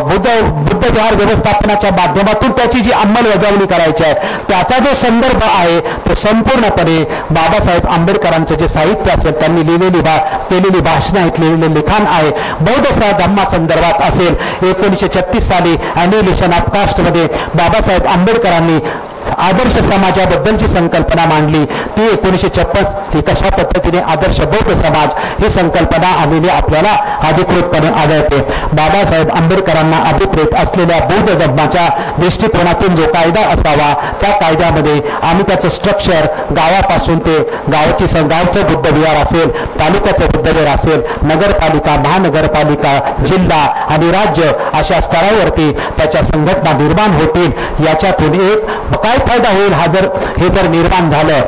बुद्ध विहार व्यवस्थापनाच्या माध्यमातून त्याची जी अंमलबजावणी करायची आहे त्याचा जो संदर्भ आहे तो संपूर्णपणे बाबासाहेब आंबेडकरांचं जे साहित्य असेल, त्यांनी केलेली भाषणं आहेत, लिहिलेले लिखाण आहे, बौद्ध धम्मा संदर्भात असेल. 1936 साली ॲनिहिलेशन ऑफ कास्ट मध्ये बाबासाहेब आंबेडकरांनी आदर्श समाजाबद्दलची संकल्पना मांडली. ती 1956 ही कशा पद्धतीने आदर्श बौद्ध समाज ही संकल्पना आलेली आपल्याला अधिकृतपणे आढळते. बाबासाहेब आंबेडकरांना अभिप्रेत असलेल्या बौद्ध धर्माच्या दृष्टिकोनातून जो कायदा असावा त्या कायद्यामध्ये आम्ही त्याचं स्ट्रक्चर गावापासून ते गावचं बुद्ध विहार असेल, तालुक्याचं बुद्ध विहार असेल, नगरपालिका, महानगरपालिका, जिल्हा आणि राज्य अशा स्तरावरती त्याच्या संघटना निर्माण होतील. याच्यातून एक काय फायदा होईल हे जर निर्माण झालं,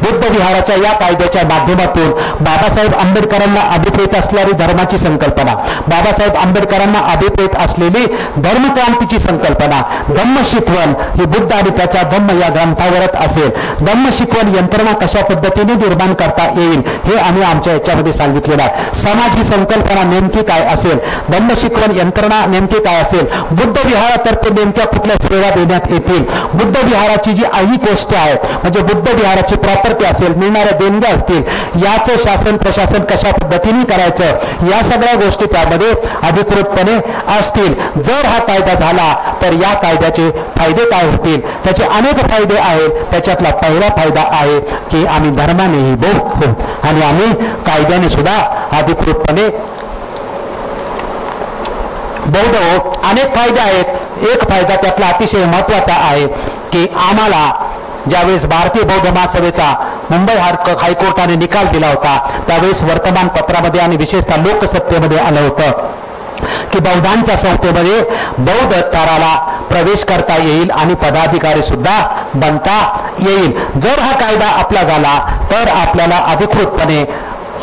बुद्ध विहाराच्या या कायद्याच्या माध्यमातून बाबासाहेब आंबेडकरांना अभिप्रेत असलेली धर्माची संकल्पना, बाबासाहेब आंबेडकरांना अभिप्रेत असलेली धर्मक्रांतीची संकल्पना, धम्म शिकवण ही बुद्ध आणि त्याचा धम्म या ग्रंथावरच असेल. धम्म शिकवण यंत्रणा कशा पद्धतीने निर्माण करता येईल हे आम्ही आमच्या याच्यामध्ये सांगितलेलं आहे. समाज ही संकल्पना नेमकी काय असेल, धम्म शिकवण यंत्रणा नेमकी काय असेल, बुद्ध विहारातर्फे नेमक्या कुठल्या सेवा देण्यात येतील, बुद्ध विहाराची जी आई गोष्ट आहेत म्हणजे बुद्ध विहाराची प्रॉपर्टी असेल, मिळणाऱ्या देणग्या असतील, याचं शासन प्रशासन कशा पद्धतीने करायचं, या सगळ्या गोष्टी त्यामध्ये अधिकृतपणे असतील. जर हा कायदा झाला तर या कायद्याचे फायदे काय होतील, त्याचे अनेक फायदे आहेत. त्याच्यातला पहिला फायदा आहे की आम्ही धर्मानेही बौद्ध आणि आम्ही कायद्याने सुद्धा अधिकृतपणे बौद्ध होत. अनेक फायदे आहेत. एक फायदा त्यातला अतिशय महत्वाचा आहे की आम्हाला ज्यावेळेस भारतीय बौद्ध महासभेचा मुंबई हायकोर्टाने निकाल दिला होता त्यावेळेस वर्तमानपत्रामध्ये आणि विशेषतः लोकसत्तेमध्ये आलं होतं की बौद्धांच्या संस्थेमध्ये बौद्ध तराला प्रवेश करता येईल आणि पदाधिकारी सुद्धा बनता येईल. जर हा कायदा आपला झाला तर आपल्याला अधिकृतपणे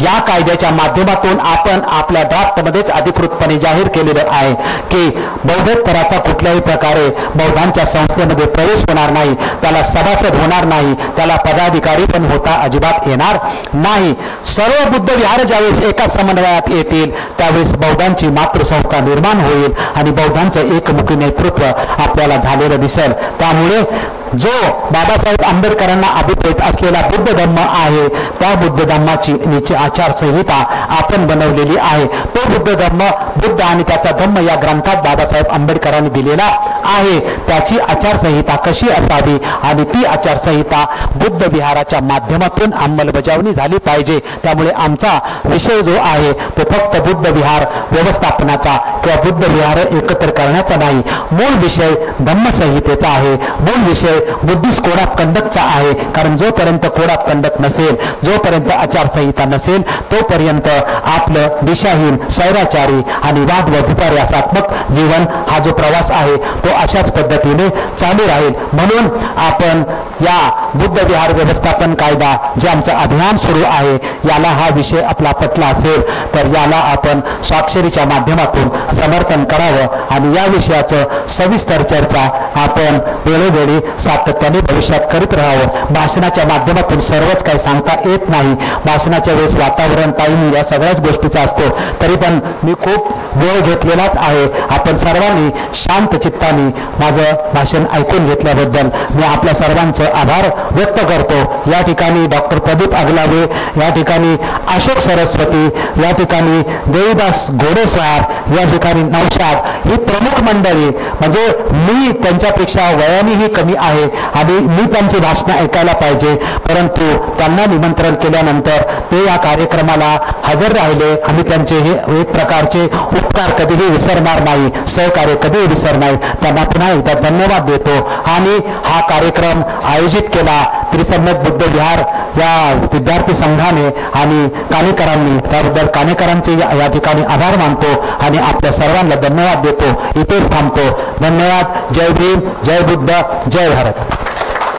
या कायद्याच्या माध्यमातून आपण आपल्या ड्राफ्टमध्येच अधिकृतपणे जाहीर केलेलं आहे की बौद्धोत्तराचा कुठल्याही प्रकारे बौद्धांच्या संस्थेमध्ये प्रवेश होणार नाही, त्याला सभासद होणार नाही, त्याला पदाधिकारी पण होता अजिबात येणार नाही. सर्व बुद्ध विहार ज्यावेळेस एका समन्वयात येतील त्यावेळेस बौद्धांची मातृसंस्था निर्माण होईल आणि बौद्धांचं एकमुखी नेतृत्व आपल्याला झालेलं दिसेल. त्यामुळे जो बाबासाहेब आंबेडकरांना अभिप्रेत असलेला बुद्ध धम्म आहे त्या बुद्ध धम्माची नीचे आचारसंहिता आपण बनवलेली आहे. तो बुद्ध धम्म बुद्ध आणि त्याचा धम्म या ग्रंथात बाबासाहेब आंबेडकरांनी दिलेला आहे. त्याची आचारसंहिता कशी असावी आणि ती आचारसंहिता बुद्ध विहाराच्या माध्यमातून अंमलबजावणी झाली पाहिजे. त्यामुळे आमचा विषय जो आहे तो फक्त बुद्ध विहार व्यवस्थापनाचा किंवा बुद्ध विहार एकत्र करण्याचा नाही, मूळ विषय धम्मसंहितेचा आहे, मूळ विषय बुद्धिस्ट कोड ऑफ कंडक्टचा आहे. कारण जोपर्यंत कोड ऑफ कंडक्ट नसेल, जोपर्यंत आचारसंहिता नसेल तोपर्यंत आपलं दिशाहीन, स्वैराचारी आणि वाद व विपर्यासात्मक जीवन हा जो प्रवास आहे तो अशाच पद्धतीने चालू राहील. म्हणून आपण या बुद्ध विहार व्यवस्थापन कायदा जे आमचं अभियान सुरू आहे याला हा विषय आपला पटला असेल तर याला आपण स्वाक्षरीच्या माध्यमातून समर्थन करावं आणि या विषयाचं सविस्तर चर्चा आपण वेळोवेळी सातत्याने भविष्यात करीत राहावं. भाषणाच्या माध्यमातून सर्वच काही सांगता येत नाही. भाषणाच्या वेळेस वातावरण टाइमिंग या सगळ्याच गोष्टीचा असतो. तरी पण मी खूप वेळ घेतलेलाच आहे. आपण सर्वांनी शांत चित्ताने माझं भाषण ऐकून घेतल्याबद्दल मी आपल्या सर्वांचं आभार व्यक्त करतो. या ठिकाणी डॉक्टर प्रदीप अगलावे, या ठिकाणी अशोक सरस्वती, या ठिकाणी देवीदास घोडेस्वार, या ठिकाणी नौशाद ही प्रमुख मंडळी, म्हणजे मी त्यांच्यापेक्षा वयानेही कमी आहे आणि मी त्यांची भाषणं ऐकायला पाहिजे, परंतु त्यांना निमंत्रण केल्यानंतर ते या कार्यक्रमाला हजर राहिले. आम्ही त्यांचे हे एक प्रकारचे उपकार कधीही विसरणार नाही, सहकार्य कधीही विसरणार. त्यांना पुन्हा एकदा धन्यवाद देतो. आणि हा कार्यक्रम आयोजित केला त्रिसंगत बुद्ध विहार या विद्यार्थी संघाने आणि कानेकरांनी, त्याबद्दल कानेकरांचे या ठिकाणी आभार मानतो आणि आपल्या सर्वांना धन्यवाद देतो. इथेच थांबतो. धन्यवाद. जय भीम, जय बुद्ध, जय भारत.